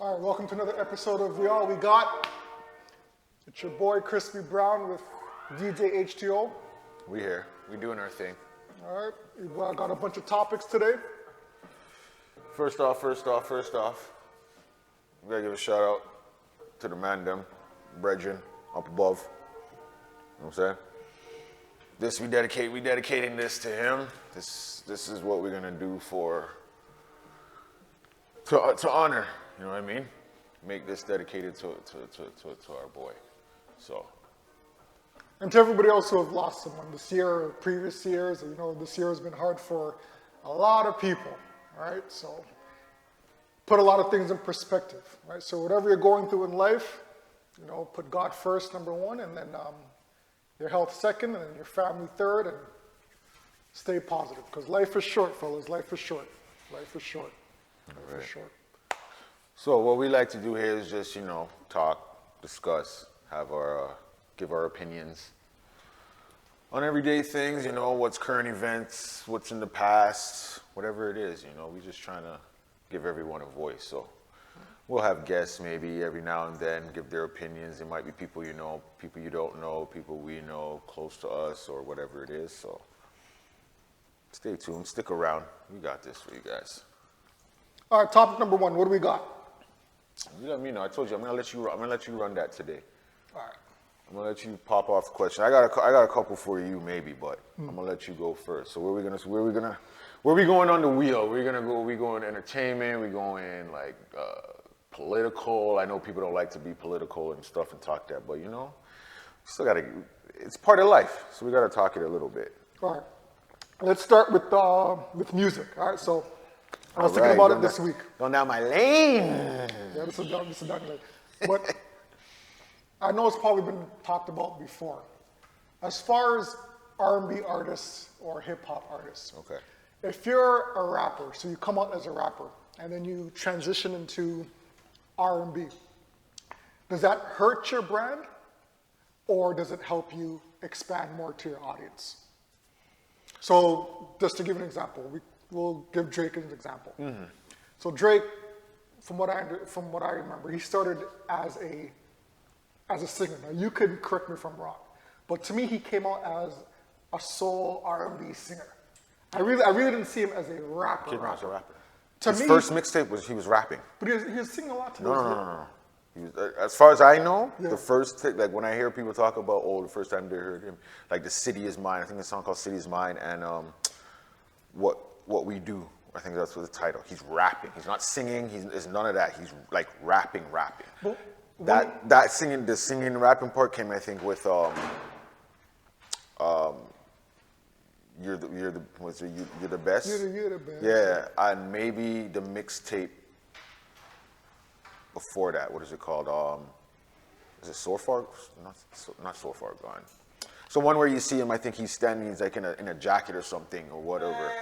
All right, welcome to another episode of We All We Got. It's your boy Crispy Brown with DJ H2O. We here. We doing our thing. All right, we got a bunch of topics today. First off, we gotta give a shout out to the man them, brethren, up above. You know what I'm saying? We dedicating this to him. This is what we're gonna do to honor, you know what I mean? Make this dedicated to our boy. So. And to everybody else who have lost someone this year or previous years, this year has been hard for a lot of people, all right? So put a lot of things in perspective, right? So whatever you're going through in life, put God first, number one, and then your health second, and then your family third, and stay positive. Because life is short, fellas. Life is short. Life is short. Life is short. So what we like to do here is just, talk, discuss, give our opinions on everyday things, what's current events, what's in the past, whatever it is, we just trying to give everyone a voice. So we'll have guests maybe every now and then give their opinions. It might be people you know, people you don't know, people we know close to us or whatever it is. So stay tuned, stick around. We got this for you guys. All right, topic number one, what do we got? You let me know. I told you I'm gonna let you run that today. All right. I'm gonna let you pop off the question. I got a couple for you maybe, but I'm gonna let you go first. So where we going on the wheel? We going entertainment, we going like political. I know people don't like to be political and stuff and talk that, but still gotta, it's part of life. So we gotta talk it a little bit. All right. Let's start with music. All right, so I was thinking about it this week. Going down my lane. Yeah, this is down lane. But I know it's probably been talked about before. As far as R&B artists or hip hop artists, okay. If you're a rapper, so you come out as a rapper and then you transition into R&B, does that hurt your brand or does it help you expand more to your audience? So just to give an example, we'll give Drake as an example. Mm-hmm. So Drake, from what I remember, he started as a singer. Now you can correct me if I'm wrong, but to me he came out as a soul R&B singer. I really didn't see him as a rapper. Came out as a rapper. His first mixtape was he was rapping. But he was singing a lot. No. He was, as far as I know, the first like when I hear people talk about the first time they heard him, like The City Is Mine. I think the song called City Is Mine, and What We Do. I think that's what the title. He's rapping. He's not singing. It's none of that. He's like rapping. But the singing rapping part came, I think, with you're the best. You're the best. Yeah, and maybe the mixtape before that. What is it called? Is it So Far? Not So Far Gone. So one where you see him, I think he's standing. He's like in a jacket or something or whatever.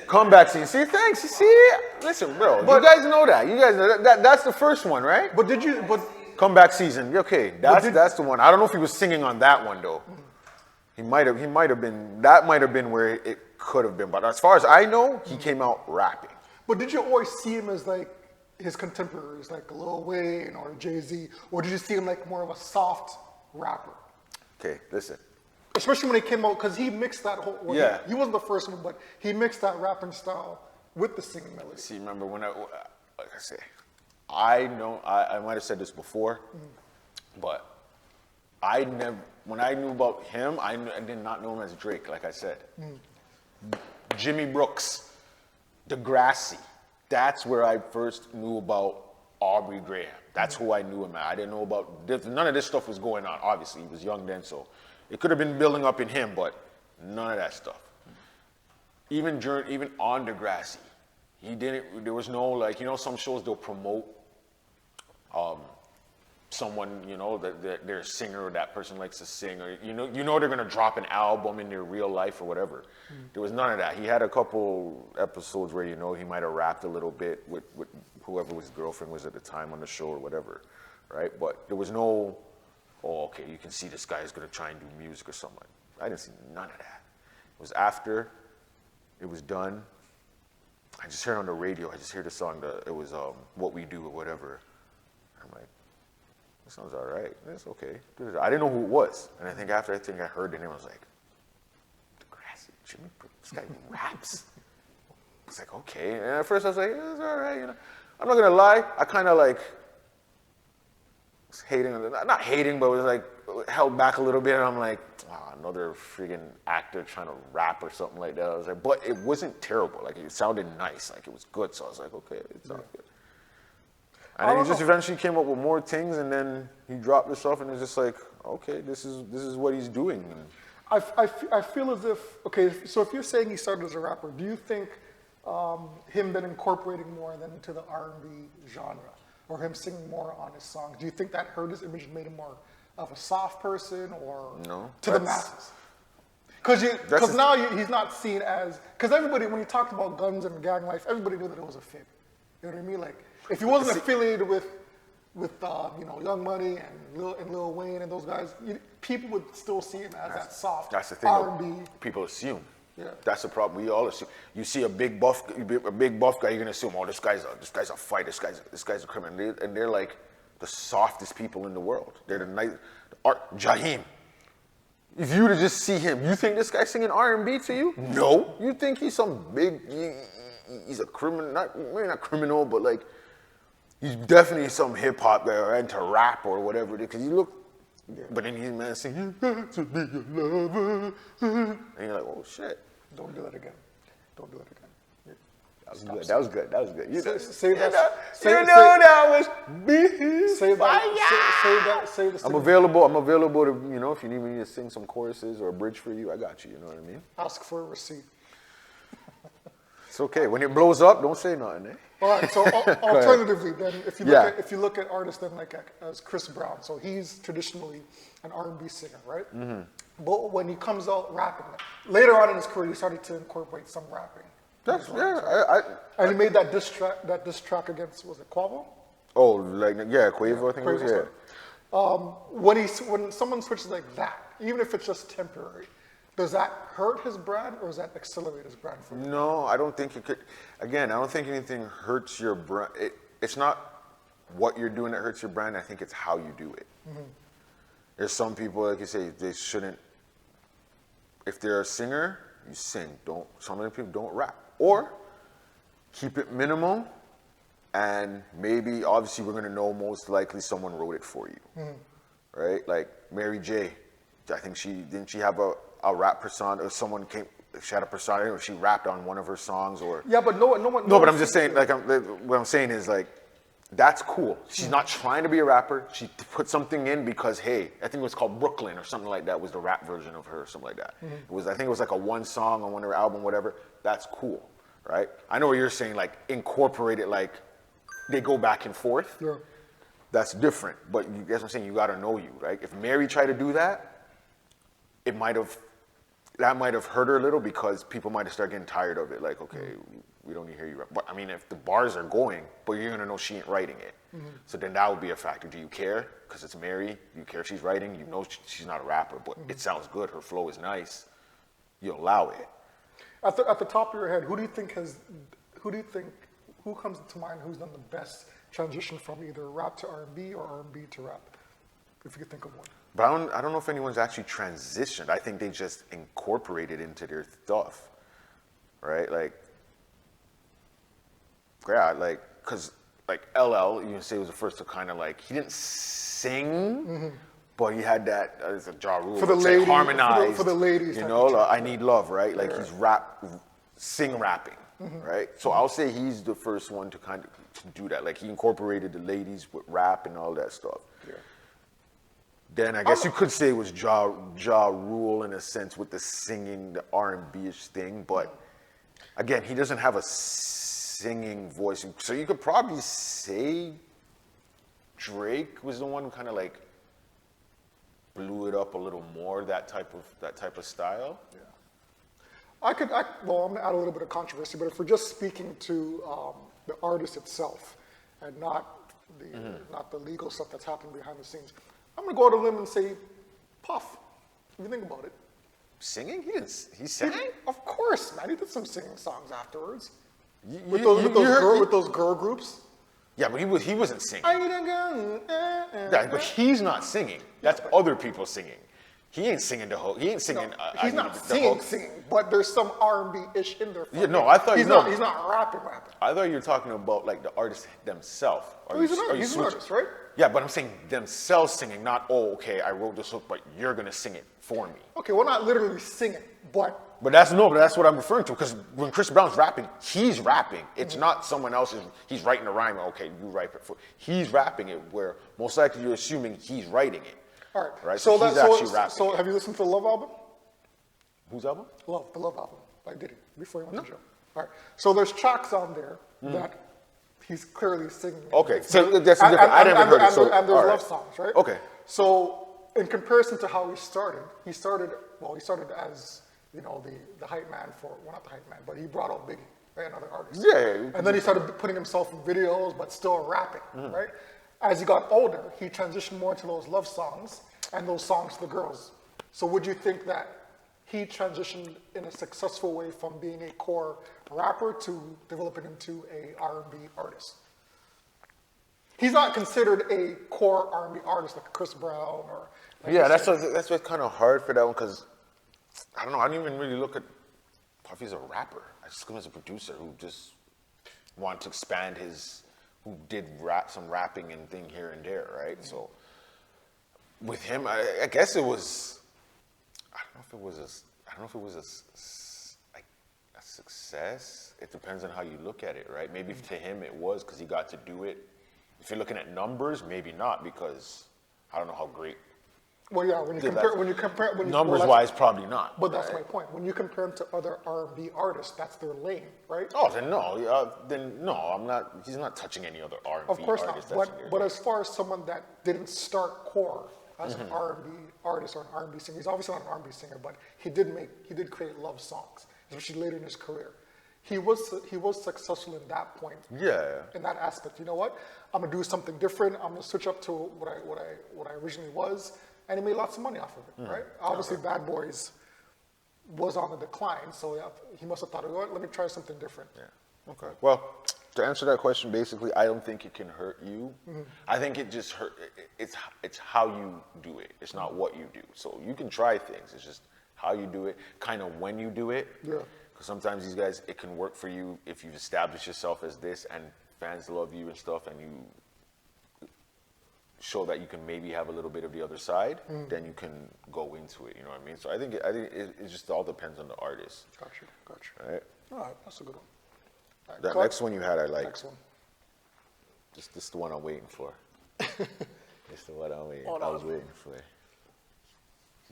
Comeback season. See, thanks. You see, listen, bro. You guys know that. You guys know that. That's the first one, right? But comeback season? Okay, that's the one. I don't know if he was singing on that one though. He might have been. That might have been where it could have been. But as far as I know, he came out rapping. But did you always see him as like his contemporaries, like Lil Wayne or Jay-Z, or did you see him like more of a soft rapper? Okay, listen. Especially when he came out, because he mixed that whole. Well, yeah. He wasn't the first one, but he mixed that rapping style with the singing melody. See, remember when like I say, I know I might have said this before, but when I knew about him, I did not know him as Drake, like I said. Jimmy Brooks, Degrassi. That's where I first knew about Aubrey Graham. That's who I knew him at. I didn't know about none of this stuff was going on. Obviously, he was young then, so it could have been building up in him, but none of that stuff. Even on Degrassi, he didn't. There was no some shows they'll promote someone that they're a singer or that person likes to sing, or they're gonna drop an album in their real life or whatever. There was none of that. He had a couple episodes where he might have rapped a little bit with whoever his girlfriend was at the time on the show or whatever, right? But there was no, okay, you can see this guy is gonna try and do music or something. I didn't see none of that. It was after it was done. I just heard it on the radio. I just hear the song. It was "What We Do" or whatever. I'm like, this sounds all right. It's okay. I didn't know who it was, and I think after I heard the name, I was like, Degrassi, Jimmy, this guy raps. It's like, okay. And at first I was like, it's all right. You know, I'm not gonna lie. I kind of like was hating, not hating, but was like held back a little bit. And I'm like, wow, another freaking actor trying to rap or something like that. I was like, but it wasn't terrible. Like it sounded nice. Like it was good. So I was like, okay, it sounds good. And then he just eventually came up with more things, and then he dropped this off, and it's just like, okay, this is what he's doing. I feel as if, okay, so if you're saying he started as a rapper, do you think him then incorporating more than into the R&B genre, or him singing more on his songs, do you think that hurt his image and made him more of a soft person, or to the masses? Because now he's not seen as, because everybody, when he talked about guns and gang life, everybody knew that it was a fib. You know what I mean? Like, if he wasn't affiliated with you know, Young Money and Lil Wayne and those guys, people would still see him as that soft That's the thing. R&B. People assume. Yeah. That's the problem. We all assume. You see a big buff guy, you're gonna assume, oh, this guy's a fighter. This guy's a criminal. And they're like the softest people in the world. They're the nice. Jaheim. If you were to just see him, you think this guy's singing R&B to you? No. You think he's some big. He's a criminal. Maybe not criminal, but like. He's definitely some hip hop guy or into rap or whatever it is. Because you look, but then he's man singing, "You got to be a lover," and you're like, oh shit. Don't do that again. Don't do that again. That was good. That was good. You know, say that. That was big. Say that. Say the. I'm available to, you know, if you need me to sing some choruses or a bridge for you, I got you. You know what I mean? Ask for a receipt. It's okay. When it blows up, don't say nothing, eh? All right. So alternatively, then, if you look at artists then like as Chris Brown, so he's traditionally an R&B singer, right? Mm-hmm. But when he comes out rapping, later on in his career, he started to incorporate some rapping. And he made that diss track against, was it Quavo? Oh, like Quavo, I think it was. Yeah. When someone switches like that, even if it's just temporary, does that hurt his brand, or does that accelerate his brand for him? No, I don't think it could. Again, I don't think anything hurts your brand. It's not what you're doing that hurts your brand. I think it's how you do it. Mm-hmm. There's some people, like you say, they shouldn't. If they're a singer, you sing. Some of the people don't rap, or keep it minimal. And maybe, obviously, we're gonna know most likely someone wrote it for you, right? Like Mary J. I think didn't she have a rap persona, or someone she had a persona, or she rapped on one of her songs, or but no one. No, but I'm just saying, like, what I'm saying is, like, that's cool. She's not trying to be a rapper. She put something in because, hey, I think it was called Brooklyn or something like that was the rap version of her, or something like that. I think it was like a one song on one of her album, whatever. That's cool, right? I know what you're saying, like, incorporate it, like, they go back and forth. Yeah. That's different, but that's what I'm saying, you gotta know you, right? If Mary tried to do that, that might have hurt her a little, because people might have started getting tired of it. Like, okay, we don't need to hear you rap. But I mean, if the bars are going, but you're gonna know she ain't writing it. So then that would be a factor. Do you care? Because it's Mary. Do you care if she's writing? You know she's not a rapper, but it sounds good. Her flow is nice. You allow it. At the top of your head, who comes to mind who's done the best transition from either rap to R&B or R&B to rap? If you could think of one. But I don't know if anyone's actually transitioned. I think they just incorporated into their stuff, right? Like, yeah, like, because, like, LL, you can say, was the first to kind of, like, he didn't sing, but he had that, it's a Ja Rule, for the ladies, harmonized, for the ladies, you know, I Need Love, right? Like, he's rapping, right? So I'll say he's the first one to kind of do that. Like, he incorporated the ladies with rap and all that stuff. Yeah. Then I guess you could say it was Ja Rule in a sense with the singing, the R&B-ish thing. But again, he doesn't have a singing voice. So you could probably say Drake was the one who kind of like blew it up a little more, that type of style. Yeah. I'm gonna add a little bit of controversy, but if we're just speaking to the artist itself and not the legal stuff that's happening behind the scenes, I'm gonna go out on a limb and say, Puff. If you think about it. Singing? He sang? Of course, man. He did some singing songs afterwards. With those girl groups. Yeah, but he wasn't singing. I need a girl. Yeah, but he's not singing. That's other people singing. He ain't singing the hook. He ain't singing. He's not singing, but there's some R&B-ish in there. Yeah, no, I thought he's not rapping. I thought you were talking about like the artists themselves. He's an artist, right? Yeah, but I'm saying themselves singing, not okay, I wrote this hook, but you're gonna sing it for me. Okay, well, not literally singing, but. But that's what I'm referring to. Because when Chris Brown's rapping, he's rapping. It's not someone else's. He's writing a rhyme. Okay, you write it for. He's rapping it. Where most likely you're assuming he's writing it. All right. Right. So he's actually rapping. So have you listened to the Love album? Whose album? The Love album by Diddy before he went to jail. All right. So there's tracks on there that he's clearly singing. Okay. So that's different. I never heard it. So and there's love songs, right? Okay. So in comparison to how he started as the hype man not the hype man, but he brought out Biggie, right, another artist. Yeah. And then he started putting himself in videos, but still rapping, right? As he got older, he transitioned more into those love songs and those songs to the girls. So would you think that he transitioned in a successful way from being a core rapper to developing into a R&B artist? He's not considered a core R&B artist like Chris Brown or. That's what's kind of hard for that one because I don't know. I didn't even really look at Puffy as a rapper. I just look at him as a producer who just wanted to expand who did some rapping and thing here and there, right? So with him, I guess it was. I don't know if it was a success. It depends on how you look at it, right? Maybe to him it was because he got to do it. If you're looking at numbers, maybe not because I don't know how great. Well, yeah, when you compare numbers-wise, probably not. But that's my point. When you compare him to other R&B artists, that's their lane, right? Oh, then no. I'm not. He's not touching any other R&B. Of course artist not. But as far as someone that didn't start core as an R&B artist or an R&B singer, he's obviously not an R&B singer, but he did create love songs, especially later in his career. He was successful in that point. Yeah. In that aspect, you know what? I'm gonna do something different. I'm gonna switch up to what I originally was. And he made lots of money off of it, right? Obviously, Bad Boys was on the decline, so he must have thought, let me try something different. Yeah. Okay. Well, to answer that question, basically, I don't think it can hurt you. I think it just hurt. It's how you do it. It's not what you do. So you can try things. It's just how you do it, kind of when you do it. Yeah. Because sometimes these guys, it can work for you if you've established yourself as this, and fans love you and stuff, and you show that you can maybe have a little bit of the other side, then you can go into it. You know what I mean? So I think it just all depends on the artist. Gotcha. Right? All right, that's a good one. All right, That Clark? next one you had, I like. Next one. This is the one I'm waiting for. It's the one I was waiting for.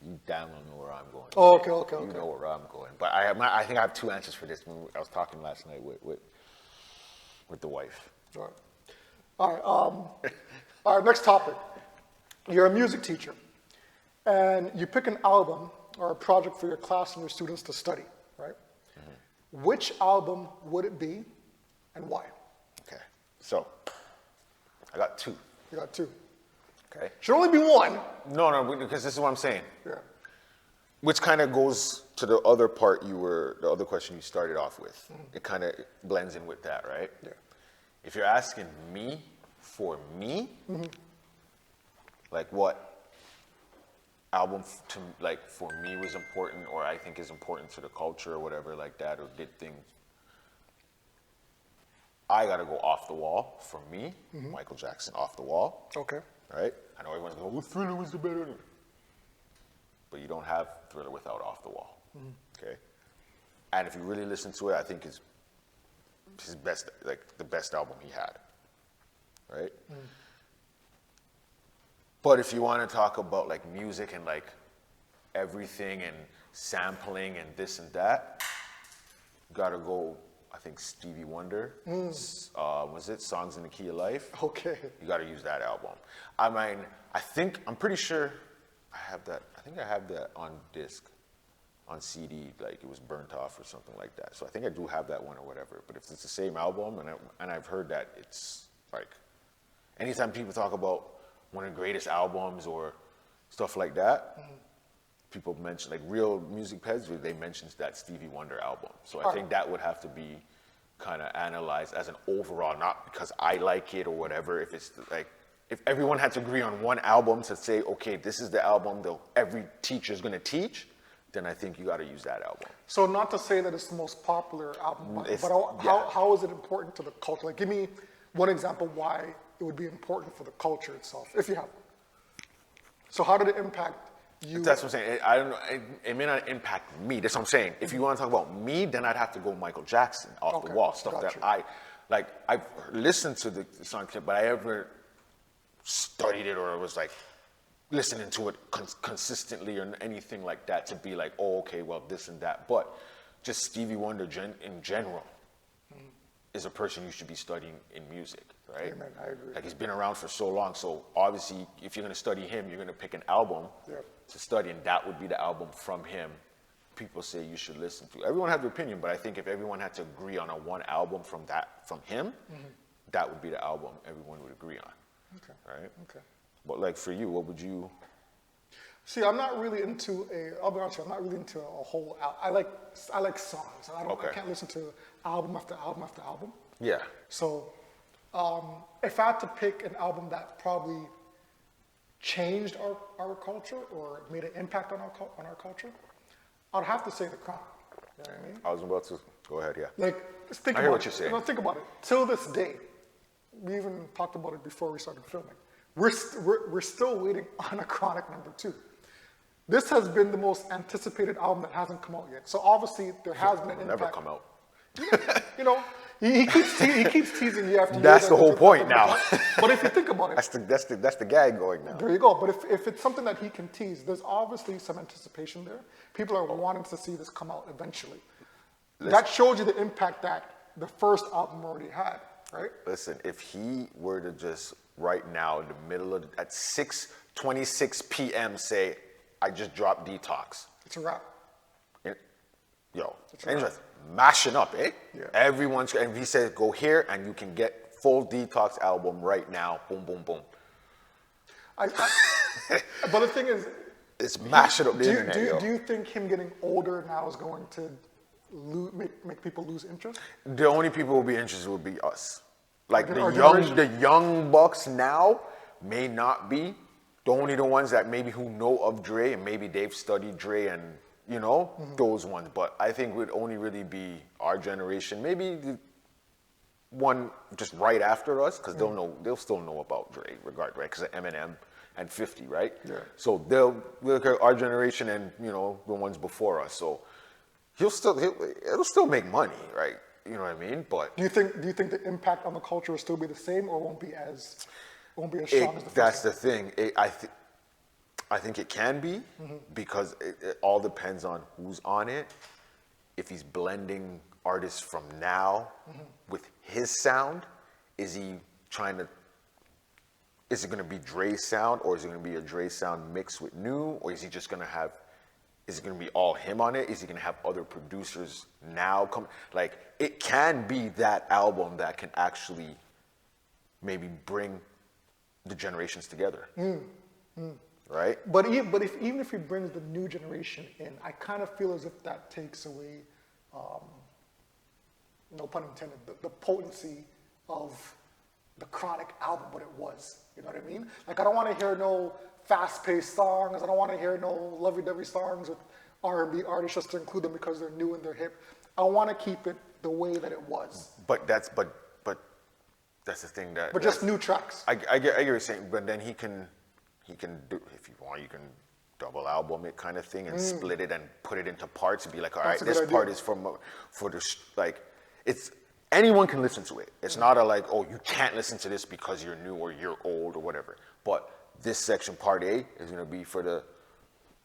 You damn don't know where I'm going. Oh, okay. You know where I'm going. But I think I have two answers for this. I was talking last night with the wife. All right. All right, next topic. You're a music teacher, and you pick an album or a project for your class and your students to study, right? Which album would it be, and why? Okay, so I got two. You got two. Okay. Should only be one. No, because this is what I'm saying. Yeah. Which kind of goes to the other question you started off with. It kind of blends in with that, right? Yeah. If you're asking me, for me, like what album for me was important, or I think is important to the culture or whatever like that, or did things, I gotta go Off the Wall for me. Michael Jackson, Off the Wall. Okay. Right? I know everyone's going, well, Thriller was the better. But you don't have Thriller without Off the Wall. Okay? And if you really listen to it, I think it's his best, like the best album he had. Right? But if you want to talk about like music and like everything and sampling and this and that, you gotta go, I think Stevie Wonder, was it Songs in the Key of Life? Okay. You gotta use that album. I mean, I'm pretty sure I have that on disc, on CD, like it was burnt off or something like that. So I think I do have that one or whatever. But if it's the same album, and I've heard that it's like, anytime people talk about one of the greatest albums or stuff like that, people mention, like real music heads, they mention that Stevie Wonder album. So I think that would have to be kind of analyze as an overall, not because I like it or whatever. If it's like, if everyone had to agree on one album to say, okay, this is the album that every teacher is going to teach, then I think you got to use that album. So not to say that it's the most popular album, but yeah. how is it important to the culture? Like, give me one example why it would be important for the culture itself, if you have one. So how did it impact you? That's what I'm saying. I don't know. It may not impact me. That's what I'm saying. If you want to talk about me, then I'd have to go Michael Jackson, Off the Wall, stuff gotcha. that I've listened to the song, but I ever studied it or was like listening to it consistently or anything like that to be like, oh, okay, well, this and that. But just Stevie Wonder in general is a person you should be studying in music, right? Amen, I agree. Like, he's been around for so long, so obviously if you're going to study him, you're going to pick an album to study, and that would be the album from him people say you should listen to. Everyone has their opinion, but I think if everyone had to agree on a one album from him, that would be the album everyone would agree on. Okay. Right? Okay. But like for you, what would you? See, I'm not really into I'll be honest with you, I'm not really into a whole I like songs. I can't listen to album after album after album. Yeah. So if I had to pick an album that probably changed our culture or made an impact on our culture, I'd have to say The Crown. You know what I mean? I was about to go ahead, yeah. Like, just think I about hear what it. you're saying. You know, think about it. Till this day, we even talked about it before we started filming. We're still waiting on a Chronic #2. This has been the most anticipated album that hasn't come out yet. So obviously there has been an impact. Never come out. You know, he keeps teasing you after year. That's the whole point now. But if you think about it, that's the gag going now. there you go. But if it's something that he can tease, there's obviously some anticipation there. People are wanting to see this come out eventually. That shows you the impact that the first album already had, right? Listen, if he were to just right now in the middle of at 6:26 p.m. say, I just dropped Detox. It's a wrap. Yo, a wrap. just mashing up, eh? Yeah. Everyone's, and he said, go here and you can get full Detox album right now. Boom, boom, boom. But the thing is, it's mashing up the internet, yo. Do you think him getting older now is going to make people lose interest? The only people who will be interested will be us. Like Our the young bucks now may not be. Only the ones that maybe who know of Dre and maybe they've studied Dre and, you know, those ones. But I think it would only really be our generation, maybe the one just right after us, because they'll still know about Dre regardless, right? Because of Eminem and 50, right? Yeah. So they'll look at our generation and, you know, the ones before us. So it'll still make money, right? You know what I mean? But do you think the impact on the culture will still be the same, or won't be as strong as the first? That's the thing. I think it can be because it all depends on who's on it. If he's blending artists from now with his sound, is it going to be Dre's sound, or is it going to be a Dre sound mixed with new, or is he just going to have? Is it going to be all him on it? Is he going to have other producers now come? Like, it can be that album that can actually maybe bring the generations together, right? But even if he brings the new generation in, I kind of feel as if that takes away, no pun intended, the potency of the Chronic album, what it was. You know what I mean? Like, I don't want to hear no fast-paced songs. I don't want to hear no lovey-dovey songs with R&B artists just to include them because they're new and they're hip. I want to keep it the way that it was. But that's the thing that. But just new tracks. I get what you're saying, but then he can do, if you want, you can double album it kind of thing and split it and put it into parts and be like, all right, this part is for the like, it's. Anyone can listen to it. It's not a like, oh, you can't listen to this because you're new or you're old or whatever. But this section, part A, is going to be for the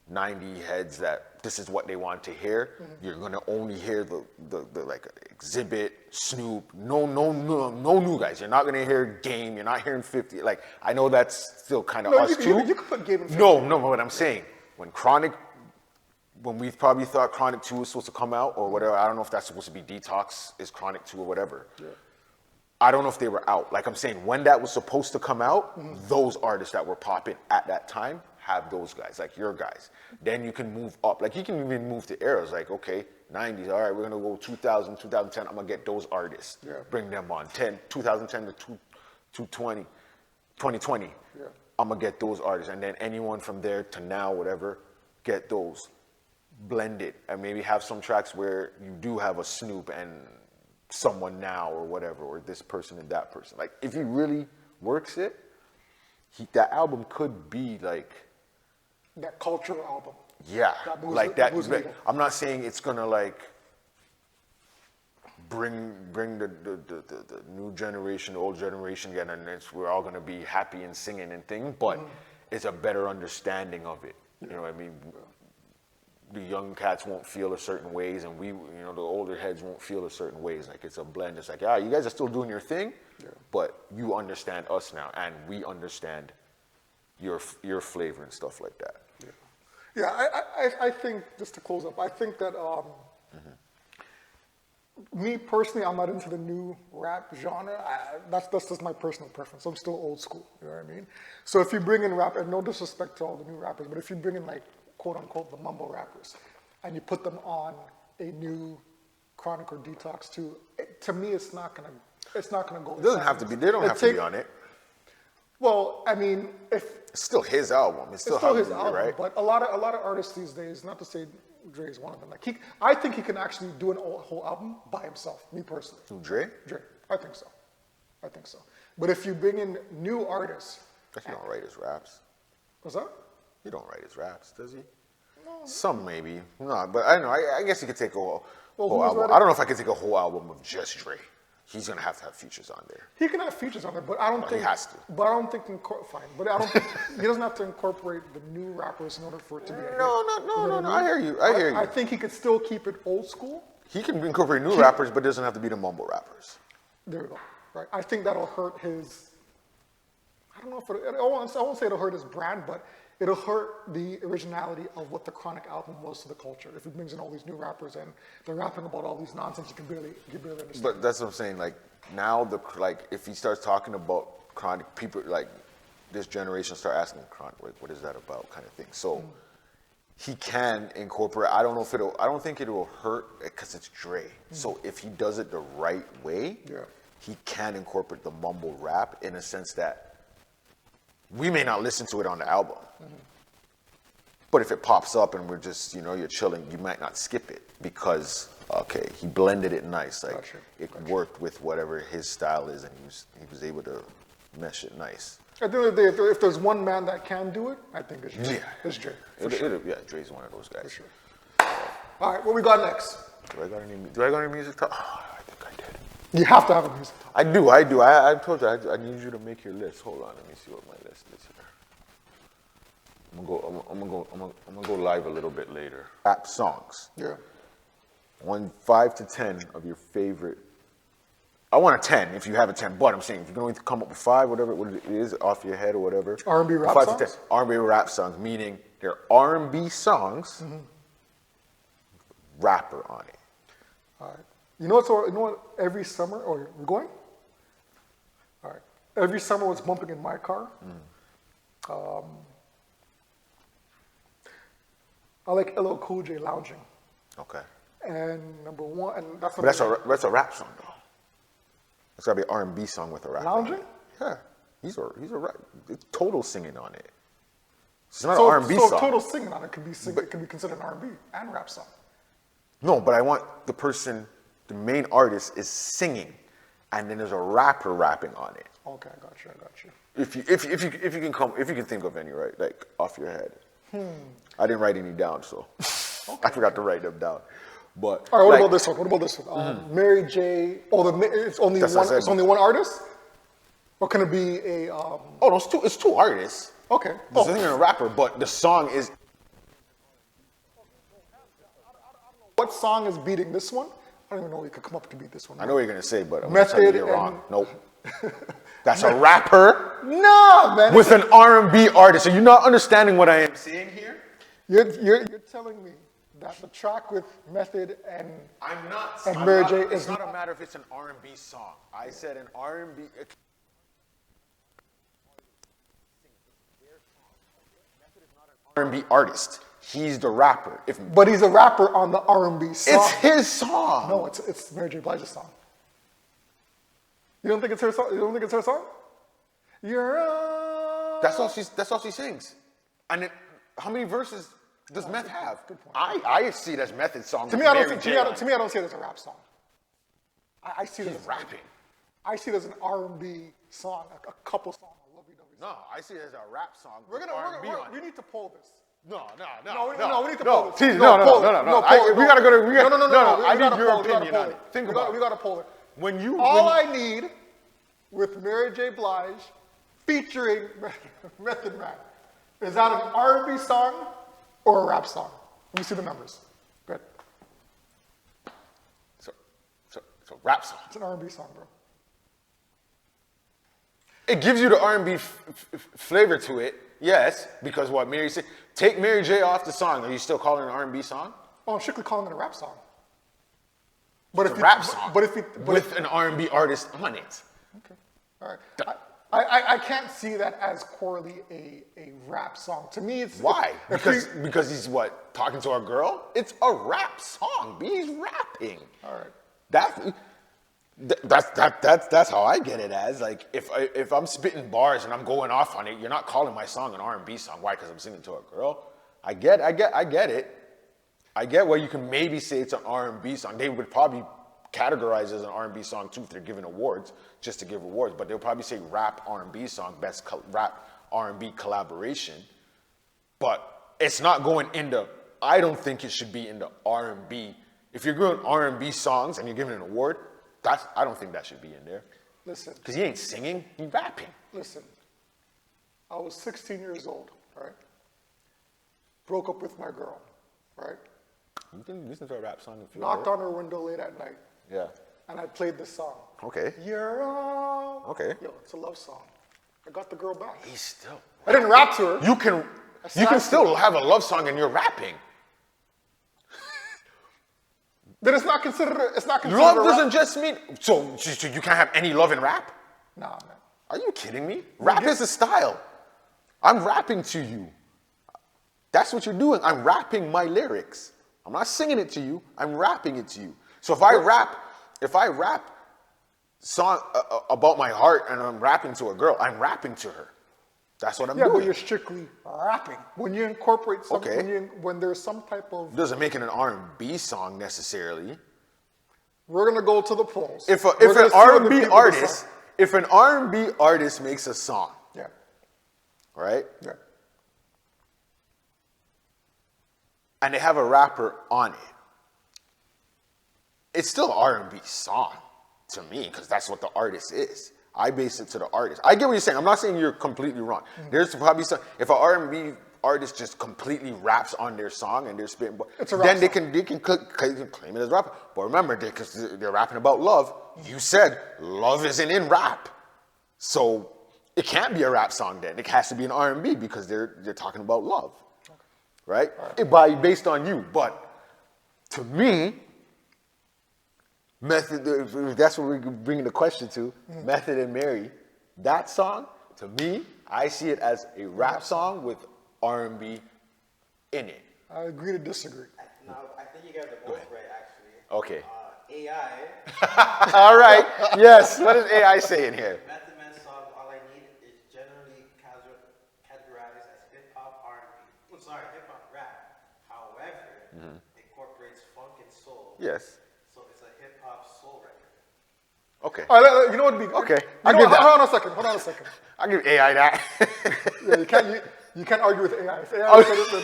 90 heads that this is what they want to hear. You're going to only hear the like Exhibit, Snoop, no new guys. You're not going to hear Game. You're not hearing 50. Like, I know that's still kind of us too. You could put Game in 50. No, but what I'm saying, when we probably thought Chronic 2 was supposed to come out or whatever, I don't know if that's supposed to be Detox, is Chronic 2 or whatever. Yeah. I don't know if they were out. Like I'm saying, when that was supposed to come out, those artists that were popping at that time have those guys, like your guys. Then you can move up. Like you can even move to eras. Like, okay, 90s, all right, we're gonna go 2000, 2010, I'm gonna get those artists. Yeah. Bring them on. 2010 to 2020. Yeah. I'm gonna get those artists. And then anyone from there to now, whatever, get those. Blend it. And maybe have some tracks where you do have a Snoop and someone now or whatever, or this person and that person. Like if he really works it, that album could be like that cultural album. Yeah, That moves like the- that. moves the Like, needle. I'm not saying it's gonna like bring the new generation, the old generation again, and we're all gonna be happy and singing and thing. But it's a better understanding of it. You know what I mean? The young cats won't feel a certain ways, and the older heads won't feel a certain ways. Like it's a blend. It's like, you guys are still doing your thing, but you understand us now, and we understand your flavor and stuff like that. Yeah, I think, just to close up, I think that me personally, I'm not into the new rap genre. That's just my personal preference. I'm still old school, you know what I mean? So if you bring in rap, and no disrespect to all the new rappers, but if you bring in like, quote unquote, the mumble rappers, and you put them on a new Chronic or Detox too, to me, it's not gonna go. It doesn't have to be. They don't have to be on it. Well, I mean, It's still his album. It's still his album, right? but a lot of artists these days, not to say Dre is one of them. Like I think he can actually do a whole album by himself. Me personally. Who, Dre? Dre, I think so. But if you bring in new artists, But he don't write his raps. what's that? He don't write his raps, does he? No. Some maybe. No, but I don't know. I guess he could take a whole album. writing- I don't know if I could take a whole album of just Dre. He's gonna have to have features on there. He can have features on there, but I don't think he has to. But I don't think fine. But I don't think he doesn't have to incorporate the new rappers in order for it to be a hit. No. You know what I hear you. I hear you. I think he could still keep it old school. He can incorporate new rappers, but doesn't have to be the mumble rappers. There we go. Right. I think that'll hurt his. I don't know if I won't say it'll hurt his brand, but it'll hurt the originality of what the Chronic album was to the culture. If he brings in all these new rappers and they're rapping about all these nonsense, you can barely understand. But that's what I'm saying. Like now, if he starts talking about Chronic, people like this generation start asking Chronic, like, what is that about, kind of thing. So he can incorporate. I don't think it'll hurt because it's Dre. So if he does it the right way, he can incorporate the mumble rap in a sense that we may not listen to it on the album. But if it pops up and we're just, you're chilling, you might not skip it because, okay, he blended it nice. Like it worked with whatever his style is, and he was able to mesh it nice. At the end of the day, if there's one man that can do it, I think it's Dre. Yeah. It's Dre. Yeah, Dre's one of those guys. For sure. All right, what we got next? Do I got any music talk? Oh, I think I did. You have to have a music talk. I do. I told you, I need you to make your list. Hold on, let me see what my list is here. I'm gonna go live a little bit later. Rap songs. Yeah. 5 to 10 of your favorite. I want a 10 if you have a 10, but I'm saying if you can only come up with 5, whatever what it is, off your head or whatever. R&B rap 5 songs? to 10. R&B rap songs, meaning they're R&B songs, rapper on it. All right. You know what? Every summer, we're going? All right. Every summer, what's bumping in my car? I like LL Cool J lounging. Okay. And number one, and that's But that's a rap song though. It's gotta be an R&B song with a rap. Lounging? Yeah. He's a rap. It's total singing on it. It's not so, an R&B so song. total singing on it could be considered an R&B and rap song. No, but I want the main artist is singing, and then there's a rapper rapping on it. Okay, I got you. If you can think of any, right, like off your head. I didn't write any down, so I forgot to write them down. But all right, what about this one? Mary J. It's only one. It's only one artist, or can it be a? Oh no, it's two artists. Okay. There's a rapper, but the song is. What song is beating this one? I don't even know if you could come up to beat this one. I know what you're gonna say, but I'm Method gonna tell you you're and- wrong. Nope. That's a rapper No, man. with an R&B artist. Are you not understanding what I am saying here? You're telling me that the track with Method and I'm not. And I'm Mary not- J. It's is not a matter if it's an R&B song. I said an R&B. R&B artist. He's the rapper. But he's a rapper on the R&B song. It's his song. No, it's Mary J. Blige's song. You don't think it's her song? You don't think it's her song? You're a... That's all she sings. And how many verses does Meth have? Good point. I see it as Method's song. To me, I don't see it as a rap song. I see it as rapping. I see it as an R&B song, a couple songs. No, I see it as a rap song. We need to poll this. No, we need to poll this. Please, no. We gotta go to. No. I need your opinion on it. Think about it. We gotta poll it. I need with Mary J. Blige featuring Method Man, is that an R&B song or a rap song? Let me see the numbers. Good. So rap song. It's an R&B song, bro. It gives you the R&B flavor to it, yes, because what Mary said, take Mary J off the song. Are you still calling it an R&B song? Oh, I'm strictly calling it a rap song. But it's a rap song with an R&B artist on it. Okay, all right. I can't see that as corely a rap song. To me, it's... Why? Because he's what, talking to a girl? It's a rap song. He's rapping. All right. That's how I get it as. Like, if I'm spitting bars and I'm going off on it, you're not calling my song an R&B song. Why? Because I'm singing to a girl? I get it. I get where you can maybe say it's an R&B song. They would probably categorize it as an R&B song too if they're giving awards, just to give awards. But they'll probably say rap R&B song, best rap R&B collaboration. But it's not going into, I don't think it should be in the R&B. If you're doing R&B songs and you're giving an award, I don't think that should be in there. Listen. Because he ain't singing, he's rapping. Listen. I was 16 years old, right? Broke up with my girl, right? You can listen to a rap song if you Knocked on her window late at night. Yeah. And I played this song. Okay. You're all... Okay. Yo, it's a love song. I got the girl back. He's still... I didn't rap to her. You can still have a love song and you're rapping. Then it's not considered love doesn't just mean... So you can't have any love in rap? Nah, man. Are you kidding me? Rap is a style. I'm rapping to you. That's what you're doing. I'm rapping my lyrics. I'm not singing it to you. I'm rapping it to you. So if I rap song about my heart and I'm rapping to a girl, I'm rapping to her. That's what I'm doing. Yeah, but you're strictly rapping. When you incorporate something, when there's some type of... Doesn't make it an R&B song necessarily. We're going to go to the polls. If an R&B artist makes a song, yeah, right? Yeah. And they have a rapper on it, it's still an R&B song to me because that's what the artist is. I base it to the artist. I get what you're saying. I'm not saying you're completely wrong. Mm-hmm. There's probably some, if an R&B artist just completely raps on their song and they're spitting, then they can claim it as rap. But remember, because they're rapping about love, you said love isn't in rap. So it can't be a rap song then. It has to be an R&B because they're talking about love. Okay. Right? Based on you. But to me, Method, if that's what we're bringing the question to, Method and Mary, that song, to me, I see it as a rap song with R&B in it. I agree to disagree. No, I think you guys are both right, actually. Okay. AI. All right. Yes. What does AI say in here? Method Man song, All I Need, is generally categorized as hip-hop R&B. Hip-hop rap. However, it incorporates funk and soul. Yes. So it's a hip-hop soul record. Okay. All right, you know what would be... Okay. Hold on a second. I'll give AI that. Yeah, you can't argue with AI. If AI said it, then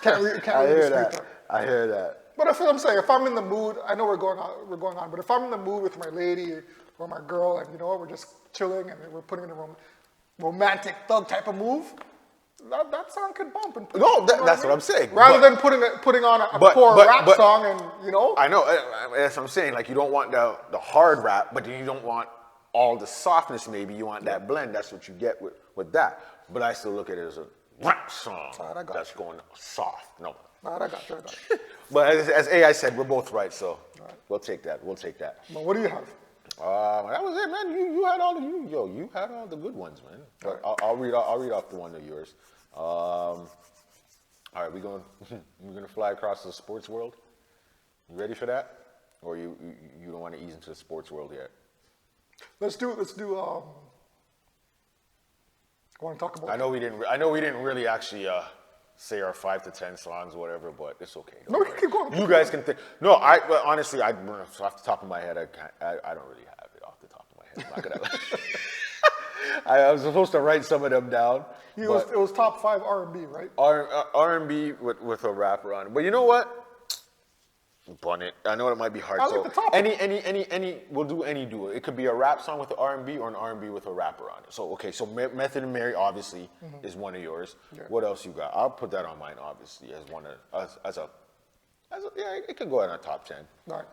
can't really dispute that. I hear that. But that's what I'm saying. If I'm in the mood, I know we're going on, but if I'm in the mood with my lady or my girl, and you know what, we're just chilling and we're putting in a romantic thug type of move, that song could bump. And that's what I'm saying. Rather than putting on a poor rap song and, you know. I know, that's what I'm saying. Like, you don't want the hard rap, but you don't want all the softness maybe. You want that blend. That's what you get with that. But I still look at it as a rap song that's going soft. No. I got you. But as AI said, we're both right, so we'll take that. Well, what do you have? That was it, man. You had all you had all the good ones, man. But I'll read off the one of yours. All right, we're gonna fly across the sports world. You ready for that, or you don't want to ease into the sports world yet? Let's do. I want to talk about. I know we didn't really actually say our 5 to 10 songs, or whatever, but it's okay. Don't No, worry. keep going. You guys can think. No, well, honestly, off the top of my head, I don't really have it off the top of my head. I'm not gonna. I was supposed to write some of them down. It was top 5 R&B, right? R&B with a rapper on it. But you know what? Bun it. I know it might be hard. I So like the topic. we'll do any duo. It could be a rap song with an R&B or an R&B with a rapper on it. So okay, so Method and Mary obviously is one of yours. Yeah. What else you got? I'll put that on mine obviously as one of yeah, it could go in our top 10. All right.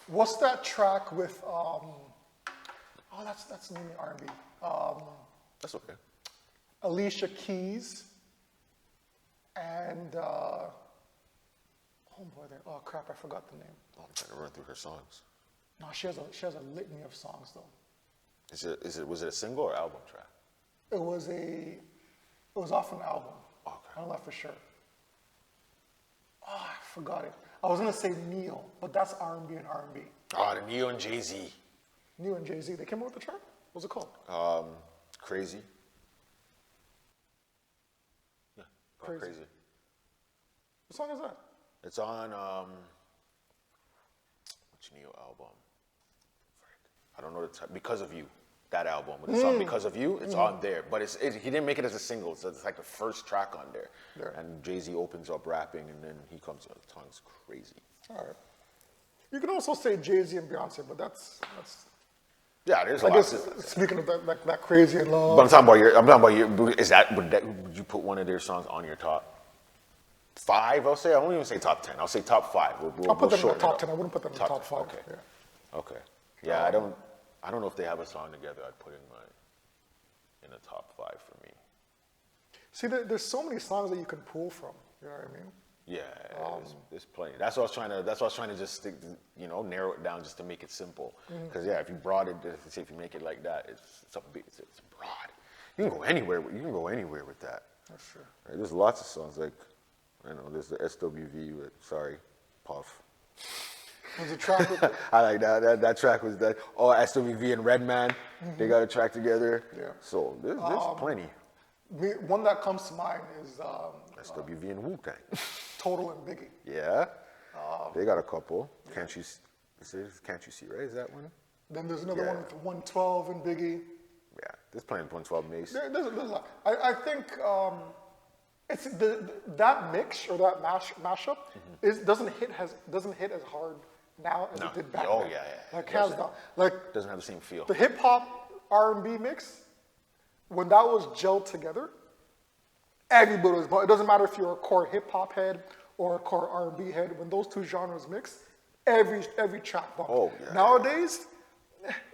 What's that track with? That's mainly R&B. That's okay. Alicia Keys and homeboy there. Oh crap, I forgot the name. I'm trying to run through her songs. No, she has a litany of songs though. Was it a single or album track? It was off an album. Okay. I don't know for sure. Oh, I forgot it. I was gonna say Neil, but that's R&B and R&B. Oh, the Neo and Jay-Z. Neil and Jay-Z, they came out with the track? What's it called? Crazy. Yeah, Crazy. Crazy. What song is that? It's on which Neo album? I don't know the type. Because of You, that album. With the song Because of You, it's on there. But he didn't make it as a single, so it's like the first track on there. Yeah. And Jay-Z opens up rapping, and then he comes out. The song's crazy. All right. You can also say Jay-Z and Beyonce, but that's Yeah, there's a I lot. guess speaking of that crazy and love. But I'm talking about would you put one of their songs on your top 5? I'll say. I won't even say top 10. I'll say top 5. I'll put them in the shorten it top up. 10. I wouldn't put them in the top 5. Okay. Yeah. Okay. Yeah, I don't know if they have a song together. I'd put in the top 5 for me. See, there's so many songs that you can pull from. You know what I mean? Yeah, there's plenty. That's what I was trying to just stick, narrow it down just to make it simple. Because if you broaden it, if you make it like that, it's something big. It's broad. You can go anywhere. You can go anywhere with that. That's true. Right? There's lots of songs like, there's the SWV with Puff. There's a track with I like that. That track was that. Oh, SWV and Redman, they got a track together. Yeah. So there's plenty. one that comes to mind is SWV and Wu-Tang. Total and Biggie. Yeah. They got a couple. Can't you see, right? Is that one? Then there's another one with 112 and Biggie. Yeah, there's plenty of 112 Mace. There's a lot. I think it's that mix or that mashup doesn't hit as hard now as it did back then. Yeah. Like hands down. Like Doesn't have the same feel. the hip hop R&B mix, when that was gelled together, everybody was. It doesn't matter if you're a core hip hop head or a core R&B head. When those two genres mix, every track bumped. Oh, yeah. Nowadays,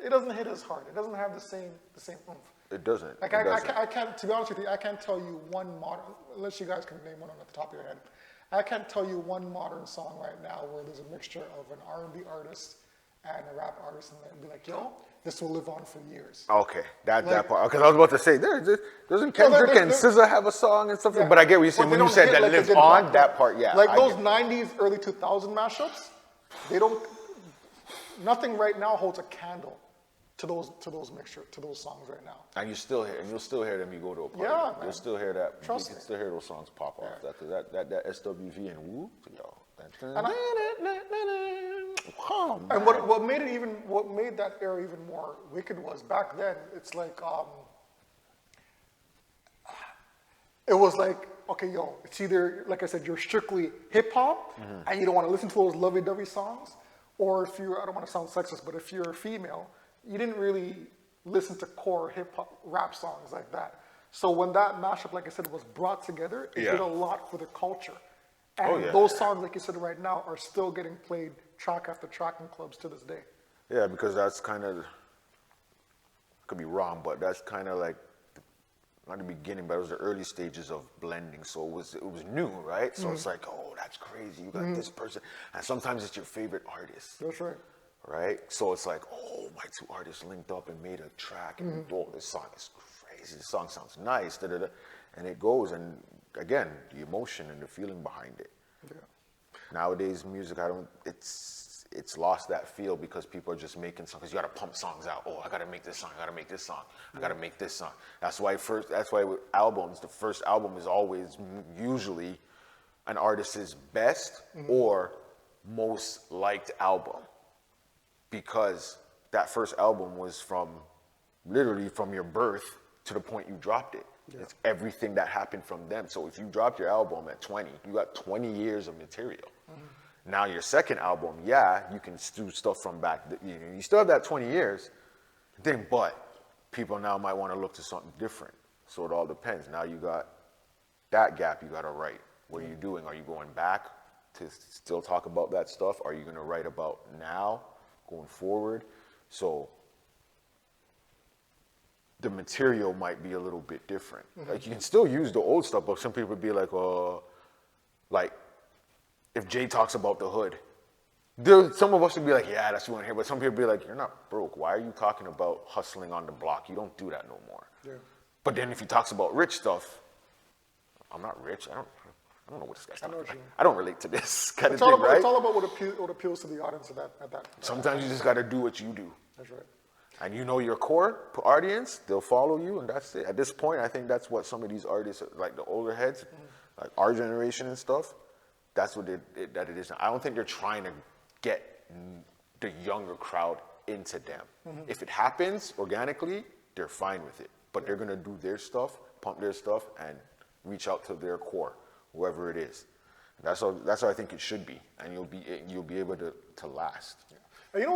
it doesn't hit as hard. It doesn't have the same oomph. It doesn't. Like It doesn't. I can't, to be honest with you, I can't tell you one modern, unless you guys can name one at the top of your head. I can't tell you one modern song right now where there's a mixture of an R&B artist and a rap artist, and be like, yo, this will live on for years. Okay, that Like- part. Because I was about to say, doesn't Kendrick and SZA have a song and stuff? Yeah. But I get what you're saying. But When they you said don't that hit like they live did on, back that then. part, yeah. Like I those get it. 90s, early 2000 mashups, they don't, nothing right now holds a candle to those songs right now. And you'll still hear them. You go to a party. Yeah, man. You'll still hear that. Trust you me. can still hear those songs pop off. Yeah. That SWV and Woo, yo. And Oh, And man. what made that era even more wicked was back then, it's like, it was like, okay, yo, it's either, like I said, you're strictly hip hop and you don't want to listen to those lovey-dovey songs, or if you're, I don't want to sound sexist, but if you're a female, you didn't really listen to core hip hop rap songs like that. So when that mashup, like I said, was brought together, it did a lot for the culture. And those songs, like you said right now, are still getting played track after track in clubs to this day. Yeah, because that's kind of, could be wrong, but that's kind of like, not the beginning, but it was the early stages of blending. So it was new, right? So it's like, oh, that's crazy. You got this person. And sometimes it's your favorite artist. That's right. Right? So it's like, oh, my two artists linked up and made a track. And oh, this song is crazy. This song sounds nice. Da, da, da. And it goes. And again, the emotion and the feeling behind it. Yeah. Nowadays, music, it's lost that feel because people are just making songs. Because you got to pump songs out. Oh, I got to make this song. I got to make this song. I got to make this song. That's why with albums, the first album is always usually an artist's best or most liked album, because that first album was literally from your birth to the point you dropped it. Yeah. It's everything that happened from them. So if you dropped your album at 20, you got 20 years of material. Now your second album, you can do stuff from back. You still have that 20 years, but people now might want to look to something different. So it all depends. Now you got that gap you got to write. What are you doing? Are you going back to still talk about that stuff? Are you going to write about now, going forward? So the material might be a little bit different. Like, you can still use the old stuff, but some people would be like, like, if Jay talks about the hood, some of us would be like, yeah, that's what you want to hear. But some people would be like, you're not broke. Why are you talking about hustling on the block? You don't do that no more. Yeah. But then if he talks about rich stuff, I'm not rich. I don't know what this guy's talking about. I don't relate to this kind of thing, right? It's all about what appeals to the audience at that. Sometimes you just got to do what you do. That's right. And you know your core audience, they'll follow you, and that's it. At this point, I think that's what some of these artists, like the older heads, like our generation and stuff, that's what it is. I don't think they're trying to get the younger crowd into them. If it happens organically, they're fine with it. But they're going to do their stuff, pump their stuff, and reach out to their core, whoever it is. That's how I think it should be, and you'll be able to last. Yeah. And you know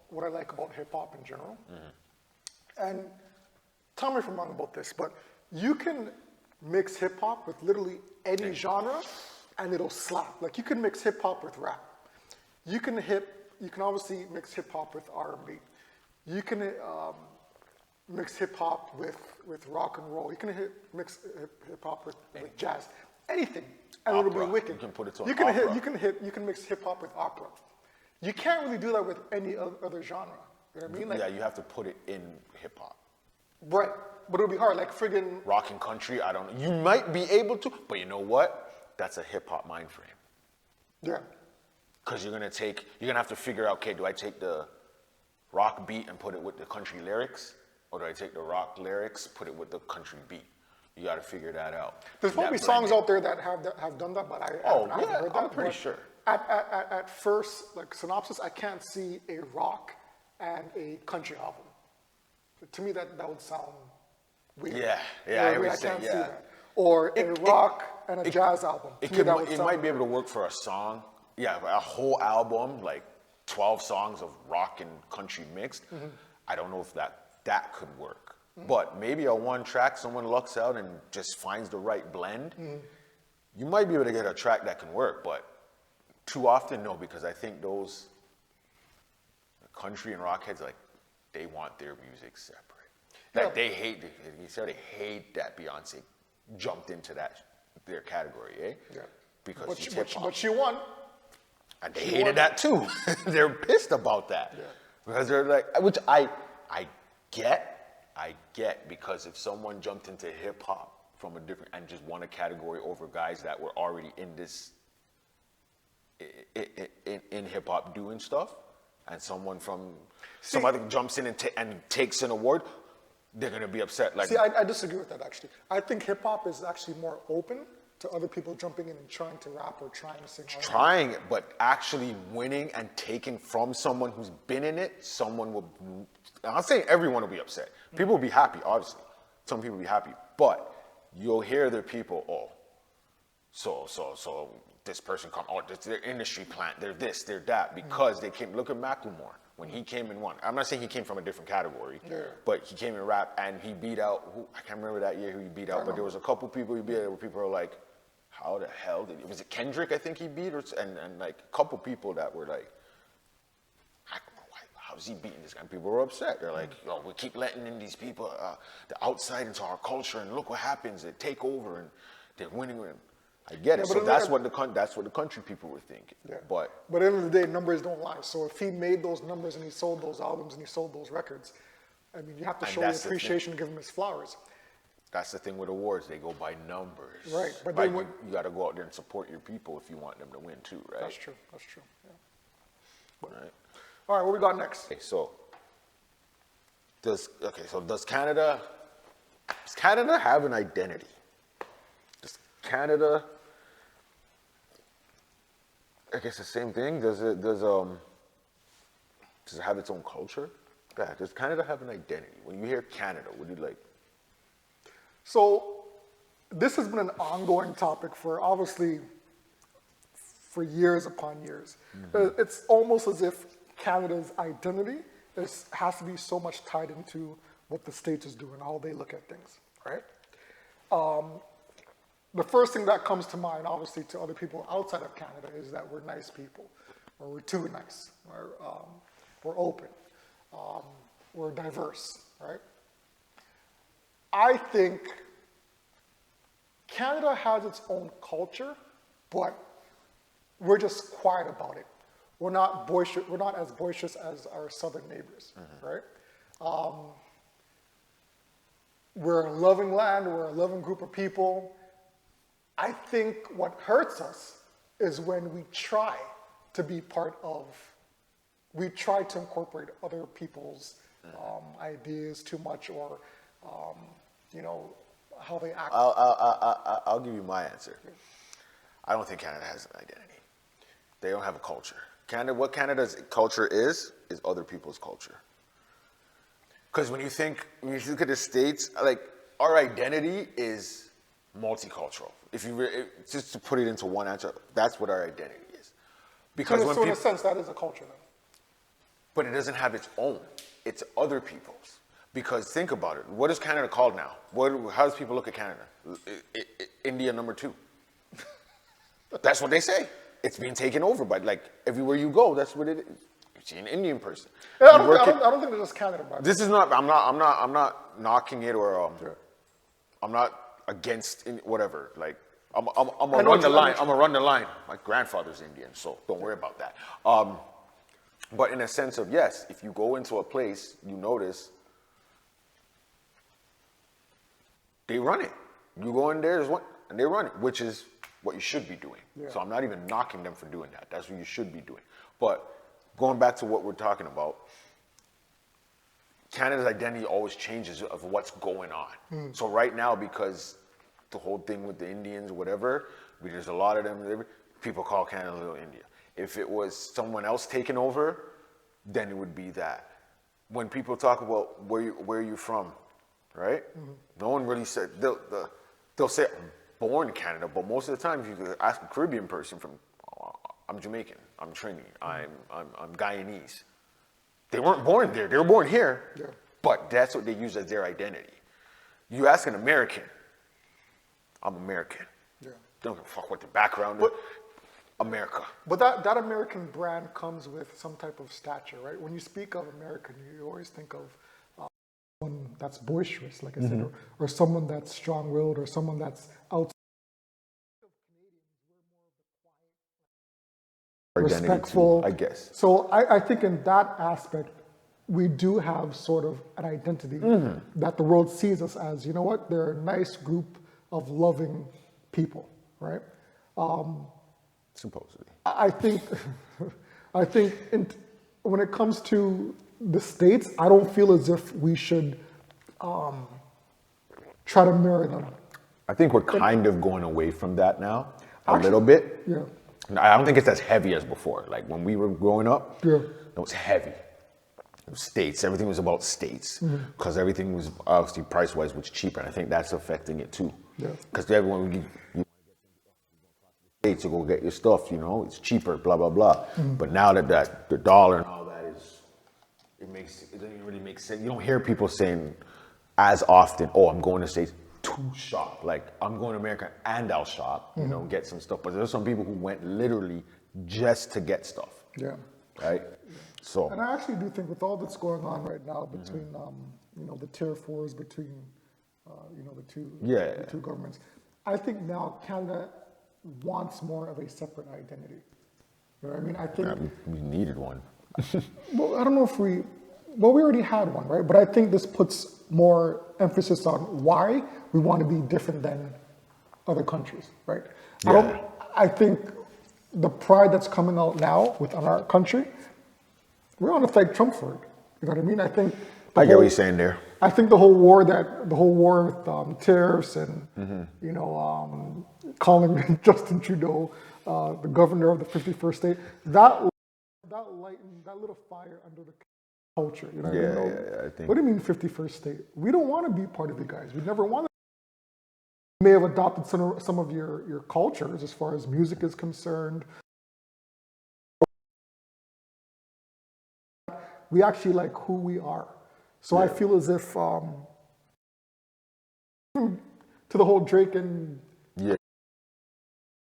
what I like about hip hop in general? And tell me if I'm wrong about this, but you can mix hip hop with literally any genre, and it'll slap. Like, you can mix hip hop with rap. You can obviously mix hip hop with R&B. You can mix hip hop with rock and roll. You can mix hip hop with jazz. Anything, and Opera. It'll be wicked. You can put it to you an can opera. You can mix hip hop with opera. You can't really do that with any other genre. You know what I mean? Like, yeah, you have to put it in hip hop. Right, but it'll be hard. Like friggin' Rock and country, I don't know. You might be able to, but you know what? That's a hip hop mind frame. Yeah. Because you're gonna have to figure out, okay, do I take the rock beat and put it with the country lyrics? Or do I take the rock lyrics, put it with the country beat? You got to figure that out. There's probably songs out there that have done that, but I haven't heard that. I'm pretty sure. At first, like synopsis, I can't see a rock and a country album. To me, that would sound weird. Yeah, You know what I mean? I can't see that. Or a rock and a jazz album. It might be able to work for a song. Yeah, a whole album, like 12 songs of rock and country mixed. I don't know if that could work. But maybe a one track, someone lucks out and just finds the right blend. You might be able to get a track that can work, but too often, no, because I think those country and rock heads, like, they want their music separate. Like, they hate that Beyonce jumped into their category, eh? Yeah. Because she's hip-hop. But she won. And they hated that too. They're pissed about that. Yeah. Because they're like, which I get, because if someone jumped into hip hop from a different and just won a category over guys that were already in this in hip hop doing stuff, and someone from some other jumps in and takes an award, they're gonna be upset. Like, I disagree with that actually. I think hip hop is actually more open to other people jumping in and trying to rap or trying to sing. Trying it, but actually winning and taking from someone who's been in it, someone will. I'm not saying everyone will be upset. People will be happy, obviously. Some people will be happy, but you'll hear their people, so this person come, this their industry plant, they're this, they're that, because they came. Look at Macklemore when he came and won. I'm not saying he came from a different category, but he came and rap and he beat out. I can't remember that year who he beat out, but there was a couple people he beat out where people are like, how the hell was it Kendrick? I think he beat, and like a couple people that were like, how's he beating this guy? And people were upset. They're like, yo, we keep letting in these people, the outside into our culture, and look what happens. They take over, and they're winning. I get it. So that's what the country people were thinking. Yeah. But at the end of the day, numbers don't lie. So if he made those numbers and he sold those albums and he sold those records, I mean, you have to show your appreciation and give him his flowers. That's the thing with awards. They go by numbers. Right, but Like, then when- you got to go out there and support your people if you want them to win too, right? That's true. That's true. Yeah. Right. All right, what we got next? Okay, so does Canada have an identity? Does Canada, I guess the same thing. Does it have its own culture? Yeah. Does Canada have an identity? When you hear Canada, what do you like? So this has been an ongoing topic for obviously for years upon years. It's almost as if Canada's identity has to be so much tied into what the States is doing, how they look at things, right? The first thing that comes to mind, obviously, to other people outside of Canada is that we're nice people, or we're too nice, we're open, we're diverse, right? I think Canada has its own culture, but we're just quiet about it. We're not boisterous. We're not as boisterous as our southern neighbors, right? We're a loving land. We're a loving group of people. I think what hurts us is when we try to be part of. We try to incorporate other people's ideas too much, or how they act. I'll give you my answer. I don't think Canada has an identity. They don't have a culture. What Canada's culture is other people's culture. Because when you look at the States, like, our identity is multicultural. Just to put it into one answer, that's what our identity is. Because So in a sense, that is a culture, then. But it doesn't have its own. It's other people's. Because think about it. What is Canada called now? How does people look at Canada? India number 2. That's what they say. It's being taken over by, like, everywhere you go. That's what it is. You see an Indian person. Yeah, I don't think it's just Canada, by the way. This is not. I'm not knocking it, or I'm not against whatever. Like, I'm gonna run the line. I'm gonna run the line. My grandfather's Indian, so don't worry about that. But in a sense of, yes, if you go into a place, you notice they run it. You go in there, there's one, and they run it, which is what you should be doing. Yeah. So I'm not even knocking them for doing that. That's what you should be doing. But going back to what we're talking about, Canada's identity always changes of what's going on. So right now, because the whole thing with the Indians, whatever, there's a lot of them, people call Canada Little India. If it was someone else taking over, then it would be that. When people talk about where are you from, right? No one really said, they'll say, I'm born in Canada, but most of the time, if you ask a Caribbean person I'm Jamaican, I'm Trini, I'm Guyanese. They weren't born there, they were born here, but that's what they use as their identity. You ask an American, I'm American. Yeah. Don't give a fuck what the background is. America. But that American brand comes with some type of stature, right? When you speak of American, you always think of someone that's boisterous, like I said, or someone that's strong-willed, or someone that's outside. Respectful, I guess. So I think in that aspect, we do have sort of an identity that the world sees us as. You know what? They're a nice group of loving people, right? Supposedly. I think when it comes to the States, I don't feel as if we should try to mirror them. I think we're kind of going away from that now, a little bit. Yeah. I don't think it's as heavy as before. Like when we were growing up, it was heavy. It was states. Everything was about states because everything was obviously price-wise was cheaper. And I think that's affecting it too. Because everyone, you states to go get your stuff, it's cheaper, blah, blah, blah. But now that the dollar and all that it doesn't really make sense. You don't hear people saying as often, oh, I'm going to States to shop. Like, I'm going to America and I'll shop, get some stuff. But there's some people who went literally just to get stuff. Yeah. Right? So. And I actually do think with all that's going on right now between, the tier 4s between, the two governments, I think now Canada wants more of a separate identity. You know what I mean? I think we needed one. well, I don't know if we Well, we already had one, right? But I think this puts more emphasis on why we want to be different than other countries, right? Yeah. I think the pride that's coming out now within our country, we're on to thank Trump for it. You know what I mean? I think I get what you're saying there. I think the whole war with tariffs and calling Justin Trudeau the governor of the 51st state, that lightened that little fire under the culture. You know what I mean? Yeah, I think. What do you mean 51st state? We don't want to be part of you guys. We never wanted. You may have adopted some of your cultures as far as music is concerned. We actually like who we are. So I feel as if to the whole Drake and Yeah.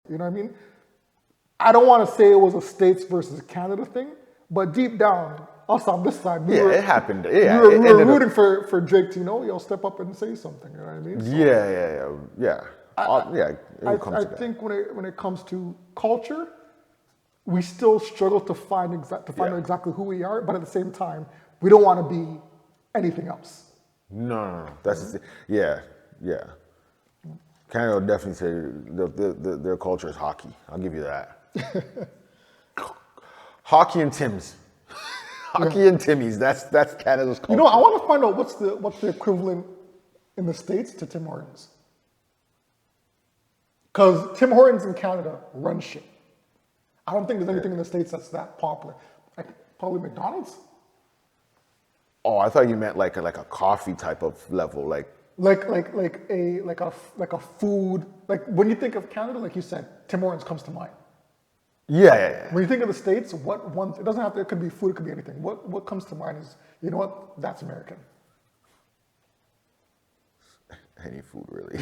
you know what I mean? I don't want to say it was a states versus Canada thing, but deep down, us on this side, Yeah, it happened. Yeah, we were it ended rooting for Drake to, step up and say something. You know what I mean? So Yeah. It comes I to that. think when it comes to culture, we still struggle to find out exactly who we are, but at the same time, we don't want to be anything else. No. That's yeah. Canada will definitely say their culture is hockey. I'll give you that. Hockey and Tims. Hockey and Timmy's. That's Canada's culture. I want to find out what's the equivalent in the States to Tim Hortons. Because Tim Hortons in Canada run shit. I don't think there's anything in the States that's that popular. Like probably McDonald's. Oh, I thought you meant like a coffee type of level, like a food. Like when you think of Canada, like you said, Tim Hortons comes to mind. yeah. When you think of the States, it doesn't have to, it could be food, it could be anything. What comes to mind is, you know what, that's American. Any food really.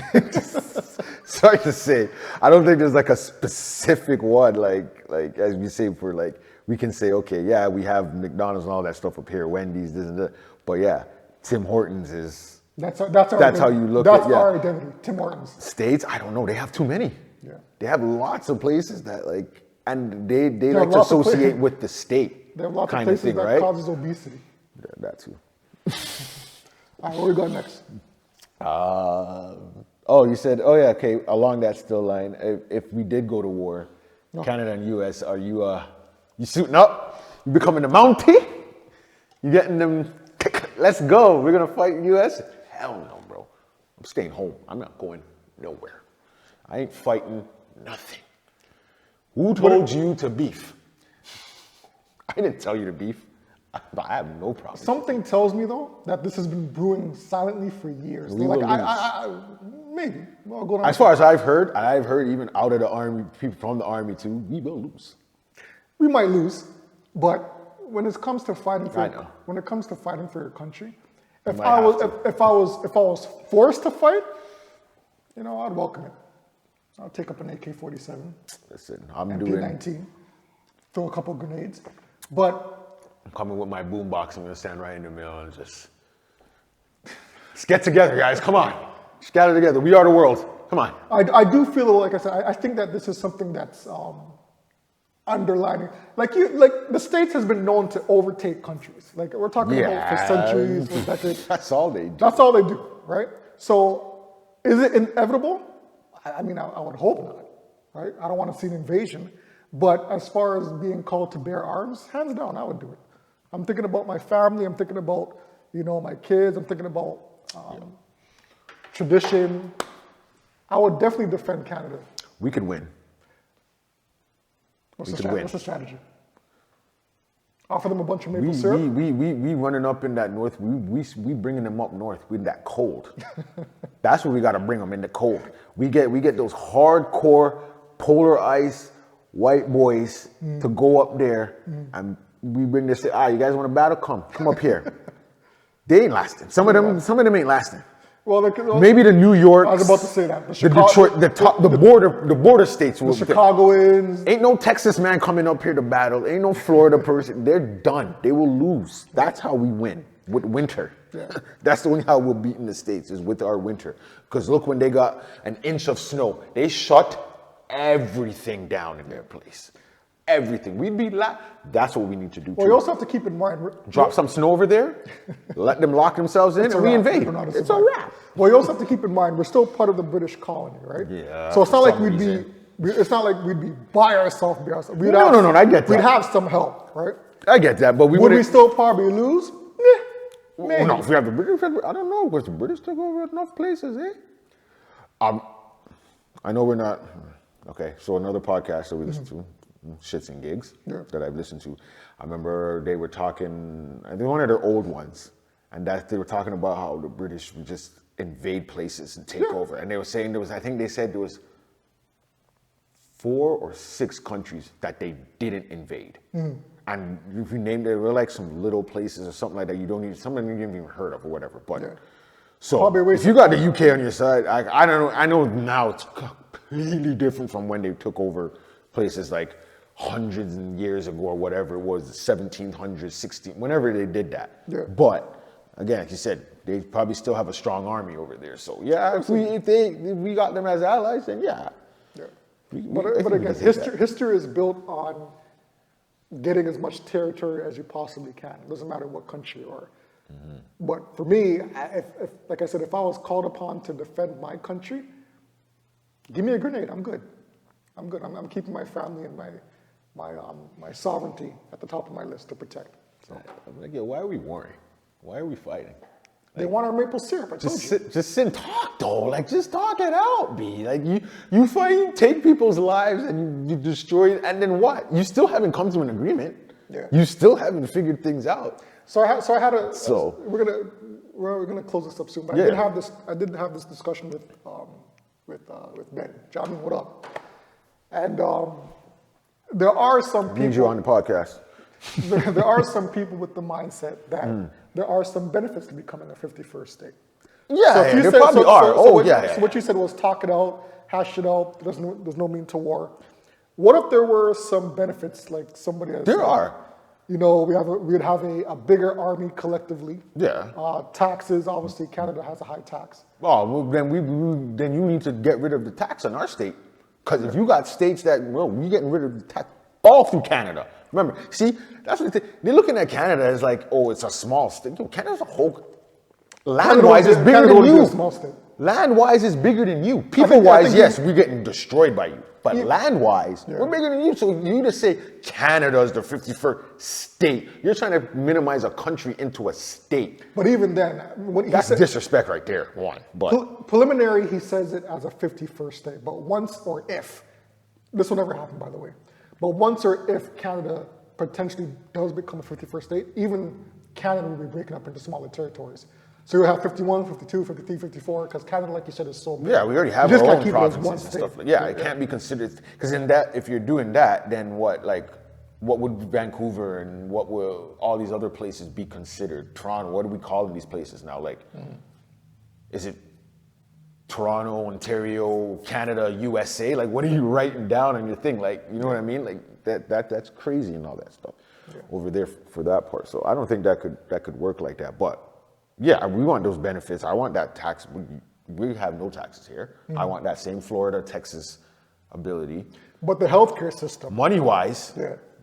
Sorry to say, I don't think there's like a specific one. Like as we say for like we can say okay, yeah, we have McDonald's and all that stuff up here, Wendy's, this and that. But yeah, Tim Hortons is. That's how you look at it. That's our identity, Tim Hortons. States, I don't know. They have too many. Yeah. They have lots of places that like, and they like to associate with the state. They have lots kind of places thing, that right? causes obesity. Yeah, that too. All right, where we go next? You said, okay, along that still line, if we did go to war, Canada and US, are you suiting up? You becoming a Mountie? You getting them, let's go, we're gonna fight US? Hell no, bro. I'm staying home. I'm not going nowhere. I ain't fighting nothing. Who told you to beef? I didn't tell you to beef. I have no problem. Something tells me though that this has been brewing silently for years. We like will lose. Maybe. Well, go down. As far as I've heard even out of the army, people from the army too, we will lose. We might lose, but when it comes to fighting for your country, if I was forced to fight, I'd welcome it. I'll take up an AK-47. Listen, I'm MP-19, throw a couple grenades, but. I'm coming with my boombox. I'm gonna stand right in the middle and just get together, guys. Come on, just gather together. We are the world. Come on. I do feel, like I said, I think that this is something that's underlining. Like the States has been known to overtake countries. Like we're talking about for centuries, for decades. That's all they do. That's all they do, right? So, is it inevitable? I mean, I would hope not, right? I don't want to see an invasion. But as far as being called to bear arms, hands down, I would do it. I'm thinking about my family. I'm thinking about, my kids. I'm thinking about tradition. I would definitely defend Canada. We could win. What's the strategy? Offer them a bunch of maple syrup? We running up in that north. We bringing them up north with that cold. That's where we got to bring them, in the cold. We get those hardcore polar ice white boys to go up there, and we bring this. You guys want to battle? Come up here. They ain't lasting. Some of them ain't lasting. Well, maybe the New York. I was about to say that. The Detroit, the border states. The Chicagoans. Ain't no Texas man coming up here to battle. Ain't no Florida person. They're done. They will lose. That's how we win, with winter. Yeah. That's the only how we'll beat in the States, is with our winter. Because look, when they got an inch of snow, they shut everything down in their place. everything. We'd be that's what we need to do. Well, you also have to keep in mind. Drop some snow over there, let them lock themselves in, and we invade. It's a wrap. Well, you also have to keep in mind we're still part of the British colony, right? Yeah. So it's not like we'd reason. be. It's not like we'd be by ourselves. No, I get that. We'd have some help, right? I get that, but would wouldn't. We still probably lose? Maybe. No, if we have the British, I don't know. Was the British took over enough places, eh? I know we're not. Okay, so another podcast that we listen to, Shits and Gigs, that I've listened to. I remember they were talking, I think one of their old ones, and that they were talking about how the British would just invade places and take over. And they were saying I think they said there was 4 or 6 countries that they didn't invade. And if you named it, they were like some little places or something like that something you haven't even heard of or whatever. But so if you got the UK on your side, I don't know. I know now it's completely different from when they took over places like hundreds of years ago or whatever it was, 1700s, 16, whenever they did that. Yeah. But again, like you said, they probably still have a strong army over there. So yeah, if we got them as allies, then yeah. But again, history is built on getting as much territory as you possibly can. It doesn't matter what country you are. But for me, like I said, if I was called upon to defend my country, give me a grenade. I'm good. I'm keeping my family and my sovereignty at the top of my list to protect. So I'm like, why are we warring? Why are we fighting? They want our maple syrup. I told you. Just sit and talk though. Like just talk it out, B. Like you fight, you take people's lives and you destroy it, and then what? You still haven't come to an agreement. Yeah. You still haven't figured things out. We're gonna close this up soon. But I did have this discussion with Ben. John, what up? And there are some people. Need you on the podcast. There are some people with the mindset that there are some benefits to becoming a 51st state. Yeah, there probably are. So what you said was talk it out, hash it out. There's no mean to war. What if there were some benefits, like somebody has There are. You know, we'd have a bigger army collectively. Yeah. Taxes, obviously, Canada has a high tax. Well, then you need to get rid of the tax in our state. Because if you got states that, we getting rid of the tax all through Canada. Remember, see, that's what they're looking at Canada as like, it's a small state. Canada's a whole, land-wise is bigger than you. Land-wise is bigger than you. People-wise, yes, we're getting destroyed by you. But land-wise, we're bigger than you. So you just say Canada is the 51st state. You're trying to minimize a country into a state. But even then, that's disrespect right there, one. But preliminary, he says it as a 51st state. But once or if, this will never happen, by the way. But once or if Canada potentially does become a 51st state, even Canada will be breaking up into smaller territories. So you'll have 51, 52, 53, 54, because Canada, like you said, is so big. Yeah, we already have our own provinces and stuff. It can't be considered, because in that, if you're doing that, then what would Vancouver and what will all these other places be considered? Toronto, what are we calling these places now? Is it Toronto, Ontario, Canada, USA? Like, what are you writing down on your thing? Like, you know what I mean? Like that's crazy and all that stuff over there for that part. So I don't think that could work like that. But yeah, we want those benefits. I want that tax. We have no taxes here. I want that same Florida, Texas ability. But the healthcare system, money-wise,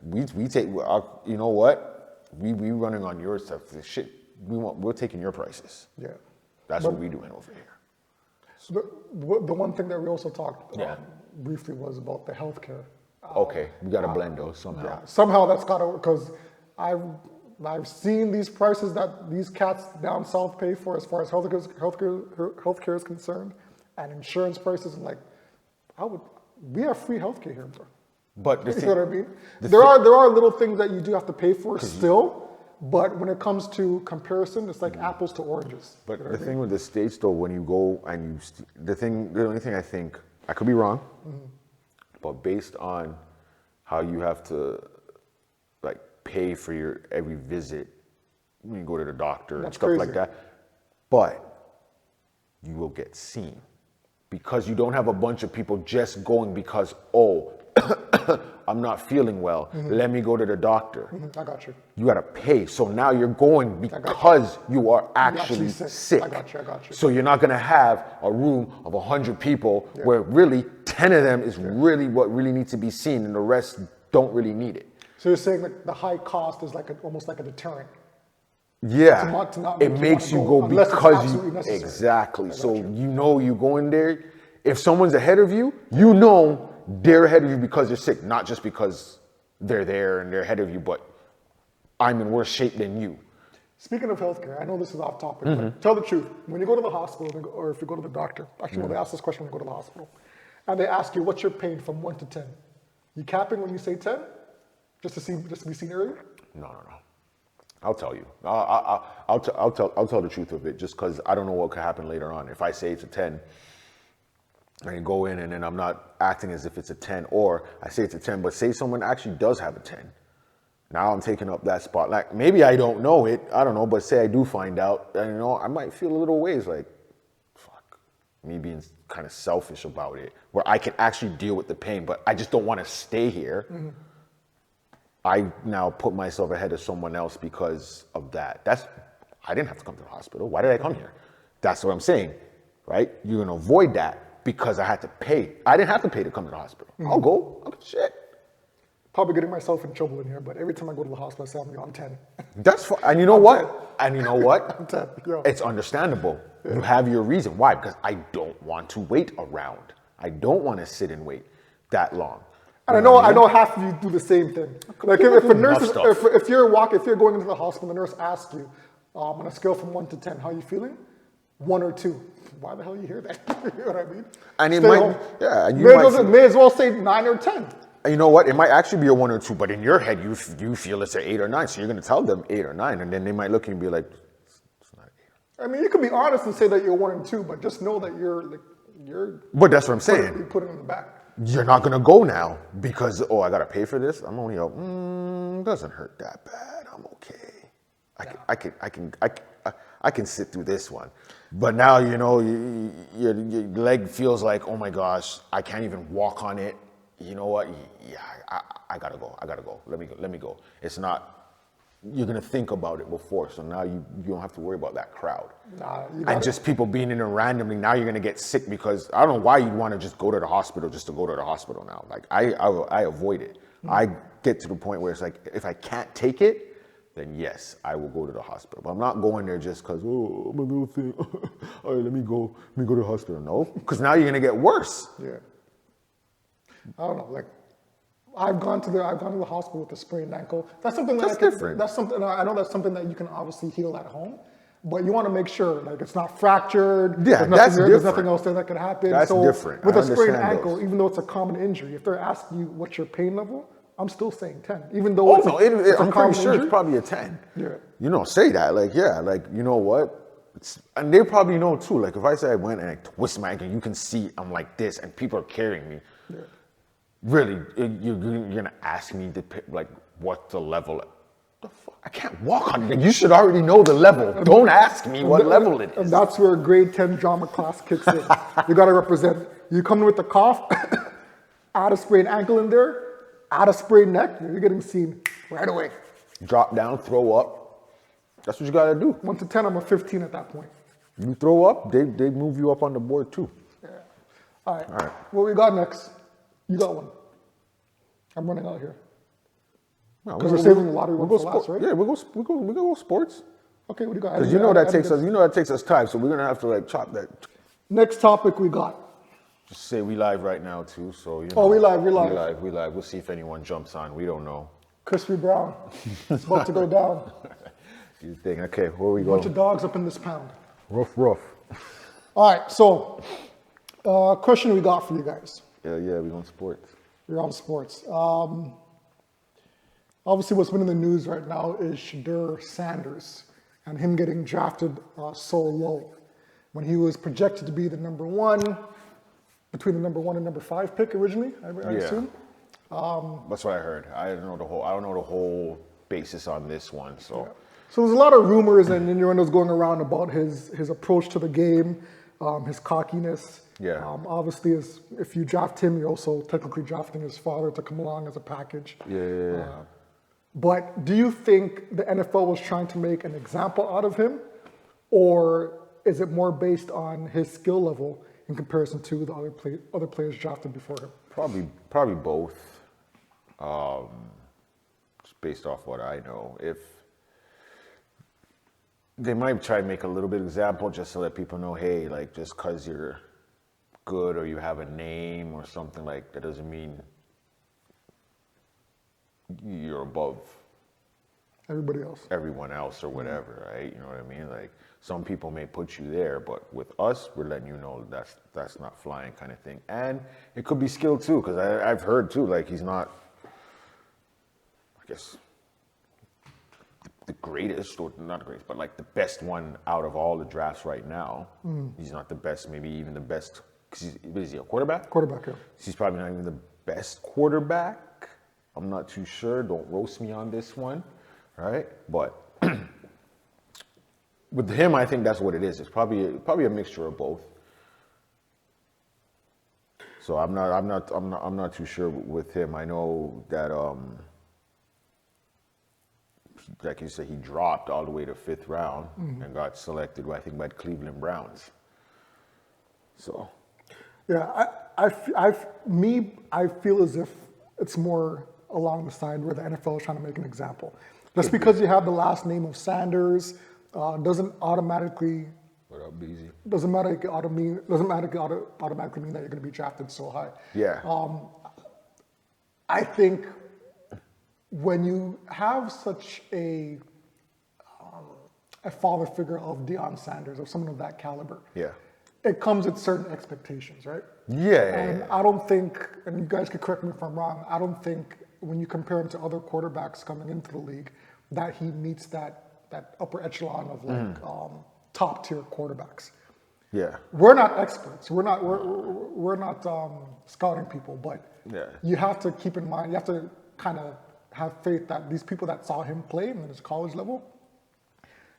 we take. You know what? We running on your stuff. The shit. We're taking your prices. Yeah, that's what we're doing over here. So the one thing that we also talked briefly was about the healthcare. Okay, we got to blend those somehow. Yeah, somehow that's got to work, because I've seen these prices that these cats down south pay for as far as healthcare is concerned, and insurance prices, and we have free healthcare here, bro. But you know what I mean? There are little things that you do have to pay for still, but when it comes to comparison, it's like apples to oranges. But the thing with the states, though, when you go and the only thing I think, I could be wrong, but based on how you have to pay for your every visit when you go to the doctor and stuff like that, but you will get seen because you don't have a bunch of people just going because I'm not feeling well, let me go to the doctor. I got you. You got to pay. So now you're going because you are actually sick. I got you. So you're not going to have a room of 100 people where really 10 of them is really what really needs to be seen, and the rest don't really need it. So you're saying that the high cost is like almost like a deterrent. Yeah, to not make it you makes you wanna go go unless it's because absolutely you necessary. exactly. I got So you. you know you go in there. If someone's ahead of you, you know they're ahead of you because they're sick, not just because they're there and they're ahead of you, but I'm in worse shape than you. Speaking of healthcare, I know this is off topic, Mm-hmm. but tell the truth. When you go to the hospital, or if you go to the doctor, actually, they ask this question when you go to the hospital, and they ask you, what's your pain from 1 to 10? You capping when you say 10? Just to be seen earlier? No. I'll tell you. I'll tell the truth of it, just because I don't know what could happen later on. If I say it's a 10, and you go in and then I'm not acting as if it's a 10, or I say it's a 10, but say someone actually does have a 10. Now I'm taking up that spot. Like, maybe I don't know it, I don't know, but say I do find out, and, you know, I might feel a little ways like, fuck, me being kind of selfish about it, where I can actually deal with the pain, but I just don't want to stay here. I now put myself ahead of someone else because of that. I didn't have to come to the hospital. Why did I come here? That's what I'm saying, right? You're gonna avoid that because I had to pay. I didn't have to pay to come to the hospital. I'll go. Shit. Probably getting myself in trouble in here, but every time I go to the hospital, I say I'm on 10. That's fine. And you know what? And you know what? I'm 10. Yeah. It's understandable. Yeah. You have your reason. Why? Because I don't want to wait around. I don't want to sit and wait that long. And I know half of you do the same thing. Like if a nurse, if you're going into the hospital, the nurse asks you, on a scale from 1 to 10, how are you feeling? 1 or 2. Why the hell you hear that? You know what I mean? And it Stay might, home. yeah. And may as well say 9 or 10. And you know what? It might actually be a 1 or 2, but in your head, you feel it's an 8 or 9. So you're going to tell them 8 or 9, and then they might look at you and be like, it's not 8. I mean, you can be honest and say that you're 1 and 2, but just know that you're. But that's what I'm saying. You're putting it in the back. You're not gonna go now because I gotta pay for this. I'm only doesn't hurt that bad. I'm okay. I can sit through this one. But now you know your leg feels like, oh my gosh, I can't even walk on it. You know what? Yeah, I gotta go. Let me go. It's not. You're gonna think about it before, so now you don't have to worry about that crowd. And just people being in there randomly. Now you're gonna get sick because I don't know why you'd want to just go to the hospital just to go to the hospital now. Like I avoid it. I get to the point where it's like if I can't take it, then yes, I will go to the hospital. But I'm not going there just because I'm a little thing. All right, let me go to the hospital. No, because now you're gonna get worse. Yeah. I don't know, like. I've gone to the hospital with a sprained ankle. That's something different. That's something I know. That's something that you can obviously heal at home, but you want to make sure like it's not fractured. Yeah, there's nothing else there that could happen. That's different. With a sprained ankle, even though it's a common injury, if they're asking you what's your pain level, I'm still saying 10. Even though I'm pretty sure it's probably a 10. Yeah. You know, say that like you know what? And they probably know too. Like if I say I went and I twist my ankle, you can see I'm like this, and people are carrying me. Yeah. Really, you're gonna ask me to pick, like what's the level? The fuck? I can't walk on it. You should already know the level. Don't ask me what level it is. And that's where grade 10 drama class kicks in. You gotta represent. You come in with the cough, add a sprained ankle in there, add a sprained neck, you're getting seen right away. Drop down, throw up. That's what you gotta do. 1 to 10, I'm a 15 at that point. You throw up, they move you up on the board too. Yeah. All right. What we got next? You got one. I'm running out here. Because we're saving the lottery one for last, right? Yeah, we go sports. Okay, what do you got? Because that takes us time, so we're gonna have to like chop that. Next topic we got. Just say we live right now too, so you know. Oh, we live. We live. We'll see if anyone jumps on. We don't know. Crispy Brown. It's about to go down. You think? Okay, where we go? Bunch of dogs up in this pound. Rough. All right, so question we got for you guys. Yeah, we're on sports. You're on sports. Obviously, what's been in the news right now is Shadur Sanders and him getting drafted so low when he was projected to be the number 1, between the number 1 and number 5 pick originally. I assume. That's what I heard. I don't know the whole basis on this one. So, yeah. So there's a lot of rumors and innuendos going around about his approach to the game, his cockiness. Yeah. Obviously, if you draft him, you're also technically drafting his father to come along as a package. Yeah. But do you think the NFL was trying to make an example out of him, or is it more based on his skill level in comparison to the other players drafted before him? Probably both. Just based off what I know, if they might try to make a little bit of example just to let people know, hey, like just because you're good or you have a name or something like that doesn't mean you're above Everybody else. everyone else or whatever, right? You know what I mean? Like some people may put you there, but with us, we're letting you know that's not flying kind of thing. And it could be skill too, because I've heard too, like he's not, I guess, the greatest, or not the greatest, but like the best one out of all the drafts right now. He's not the best, maybe even the best, because is he a quarterback? Quarterback, yeah. He's probably not even the best quarterback. I'm not too sure. Don't roast me on this one, right? But with him, I think that's what it is. It's probably a mixture of both. So I'm not too sure with him. I know that like you said, he dropped all the way to 5th round and got selected, I think, by the Cleveland Browns. So Yeah, I feel as if it's more along the side where the NFL is trying to make an example. Just because you have the last name of Sanders doesn't automatically what up, BZ? doesn't automatically mean that you're going to be drafted so high. Yeah. I think when you have such a father figure of Deion Sanders or someone of that caliber, Yeah. it comes with certain expectations, right? Yeah. And I don't think, and you guys could correct me if I'm wrong, I don't think when you compare him to other quarterbacks coming into the league that he meets that upper echelon of like top tier quarterbacks. Yeah. We're not experts. We're not scouting people, but Yeah. you have to keep in mind. You have to kind of have faith that these people that saw him play in his college level,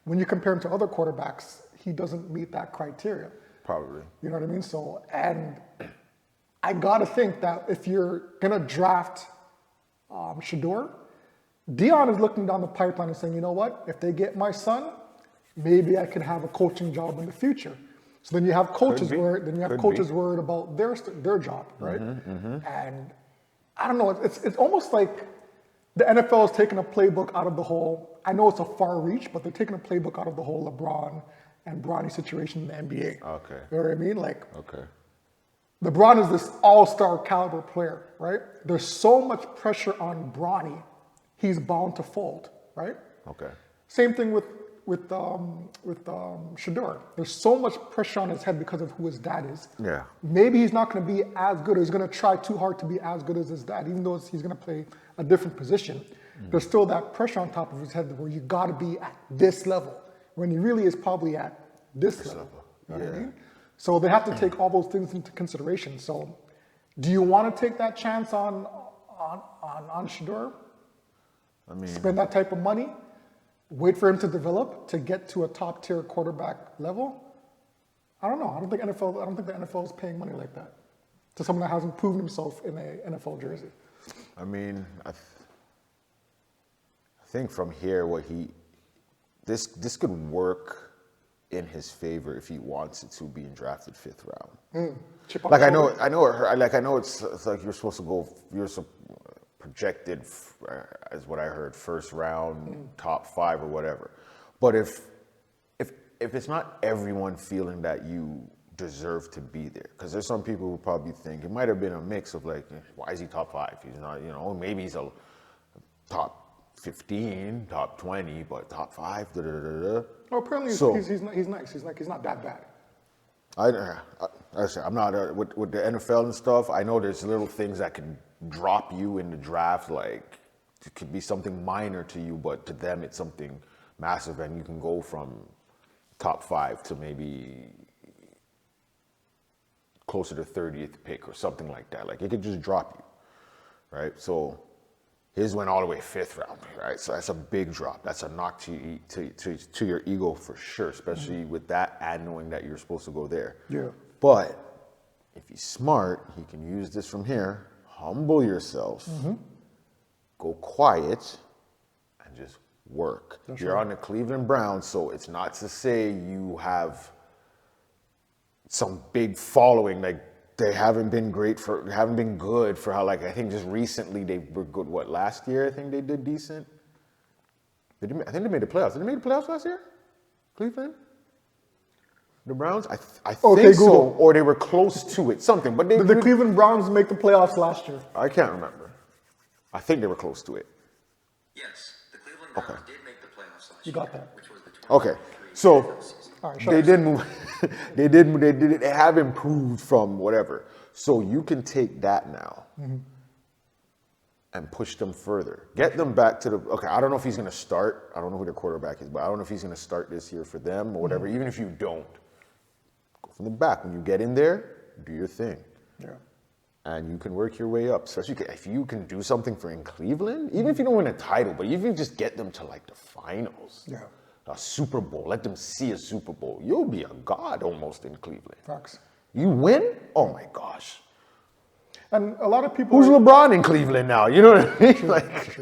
when you compare him to other quarterbacks, he doesn't meet that criteria. Probably. You know what I mean? So, and I gotta think that if you're gonna draft Shador, Deion is looking down the pipeline and saying, you know what? If they get my son, maybe I could have a coaching job in the future. So then you have coaches worried about their job, right? And I don't know. It's almost like the NFL is taking a playbook out of the whole. I know it's a far reach, but they're taking a playbook out of the whole LeBron and Bronny situation in the NBA. Okay. You know what I mean? Like, Okay. LeBron is this all-star caliber player, right? There's so much pressure on Bronny, he's bound to fold, right? Okay. Same thing with Shador. There's so much pressure on his head because of who his dad is. Yeah. Maybe he's not going to be as good, or he's going to try too hard to be as good as his dad, even though he's going to play a different position. There's still that pressure on top of his head where you got to be at this level, when he really is probably at this level. You know what I mean? So they have to take all those things into consideration. So, do you want to take that chance on Shador? I mean, Spend that type of money, wait for him to develop to get to a top tier quarterback level? I don't know. I don't think the NFL is paying money like that to someone that hasn't proven himself in a NFL jersey. I mean, I think from here, this could work in his favor if he wants it to, being drafted 5th round. Like I know it's like you're supposed to go. Projected as what I heard, 1st round, top 5 or whatever. But if it's not everyone feeling that you deserve to be there, because there's some people who probably think it might have been a mix of like, why is he top 5? He's not, maybe he's a top 15, top 20, but top 5. Well, apparently he's nice. He's not that bad. I say I'm not with the NFL and stuff. I know there's little things that can drop you in the draft, like it could be something minor to you, but to them it's something massive, and you can go from top 5 to maybe closer to 30th pick or something like that. Like it could just drop you, right? So his went all the way 5th round, right? So that's a big drop. That's a knock to your ego for sure, especially with that and knowing that you're supposed to go there. Yeah. But if he's smart, he can use this from here. Humble yourself, go quiet, and just work. You're on the Cleveland Browns, so it's not to say you have some big following like they haven't been good for how, like, I think just recently they were good. What, last year? I think they did decent. I think they made the playoffs. Did they make the playoffs last year? Cleveland? The Browns? I Okay, think so, Google. or they were close to it. Something, but Did the Cleveland Browns make the playoffs last year? I can't remember. I think they were close to it. Yes, the Cleveland Browns did make the playoffs last You got that. which was the 2023 Okay, so season. All right, they shut did move. They have improved from whatever. So you can take that now and push them further. Get them back to the. Okay, I don't know if he's going to start. I don't know who their quarterback is, but I don't know if he's going to start this year for them or whatever. Even if you don't, go from the back. When you get in there, do your thing. Yeah. And you can work your way up. Especially if you can do something for in Cleveland, even if you don't win a title, but even just get them to like the finals. Yeah. A Super Bowl. Let them see a Super Bowl. You'll be a god almost in Cleveland. Facts. You win? Oh my gosh. And a lot of people. Who's LeBron in Cleveland now? You know what I mean? Like,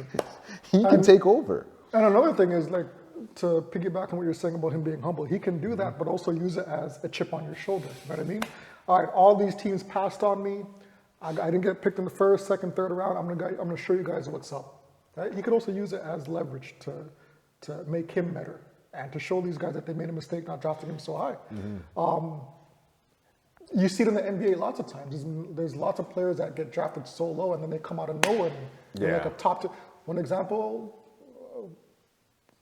he can take over. And another thing is, like, to piggyback on what you're saying about him being humble, he can do that, but also use it as a chip on your shoulder. You know what I mean? All right, all these teams passed on me. I didn't get picked in the first, second, third round. I'm gonna show you guys what's up. Right? He could also use it as leverage to make him better and to show these guys that they made a mistake not drafting him so high. You see it in the NBA lots of times. There's lots of players that get drafted so low and then they come out of nowhere and they're like a top two. One example,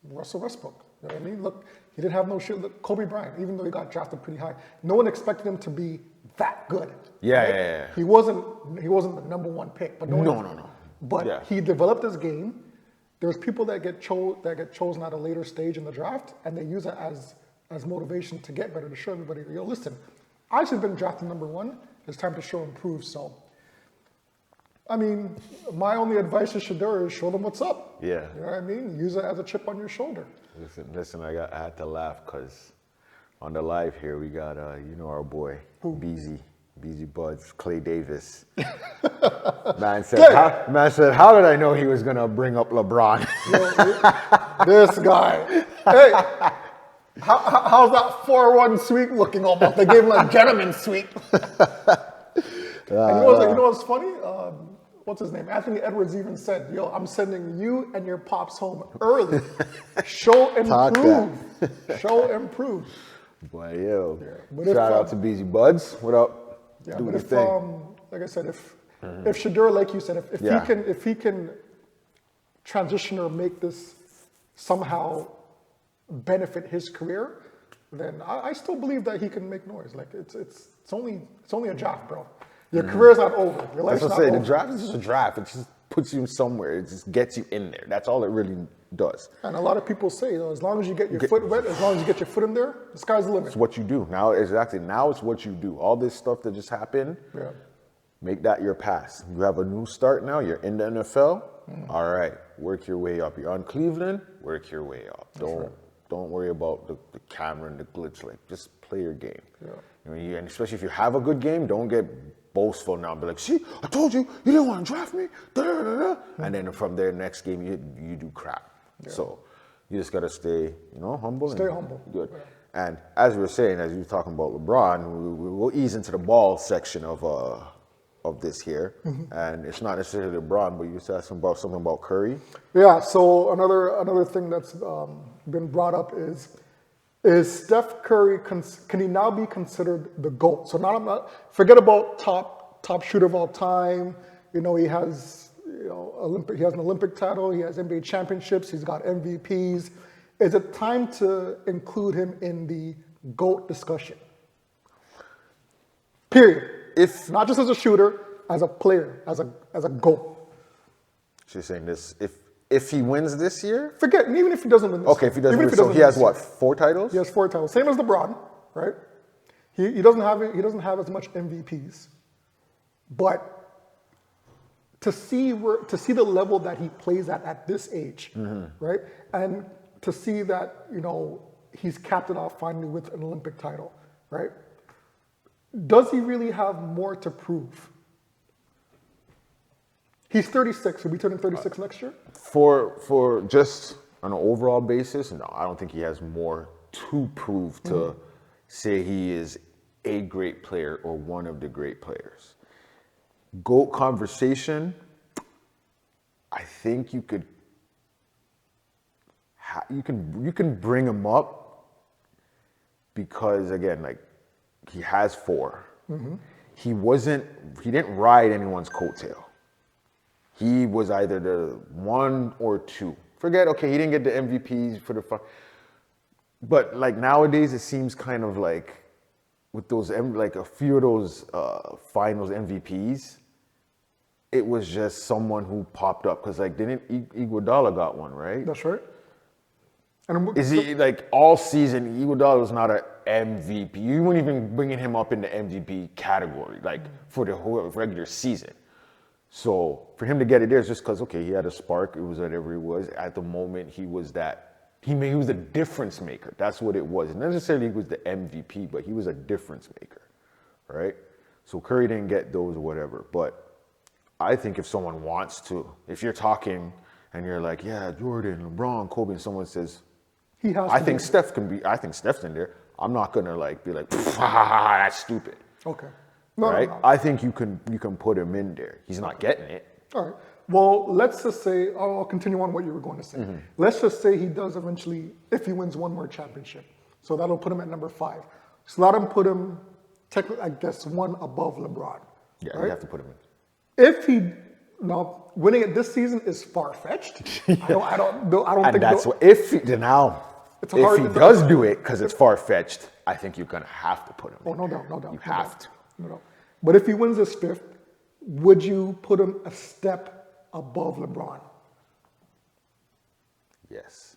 Russell Westbrook. You know what I mean? Look, he didn't have no shit. Look, Kobe Bryant, even though he got drafted pretty high, no one expected him to be that good. Yeah, right? yeah. He wasn't the number one pick, but No. But he developed his game. There's people that get chosen at a later stage in the draft, and they use it as motivation to get better, to show everybody, yo, listen, I should have been drafted number one. It's time to show and prove. So, I mean, my only advice to Shedeur is show them what's up. Yeah. You know what I mean? Use it as a chip on your shoulder. Listen, I had to laugh because on the live here, we got, our boy, Beezy Buds, Clay Davis. Man said, how did I know he was going to bring up LeBron? Yo, this guy. Hey, how's that 4-1 sweep looking almost? They gave him a gentleman sweep. And you know what's funny? What's his name? Anthony Edwards even said, yo, I'm sending you and your pops home early. Show and prove. Show and prove. Boy, yo. But Shout out to Beezy Buds. What up? Yeah, Do but your if, thing. like I said, if Shedeur, like you said, if he can transition or make this somehow benefit his career, then I still believe that he can make noise. Like it's only a draft, bro. Your career's not over. Your life's That's not what I say. over. The draft is just a draft. It just puts you somewhere. It just gets you in there. That's all it really does. And a lot of people say, as long as you get your foot wet, as long as you get your foot in there, the sky's the limit. It's what you do. Now it's what you do. All this stuff that just happened, make that your pass. You have a new start now. You're in the NFL. All right, work your way up. You're on Cleveland. Work your way up. Don't worry about the camera and the glitch. Like, just play your game. Yeah. And especially if you have a good game, don't get boastful now. Be like, see, I told you, you didn't want to draft me. And then from there, next game, you do crap. Yeah. So you just got to stay, humble. Stay humble. Good. Yeah. And as we were saying, as you were talking about LeBron, we'll ease into the ball section of this here. And it's not necessarily LeBron, but you said something about Curry. Yeah, so another thing that's been brought up is Steph Curry, can he now be considered the GOAT? So forget about top shooter of all time. He has he has an Olympic title, he has NBA championships, he's got MVPs. Is it time to include him in the GOAT discussion? Period. If not just as a shooter, as a player, as a GOAT. She's saying this, if he wins this year? Forget, even if he doesn't win this year. If he doesn't win, so he has what, 4 titles? He has 4 titles. Same as LeBron, right? He doesn't have as much MVPs. But to see the level that he plays at this age, right? And to see that, he's capped it off finally with an Olympic title, right? Does he really have more to prove? He's 36. He'll be turning 36 next year. For just on an overall basis, no, I don't think he has more to prove to say he is a great player or one of the great players. GOAT conversation, I think you could you can bring him up because again, like he has 4. He didn't ride anyone's coattail. He was either the 1 or 2. Forget, okay, he didn't get the MVPs for the fun. But like nowadays, it seems kind of like with those, like a few of those finals MVPs, it was just someone who popped up. Because like, didn't Iguodala got one, right? That's right. And Is he like all season? Iguodala was not an MVP. You weren't even bringing him up in the MVP category, like for the whole regular season. So for him to get it there is just because okay, he had a spark. It was whatever it was at the moment. He was that. He was a difference maker. That's what it was. Not necessarily he was the MVP, but he was a difference maker, right? So Curry didn't get those or whatever. But I think if someone wants to, if you're talking and you're like, yeah, Jordan, LeBron, Kobe, and someone says, he has. I think Steph can be. I think Steph's in there. I'm not gonna like be like, that's stupid. Okay. No, right? no. I think you can put him in there. He's not getting it. All right. Well, let's just say, I'll continue on what you were going to say. Let's just say he does eventually, if he wins one more championship. So that'll put him at number 5. So let him put him, technically, I guess, 1 above LeBron. Yeah, right? you have to put him in. If he, now, winning it this season is far-fetched. I don't And think. that's what, if he does do it, because it's far-fetched, I think you're going to have to put him in. Oh, no doubt, no doubt. You have to. No doubt. But if he wins his 5th, would you put him a step above LeBron? Yes.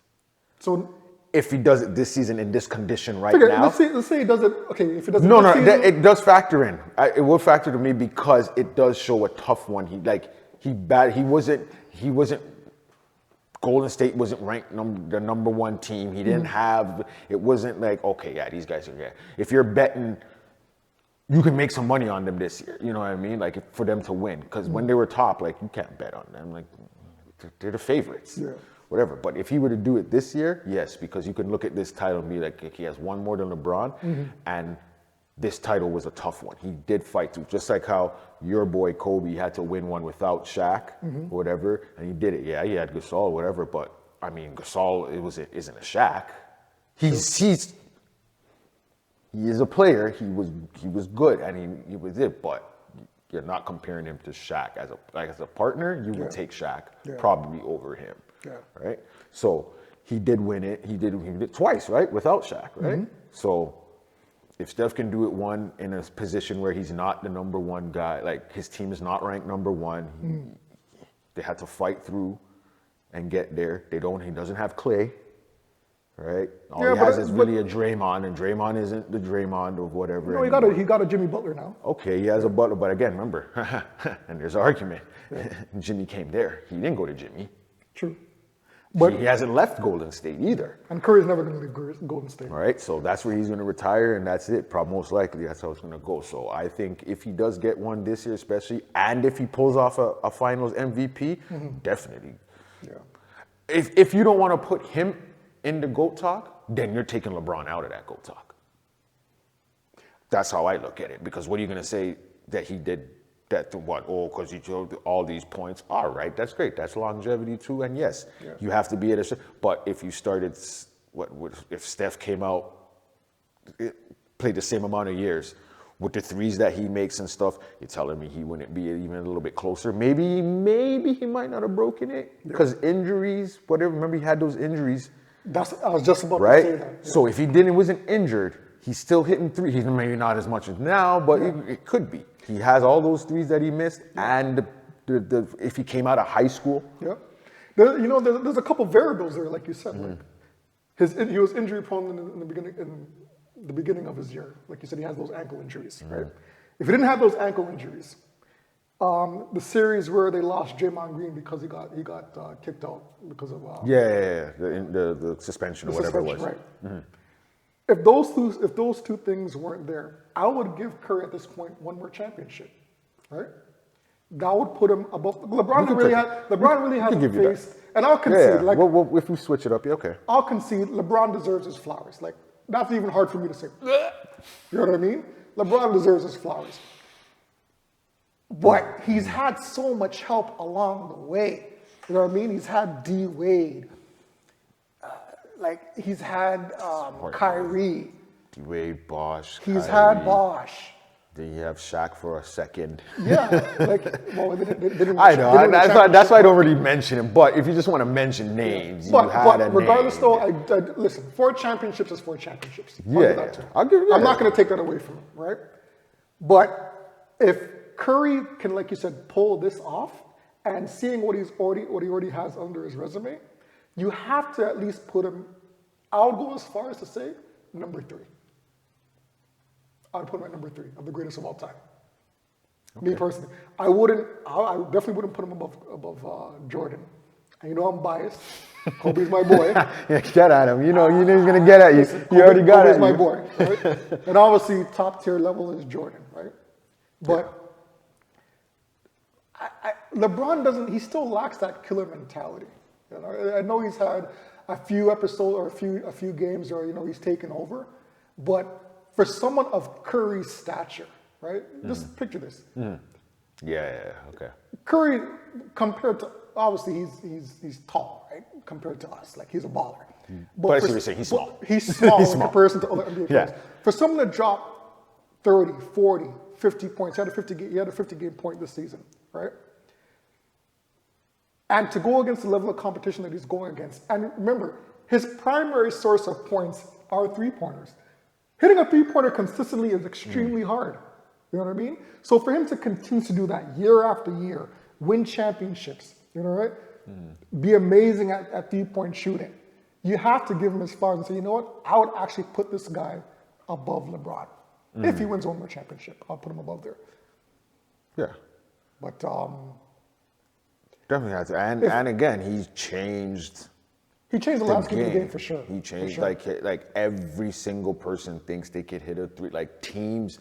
So if he does it this season in this condition right okay, now. let's say he does it. Okay, if he does it No, this season, it does factor in. It will factor to me because it does show a tough one. He wasn't. Golden State wasn't ranked the number 1 team. He didn't have. It wasn't like okay, yeah, these guys are yeah. If you're betting, you can make some money on them this year. You know what I mean? Like for them to win, because when they were top, like you can't bet on them. Like they're the favorites. Yeah. Whatever. But if he were to do it this year, yes, because you can look at this title and be like, he has 1 more than LeBron, and this title was a tough one. He did fight through, just like how your boy Kobe had to win one without Shaq, or whatever, and he did it. Yeah, he had Gasol, whatever, but I mean, Gasol isn't a Shaq. He is a player. He was good, and he was it, but you're not comparing him to Shaq as a partner. You would take Shaq probably over him. Yeah. Right. So he did win it. He did it twice, right, without Shaq, right? So if Steph can do it one in a position where he's not the number 1 guy, like his team is not ranked number 1, they had to fight through and get there. He doesn't have Clay. Right? All he has is really a Draymond, and Draymond isn't the Draymond or whatever. No, he got a Jimmy Butler now. Okay, he has a Butler, but again, remember, and there's an argument. Jimmy came there. He didn't go to Jimmy. True. But he hasn't left Golden State either. And Curry's never going to leave Golden State. All right, so that's where he's going to retire, and that's it. Probably most likely, that's how it's going to go. So I think if he does get one this year, especially, and if he pulls off a Finals MVP, definitely. Yeah. If you don't want to put him in the GOAT talk, then you're taking LeBron out of that GOAT talk. That's how I look at it. Because what are you going to say that he did that to what? Oh, because he showed all these points. All right, that's great. That's longevity too. And yes, you have to be at a. But if you started, if Steph came out, played the same amount of years with the threes that he makes and stuff, you're telling me he wouldn't be even a little bit closer? Maybe he might not have broken it because injuries, whatever. Remember, he had those injuries. I was just about right? to say that. Yeah. So if he wasn't injured, he's still hitting 3. He's maybe not as much as now, but it could be. He has all those 3s that he missed, and if he came out of high school. Yeah. There's a couple variables there, like you said. Like he was injury prone in the beginning of his year. Like you said, he has those ankle injuries, right? If he didn't have those ankle injuries, the series where they lost Draymond Green because he got kicked out because of the suspension or whatever it was. Right. If those two things weren't there, I would give Curry at this point 1 more championship, right? That would put him above. LeBron really hasn't faced, and I'll concede. Like, well, if we switch it up, okay. I'll concede. LeBron deserves his flowers. Like, that's even hard for me to say. You know what I mean? LeBron deserves his flowers. But he's had so much help along the way. You know what I mean? He's had D Wade. He's had Kyrie. D Wade, Bosh. He's Kyrie. had Bosh. Then you have Shaq for a second. Yeah, they didn't. I know. That's why I don't really mention him. But if you just want to mention names, you had a regardless, name. though, listen. 4 championships is 4 championships. I'll give that to him. I'll give you that. I'm not going to take that away from him, right? But if Curry can, like you said, pull this off, and seeing what he already has under his resume, you have to at least put him. I'll go as far as to say number 3. I would put him at number 3 of the greatest of all time. Okay. Me personally, I definitely wouldn't put him above Jordan. And you know I'm biased. Kobe's my boy. Yeah, get at him. You know he's gonna get at you. You already got it. Kobe's my boy, right? And obviously top tier level is Jordan, right? But LeBron doesn't. He still lacks that killer mentality. You know, I know he's had a few episodes or a few games where he's taken over, but for someone of Curry's stature, right? Just picture this. Yeah, okay. Curry, compared to obviously he's tall, right? Compared to us, like he's a baller. But as you were saying, he's small. He's small in comparison to other NBA players. Yeah. For someone to drop 30, 40, 50 points, he had a 50 game point this season, right? And to go against the level of competition that he's going against. And remember, his primary source of points are 3-pointers. Hitting a 3-pointer consistently is extremely hard. You know what I mean? So for him to continue to do that year after year, win championships, right? Be amazing at 3-point shooting. You have to give him his flowers and say, you know what? I would actually put this guy above LeBron. If he wins one more championship, I'll put him above there. Yeah. But definitely has to. And again, he's changed. He changed the landscape of the game for sure. He changed for sure. like every single person thinks they could hit a 3. Like teams,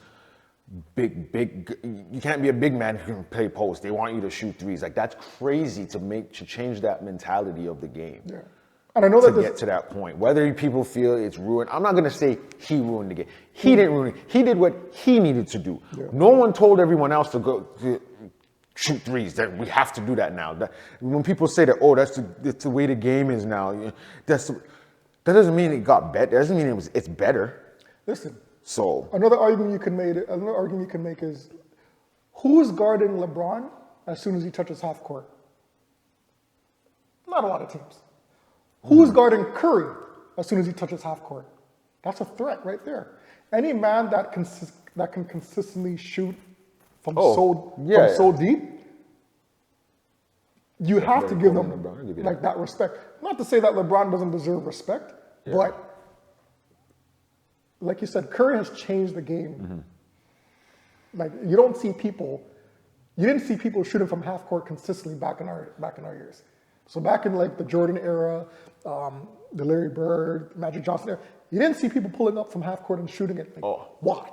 big. You can't be a big man who can play post. They want you to shoot 3s. Like that's crazy to change that mentality of the game. Yeah. And I know that get to that point, whether people feel it's ruined. I'm not gonna say he ruined the game. He didn't ruin it. He did what he needed to do. Yeah. No one told everyone else to go shoot 3s. That we have to do that now. When people say that, oh, that's the way the game is now. That doesn't mean it got better. That doesn't mean it's better. Listen. So another argument you can make is who's guarding LeBron as soon as he touches half court? Not a lot of teams. Who's guarding Curry as soon as he touches half court? That's a threat right there. Any man that can consistently shoot from so deep, you have to give them that respect. Not to say that LeBron doesn't deserve respect, but like you said, Curry has changed the game. Like you didn't see people shooting from half court consistently back in our years. So back in like the Jordan era, the Larry Bird, Magic Johnson era, you didn't see people pulling up from half court and shooting it wash.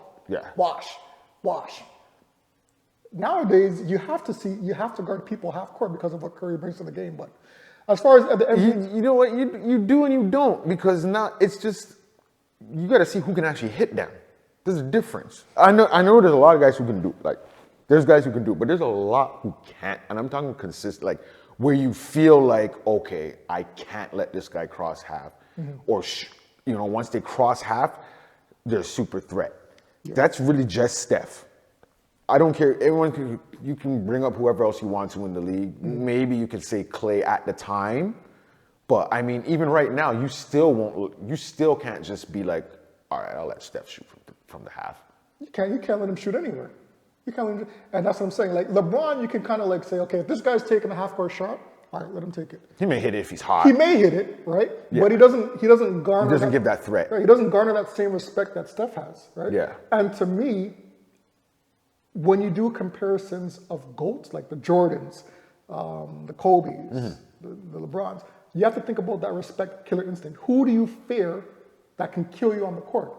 Nowadays, you have to guard people half court because of what Curry brings to the game. But as far as you know what you do and you don't, because now it's just you got to see who can actually hit them. There's a difference. I know there's a lot of guys who can do there's guys who can do, but there's a lot who can't. And I'm talking consistent, like where you feel like, okay, I can't let this guy cross half, or once they cross half, they're a super threat. Yeah. That's really just Steph. I don't care. You can bring up whoever else you want to in the league. Maybe you could say Clay at the time, but I mean, even right now, you still can't just be like, all right, I'll let Steph shoot from the half. You can't let him shoot anywhere. And that's what I'm saying. Like LeBron, you can kind of like say, okay, if this guy's taking a half-court shot, all right, let him take it. He may hit it if he's hot. He may hit it, right? Yeah. But he doesn't garner. He doesn't give that threat. Right? He doesn't garner that same respect that Steph has, right? Yeah. And to me, when you do comparisons of GOATs, like the Jordans, the Kobes, the LeBrons, you have to think about that respect killer instinct. Who do you fear that can kill you on the court?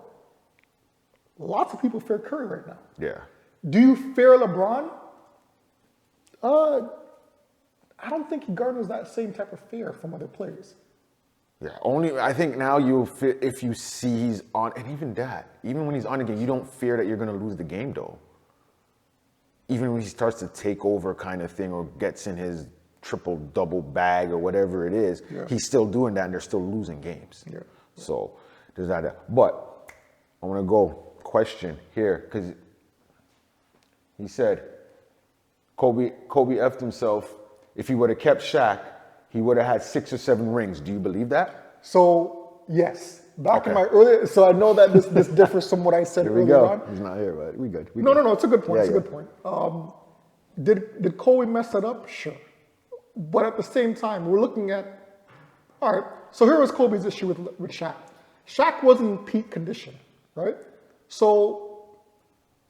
Lots of people fear Curry right now. Yeah. Do you fear LeBron? I don't think he garners that same type of fear from other players. Yeah, only I think now you'll fit if you see he's on, and even that, even when he's on the game, you don't fear that you're going to lose the game though. Even when he starts to take over kind of thing or gets in his triple double bag or whatever it is, he's still doing that and they're still losing games. Yeah. So there's that. But I want to go question here because he said Kobe effed himself. If he would have kept Shaq, he would have had 6 or 7 rings. Do you believe that? So, yes. Back in my earlier, so I know that this differs from what I said earlier on. He's not here, but we good. No, it's a good point. It's a good point. Did Kobe mess that up? Sure. But at the same time, we're looking at, all right, so here was Kobe's issue with Shaq. Shaq wasn't in peak condition, right? So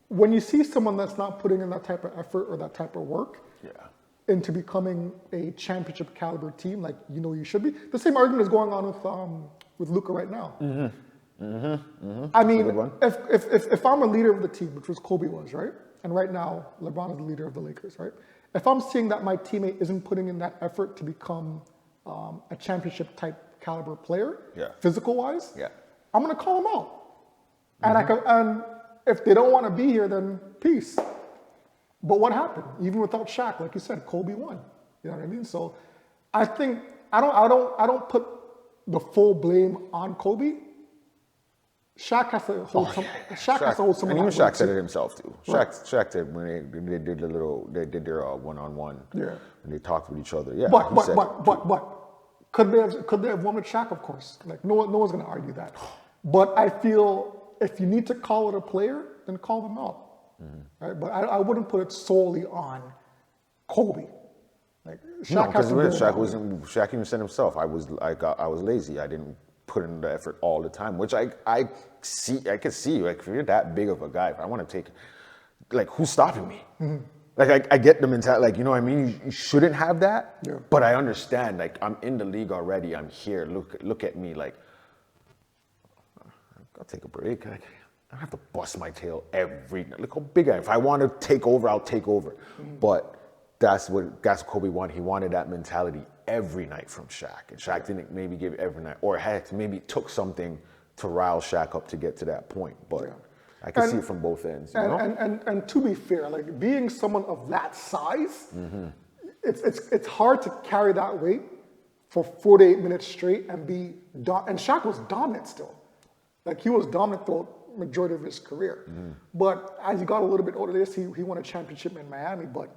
when you see someone that's not putting in that type of effort or that type of work, into becoming a championship caliber team, like you should be. The same argument is going on with Luka right now. I mean, if I'm a leader of the team, which was Kobe was, right? And right now, LeBron is the leader of the Lakers, right? If I'm seeing that my teammate isn't putting in that effort to become a championship type caliber player, physical wise, I'm gonna call him out. And if they don't want to be here, then peace. But what happened? Even without Shaq, like you said, Kobe won. You know what I mean? So I think I don't put the full blame on Kobe. Shaq has to hold Shaq has to hold some. And even Shaq said it himself too. Shaq said when they did their one-on-one. Yeah. And they talked with each other. Yeah. But could they have won with Shaq? Of course. Like no one's gonna argue that. But I feel if you need to call it a player, then call them out. Right? But I wouldn't put it solely on Kobe. Like Shaq Shaq even said himself, I was lazy. I didn't put in the effort all the time, which I could see. Like if you're that big of a guy, if I want to take, like who's stopping me? Like I get the mentality. Like you know what I mean. You shouldn't have that. Yeah. But I understand. Like I'm in the league already. I'm here. Look at me. Like I'll take a break. I don't have to bust my tail every night. Look how big I am. If I want to take over, I'll take over. But that's Kobe wanted. He wanted that mentality every night from Shaq. And Shaq didn't maybe give it every night. Or maybe took something to rile Shaq up to get to that point. But I can see it from both ends. And to be fair, like being someone of that size, it's hard to carry that weight for 48 minutes straight and be and Shaq was dominant still. Like he was dominant throughout majority of his career. But as he got a little bit older, he won a championship in Miami, but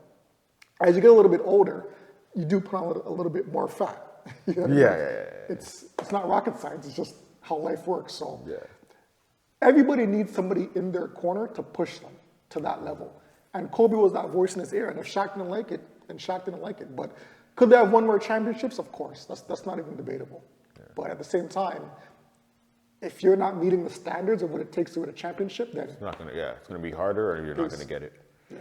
as you get a little bit older, you do put on a little bit more fat. You know what I mean? It's not rocket science, it's just how life works. So everybody needs somebody in their corner to push them to that level. And Kobe was that voice in his ear, and if Shaq didn't like it, then Shaq didn't like it. But could they have won more championships? Of course, that's not even debatable. But at the same time, if you're not meeting the standards of what it takes to win a championship, then it's gonna be harder, or you're not gonna get it. Yeah.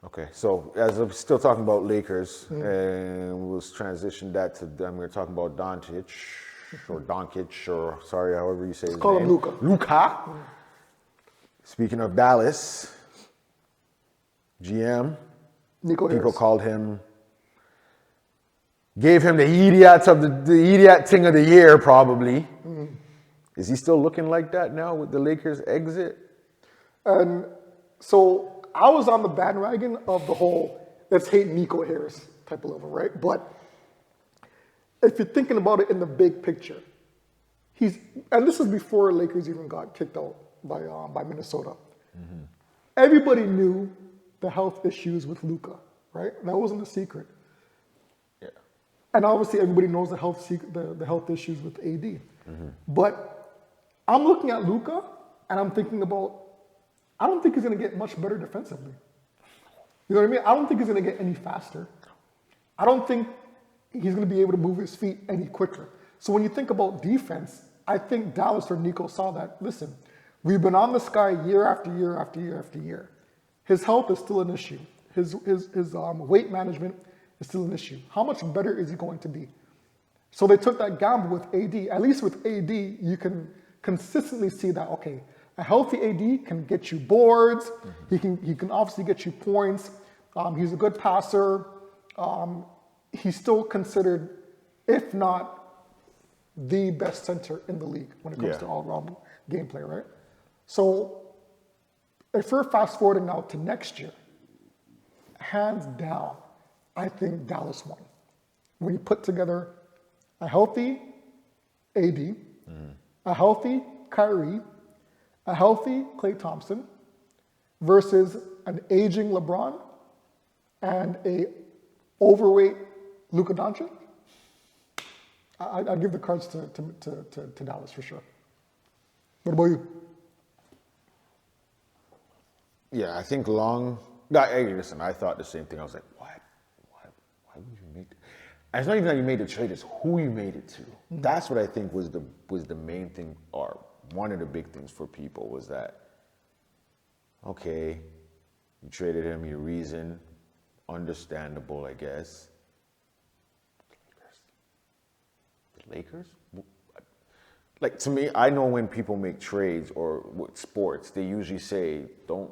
Okay, so as I'm still talking about Lakers, and we'll transition that to we're talking about Doncic, or sorry, however you say his name. Call him Luka. Luka. Speaking of Dallas, GM people called him, gave him the idiot thing of the year, probably. Is he still looking like that now with the Lakers exit? And so I was on the bandwagon of the whole let's hate Nico Harris type of level, right? But if you're thinking about it in the big picture, and this is before Lakers even got kicked out by Minnesota. Everybody knew the health issues with Luka, right? That wasn't a secret. Yeah. And obviously everybody knows the health issues with AD. But I'm looking at Luka and I'm thinking about, I don't think he's going to get much better defensively. You know what I mean? I don't think he's going to get any faster. I don't think he's going to be able to move his feet any quicker. So when you think about defense, I think Dallas or Nico saw that, listen, we've been on this guy year after year after year after year. His health is still an issue. His weight management is still an issue. How much better is he going to be? So they took that gamble with AD. At least with AD, you can consistently see that, okay, a healthy AD can get you boards. He can obviously get you points. He's a good passer. He's still considered, if not the best center in the league when it comes Yeah. to all-around gameplay, right? So if we're fast forwarding now to next year, hands down, I think Dallas won. When you put together a healthy AD, a healthy Kyrie, a healthy Klay Thompson, versus an aging LeBron and a overweight Luka Doncic, I'd give the cards to Dallas for sure. What about you? Yeah, I think hey, listen, I thought the same thing. I was like, what? Why would you make it? And it's not even that you made the trade, it's who you made it to. That's what I think was the main thing, or one of the big things for people was that, okay, you traded him, your reason, understandable, I guess. The Lakers? Like, to me, I know when people make trades or with sports, they usually say, don't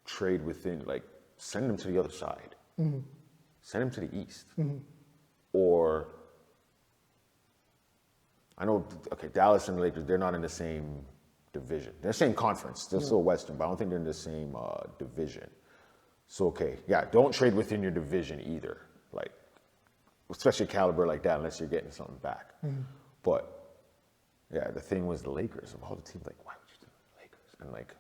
trade within, like, send them to the other side. Send them to the East. Or, I know, okay, Dallas and the Lakers, they're not in the same division. They're the same conference. They're still Western, but I don't think they're in the same division. So, okay, yeah, don't trade within your division either. Like, especially a caliber like that, unless you're getting something back. But, yeah, the thing was the Lakers. Of all the teams, like, why would you do the Lakers? And, like,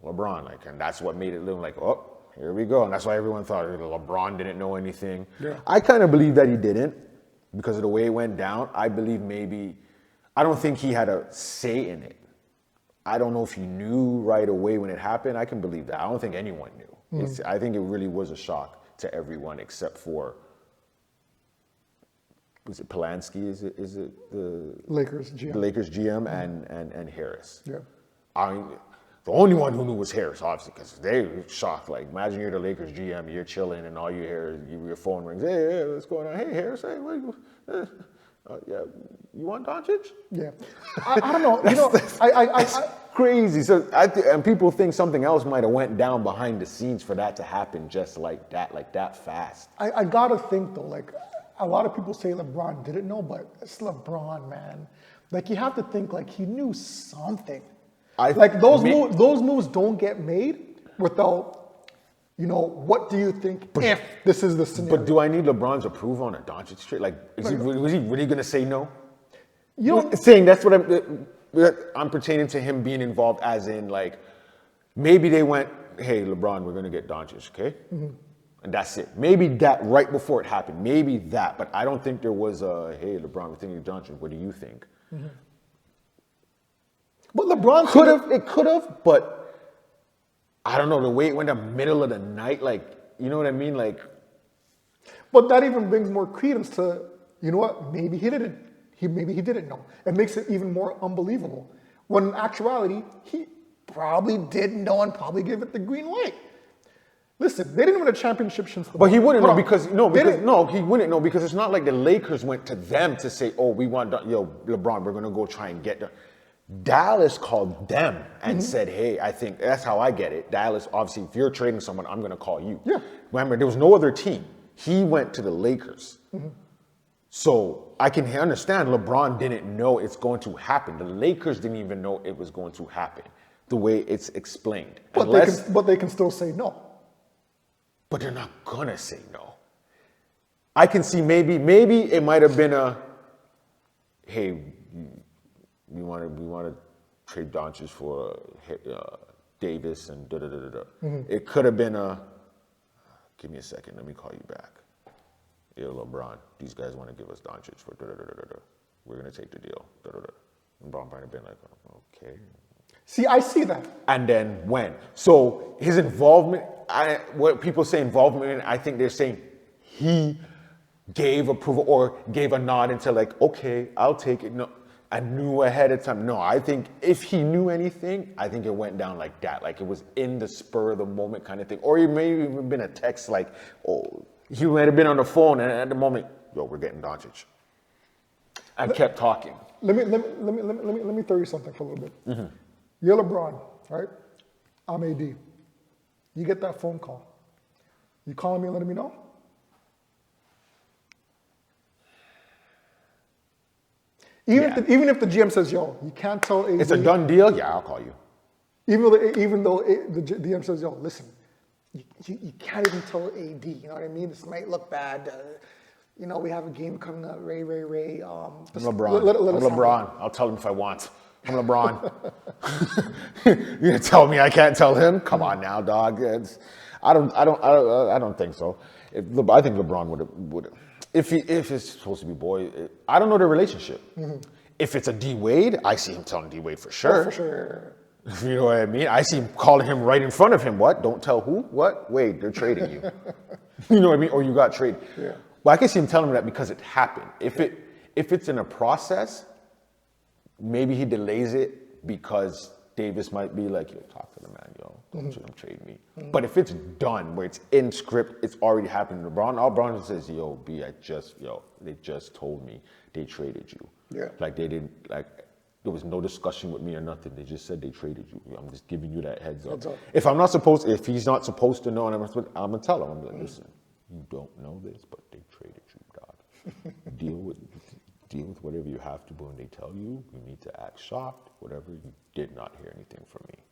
LeBron, like, and that's what made it look like, oh, here we go. And that's why everyone thought LeBron didn't know anything. Yeah. I kind of believe that he didn't because of the way it went down. I believe I don't think he had a say in it. I don't know if he knew right away when it happened. I can believe that. I don't think anyone knew. I think it really was a shock to everyone except for, was it Polanski? Is it the Lakers GM. The Lakers GM and Harris. Yeah. I mean, the only one who knew was Harris, obviously, because they were shocked. Like, imagine you're the Lakers GM, you're chilling, and all you hear is your phone rings. Hey, what's going on? Hey, Harris, hey, yeah, you want Doncic? Yeah. I don't know. You know, That's crazy. So and people think something else might have went down behind the scenes for that to happen just like that fast. I gotta think though, like a lot of people say LeBron didn't know, but it's LeBron, man. Like you have to think like he knew something. Like those moves don't get made without, you know, what do you think if this is the scenario? But do I need LeBron's approval on a Doncic trade? Like, was he really going to say no? You know, Saying that's what I'm pertaining to him being involved, as in like maybe they went, hey LeBron, we're going to get Doncic, okay? And that's it. Maybe that right before it happened. Maybe that, but I don't think there was a hey LeBron, we're thinking of Doncic. What do you think? but LeBron Could have, but I don't know, the way it went down middle of the night, like, you know what I mean? Like, But that even brings more credence to, you know what, maybe he didn't. Maybe he didn't know. It makes it even more unbelievable. When in actuality, he probably did know and probably gave it the green light. Listen, they didn't win a championship since the but he wouldn't know Hold on. he wouldn't know because it's not like the Lakers went to them to say, oh, we want, LeBron, we're going to go try and get them. Dallas called them and said, hey, I think that's how I get it. Dallas, obviously, if you're trading someone, I'm going to call you. Yeah. Remember, there was no other team. He went to the Lakers. So I can understand LeBron didn't know it's going to happen. The Lakers didn't even know it was going to happen the way it's explained. But they can still say no. But they're not going to say no. I can see maybe it might have been a, hey, we want to trade Doncic for Davis and da-da-da-da-da. It could have been a, give me a second, let me call you back. Yeah, LeBron, these guys want to give us Doncic for da-da-da-da-da. We're going to take the deal. Da-da-da. And LeBron might have been like, okay. See, I see that. And then when? So his involvement, what people say involvement, I think they're saying he gave approval or gave a nod into like, okay, I'll take it. No, I knew ahead of time. No, I think if he knew anything, I think it went down like that. Like it was in the spur of the moment kind of thing. Or it may have even been a text like, oh, he might have been on the phone and at the moment, yo, we're getting Doncic. And kept talking. Let me throw you something for a little bit. You're LeBron, right? I'm AD. You get that phone call. You calling me and letting me know? Even if the GM says, yo, you can't tell AD. It's a done deal. Yeah, I'll call you. Even though the GM says, yo, listen, you can't even tell AD. You know what I mean? This might look bad. We have a game coming up. Ray. I'm LeBron. I'm LeBron. I'll tell him if I want. I'm LeBron. You gonna tell me I can't tell him? Come on now, dog. I don't think so. I think LeBron would. If it's supposed to be boy, I don't know their relationship. If it's a D Wade, I see him telling D Wade for sure. Oh, for sure. You know what I mean? I see him calling him right in front of him. What? Don't tell who? What? Wade, they're trading you. You know what I mean? Or you got traded. Yeah. But I can see him telling him that because it happened. If it's in a process, maybe he delays it because Davis might be like, yo, talk to the man, yo, don't you trade me. But if it's done, where it's in script, it's already happened. LeBron says, yo, B, they just told me they traded you. Yeah. Like they didn't, there was no discussion with me or nothing. They just said they traded you. I'm just giving you that heads up. If he's not supposed to know, and I'm gonna tell him, I'm like, listen, you don't know this, but they traded you, dog. Deal with whatever you have to, but when they tell you, you need to act shocked, whatever, you did not hear anything from me.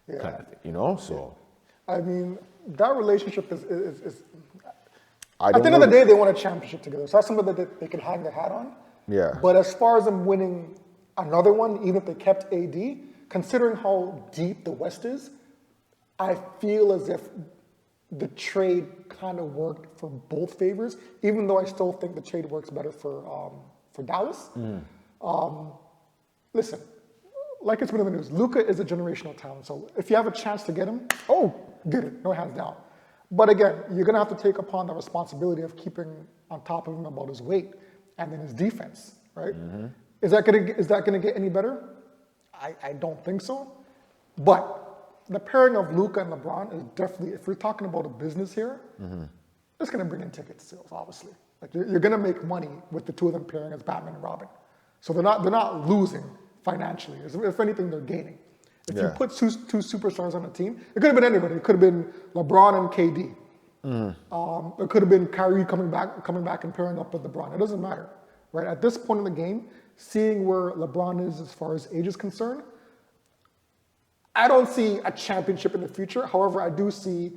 Yeah. Kind of thing, so. I mean, that relationship is I at the end of the day, they won a championship together. So that's something that they can hang their hat on. Yeah. But as far as them winning another one, even if they kept AD, considering how deep the West is, I feel as if the trade kind of worked for both favors, even though I still think the trade works better for Dallas. Listen, like it's been in the news, Luka is a generational talent. So if you have a chance to get him, get it, no hands down. But again, you're going to have to take upon the responsibility of keeping on top of him about his weight and then his defense, right? Is that going to get any better? I don't think so. But the pairing of Luka and LeBron is definitely, if we're talking about a business here, it's going to bring in ticket sales, obviously. Like you're going to make money with the two of them pairing as Batman and Robin. So they're not losing financially. If anything, they're gaining. If you put two superstars on a team, it could have been anybody. It could have been LeBron and KD. It could have been Kyrie coming back and pairing up with LeBron. It doesn't matter, right? At this point in the game, seeing where LeBron is as far as age is concerned, I don't see a championship in the future. However, I do see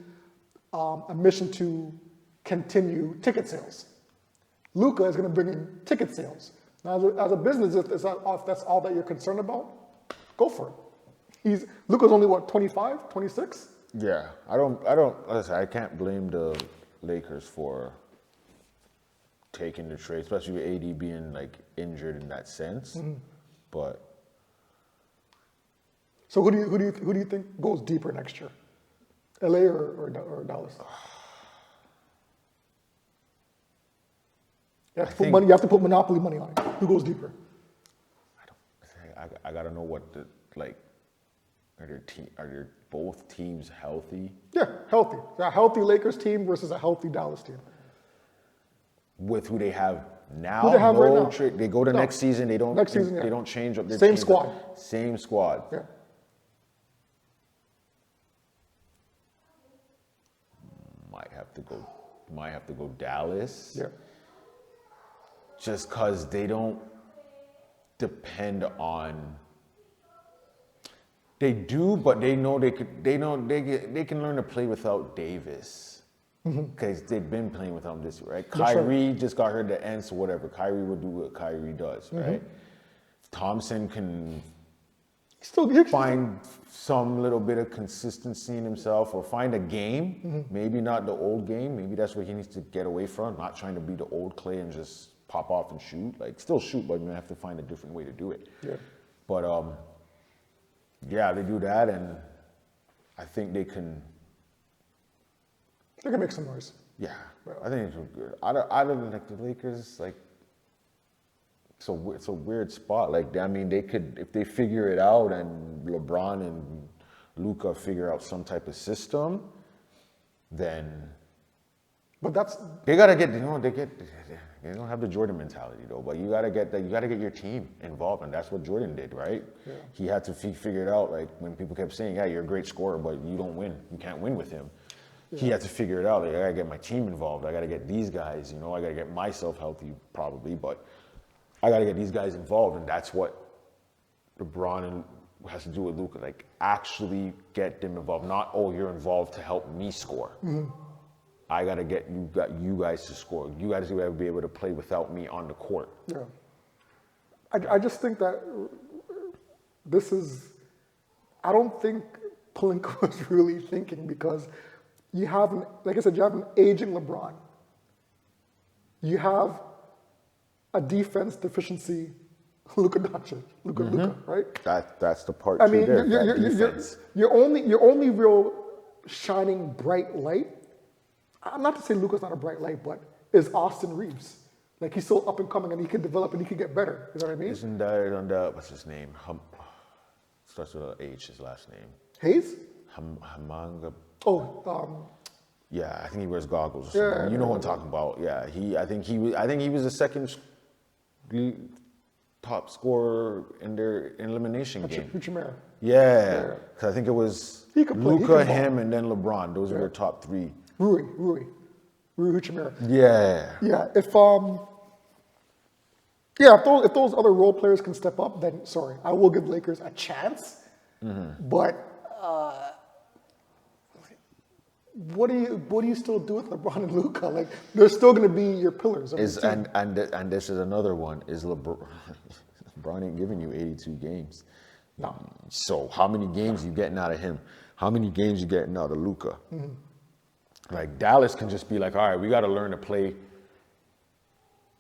a mission to continue ticket sales. Luka is going to bring in ticket sales. Now, as a business, if that's all that you're concerned about, go for it. Luka's only, 25, 26? Yeah, listen, I can't blame the Lakers for taking the trade, especially with AD being injured in that sense. But so who do you think goes deeper next year? LA or Dallas? You have to put monopoly money on it. Who goes deeper? I gotta know what are there both teams healthy? Yeah, healthy. A healthy Lakers team versus a healthy Dallas team. With who they have now? Who they have right now? They go to next season. They don't. They don't change up their same teams. squad. Same squad. Yeah. Might have to go Dallas. Yeah. Just because they don't depend on. They do, but they know they can learn to play without Davis because they've been playing without him this year, right? Kyrie just got hurt at the end, so whatever. Kyrie will do what Kyrie does, right? Thompson can find some little bit of consistency in himself or find a game, maybe not the old game. Maybe that's what he needs to get away from, not trying to be the old Clay and just pop off and shoot. Still shoot, but you're going to have to find a different way to do it. Yeah. But, yeah, they do that, and I think they can... They can make some noise. Yeah, I think it's good. I don't think the Lakers, it's a weird spot. They could, if they figure it out and LeBron and Luka figure out some type of system, then... But that's... They gotta get, they don't have the Jordan mentality though, but you gotta get your team involved, and that's what Jordan did, right? Yeah. He had to figure it out, when people kept saying, yeah, you're a great scorer, but you don't win. You can't win with him. Yeah. He had to figure it out. I gotta get my team involved. I gotta get these guys, I gotta get myself healthy probably, but I got to get these guys involved, and that's what LeBron has to do with Luka. Like, actually get them involved. Not, oh, you're involved to help me score. I got to get you guys to score. You guys will be able to play without me on the court. Yeah. I just think that this is, I don't think Pelinka was really thinking, because you have, like I said, you have an aging LeBron. You have a defense deficiency, Luka Doncic, Luka, right? That's the part. I mean, there, defense. your only real shining bright light, I'm not to say Luka's not a bright light, but is Austin Reeves. Like, he's still up and coming, and he can develop and he can get better. You know what I mean? Isn't that on the, what's his name? Starts with an H, his last name. Hayes? Hamanga. Oh, Yeah, I think he wears goggles or something. Yeah, you know who I'm talking about. Yeah, I think he was the second top scorer in their elimination game. Fuchimera. Yeah, because I think it was He could play, he Luka, could ball. him, and then LeBron. Those were their top three. Rui Fuchimera. Yeah. Yeah, if those other role players can step up, then sorry, I will give Lakers a chance. But what do you still do with LeBron and Luka? Like, they're still going to be your pillars. Of your team. And this is another one. Is LeBron ain't giving you 82 games. No. So how many games you getting out of him? How many games you getting out of Luka? Like, Dallas can just be like, all right, we got to learn to play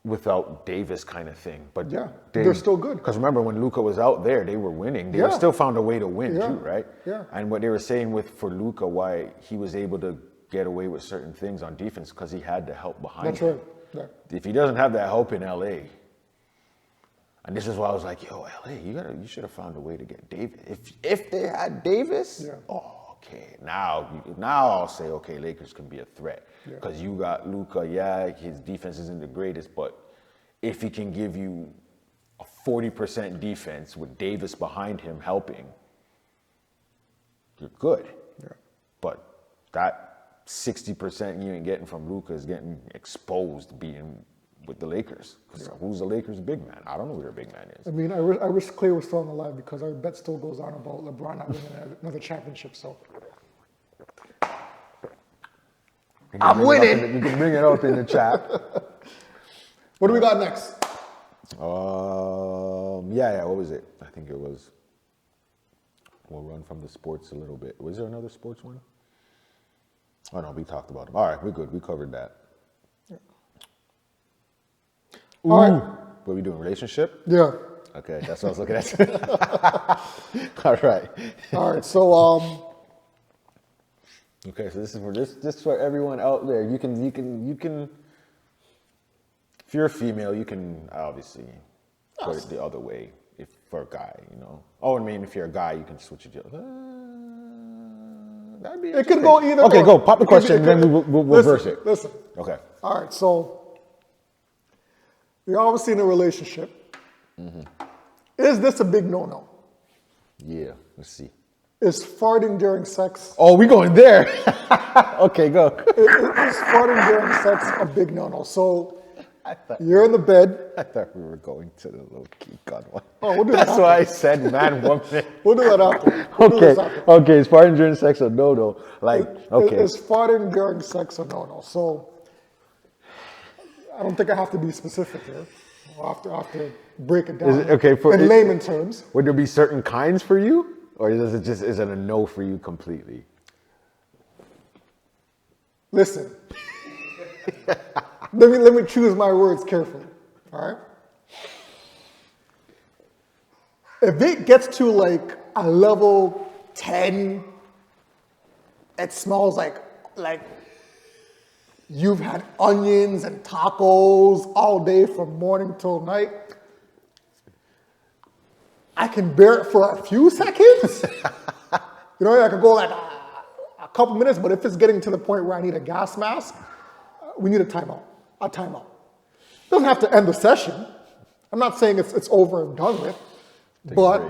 without Davis kind of thing. But Yeah, they're still good. Because remember, when Luka was out there, they were winning. They Yeah. still found a way to win Yeah. too, right? Yeah. And what they were saying for Luka, why he was able to get away with certain things on defense, because he had the help behind That's him. right. Yeah. If he doesn't have that help in LA, and this is why I was like, yo, LA, you should have found a way to get Davis. If they had Davis, Yeah. okay, now I'll say, okay, Lakers can be a threat, Yeah. because you got Luka. Yeah, his defense isn't the greatest, but if he can give you a 40% defense with Davis behind him helping, you're good. Yeah. But that 60% you ain't getting from Luka is getting exposed being with the Lakers. Because who's the Lakers' big man? I don't know who their big man is. I mean, I wish Clay was still alive, because our bet still goes on about LeBron not winning another championship. So I'm winning. You can bring it up in the chat. what do we got next? What was it? I think it was, we'll run from the sports a little bit. Was there another sports one? Oh no, we talked about them. All right, we're good. We covered that. Yeah. Ooh. All right. What are we doing? Relationship? Yeah. Okay, that's what I was looking at. All right. All right. So Okay, so this is for everyone out there. You can. If you're a female, you can obviously put it the other way. If for a guy, you know. Oh, I mean, if you're a guy, you can switch it. That'd be. it could go either. Okay, or. go pop the It could question, be- and then we'll reverse it. Listen. Okay. All right. So you're obviously in a relationship. Is this a big no-no? Yeah. Let's see. Is farting during sex? Oh, we going there? Okay, go. Is farting during sex a big no-no? So you're in the bed. I thought we were going to the low key gun one. Oh, we'll do That's that why I said man, woman. We'll do that after. We'll do Okay, this after. okay. Is farting during sex a no-no? Like, okay. Is farting during sex a no-no? So I don't think I have to be specific here. I'll have to break it down Is it- okay, in layman terms. Would there be certain kinds for you, or is it a no for you completely? Listen. let me choose my words carefully. All right. If it gets to like a level 10, it smells like you've had onions and tacos all day from morning till night. I can bear it for a few seconds. You know, I can go like a couple minutes, but if it's getting to the point where I need a gas mask, we need a timeout. A timeout. Doesn't have to end the session. I'm not saying it's over and done with, but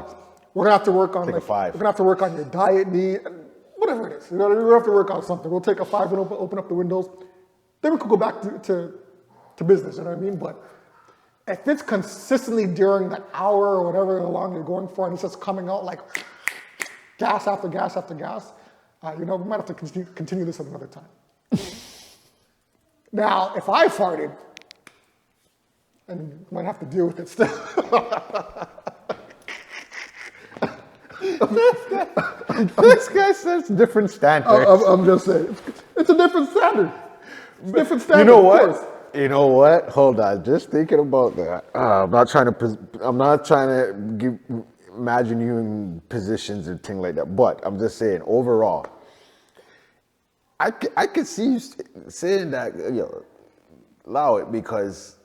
we're gonna have to work on Take a 5. We're gonna have to work on your diet need, whatever it is. You know, we're gonna have to work on something. We'll take a 5 and open up the windows. Then we could go back to business. You know what I mean? But If it's consistently during the hour or whatever long you're going for, and it's just coming out like gas after gas after gas, we might have to continue this at another time. Now, if I farted, and you might have to deal with it still. This guy says different standards. I'm just saying, it's a different standard. It's a different standard. You know of what? course. You know what? Hold on. Just thinking about that. I'm not trying to imagine you in positions and things like that. But I'm just saying, overall, I could see you saying that. Allow it, because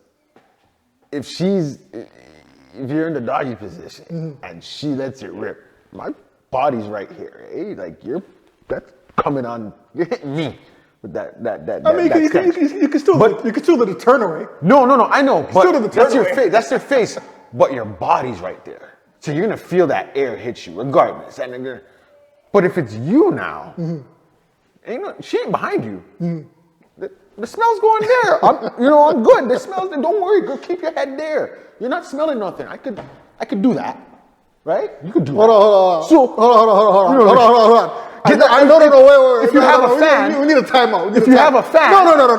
if you're in the doggy position and she lets it rip, my body's right here. Eh? Like that's coming on. You're hitting me. With that I mean, you can still do the turn away. No, I know, Still do the but that's your turn away. face. That's your face. But your body's right there, so you're gonna feel that air hit you regardless. But if it's you now, she ain't behind you. The smell's going there. I'm good. The smell's there. Don't worry. Go keep your head there. You're not smelling nothing. I could do that, right? You could do that. Hold on. So Hold on. Wait. If you have a fan, we need a timeout. If you have a fan, No.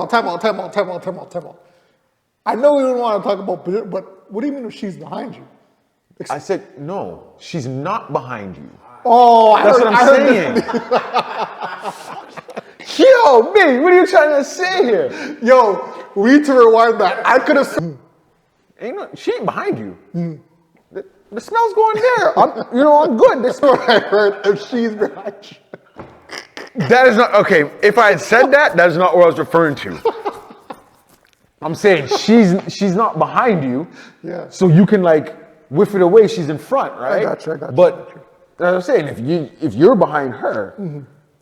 Timeout. I know we don't want to talk about, but what do you mean if she's behind you? I said no. She's not behind you. Oh, That's what I'm saying. Yo, B, what are you trying to say here? Yo, we need to rewind that. I could have. She ain't behind you. The smell's going there. I'm good. The smell. I heard if she's behind you. That is not okay. If I had said that, that's not what I was referring to. I'm saying she's not behind you. Yeah. So you can whiff it away. She's in front, right? I got you. But as I'm saying, if you're behind her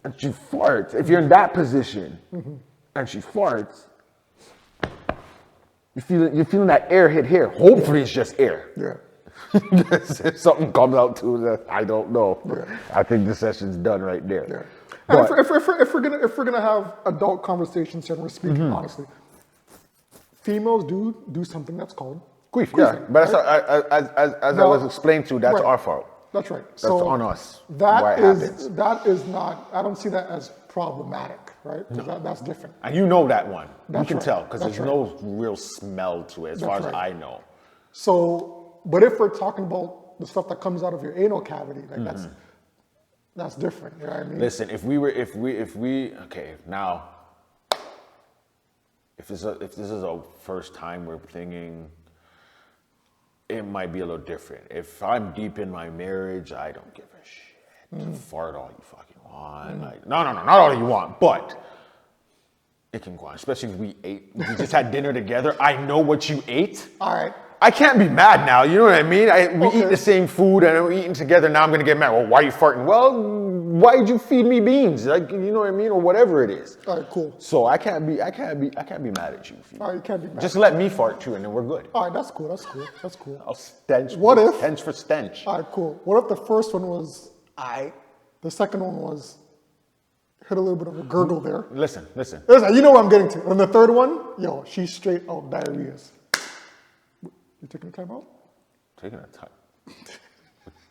and she farts, if you're in that position and she farts, you're feeling that air hit here. Hopefully it's just air. Yeah. If something comes out to that, I don't know. Yeah. I think the session's done right there. Yeah. But, And if we're gonna have adult conversations here and we're speaking honestly, females do something that's called queefing. Yeah, but that's as I was explained to, that's right. our fault. That's right. That's on us. That why it happens. is not. I don't see that as problematic, right? No. That's different. And you know that one. That's you can right. tell because That's there's no real smell to it, as far as right. I know. So, but if we're talking about the stuff that comes out of your anal cavity, that's different. You know what I mean? Listen, if this is a first time we're thinking, it might be a little different. If I'm deep in my marriage, I don't give a shit. Fart all you fucking want. No, not all you want, but it can go on. Especially if we just had dinner together. I know what you ate. All right. I can't be mad now, you know what I mean? We Okay. eat the same food and we're eating together, now I'm gonna get mad. Well, why are you farting? Well, why did you feed me beans? You know what I mean? Or whatever it is. All right. Cool. So I can't be mad at you. All right. You can't be mad. Just let me fart too and then we're good. All right. That's cool. I'll stench. What if- Stench for stench. All right. Cool. What if the first one was the second one was hit a little bit of a gurgle there? Listen. Listen, you know what I'm getting to. And the third one, she's straight out diarrhea. You taking a time out? Taking a time.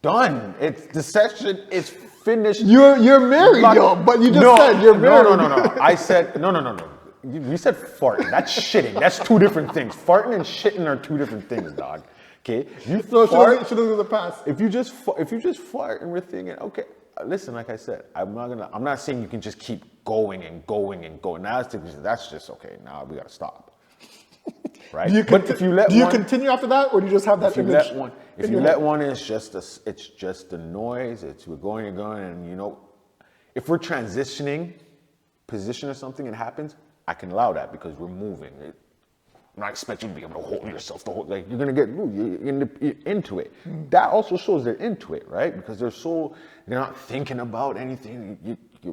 Done. The session is finished. You're married, but you just said you're married. No. I said no. You said farting. That's shitting. That's two different things. Farting and shitting are two different things, dog. Okay. You fart. Should have in the past. If you just fart and we're thinking, okay, listen, like I said, I'm not saying you can just keep going and going and going. Now that's just okay. Now we gotta stop. Right? Do you continue after that, or do you just have that image? If you let one, it's just the noise. We're going and going, and if we're transitioning position or something and it happens, I can allow that because we're moving. I'm not expecting you to be able to hold yourself. You're gonna get you're into it. That also shows they're into it, right? Because they're not thinking about anything.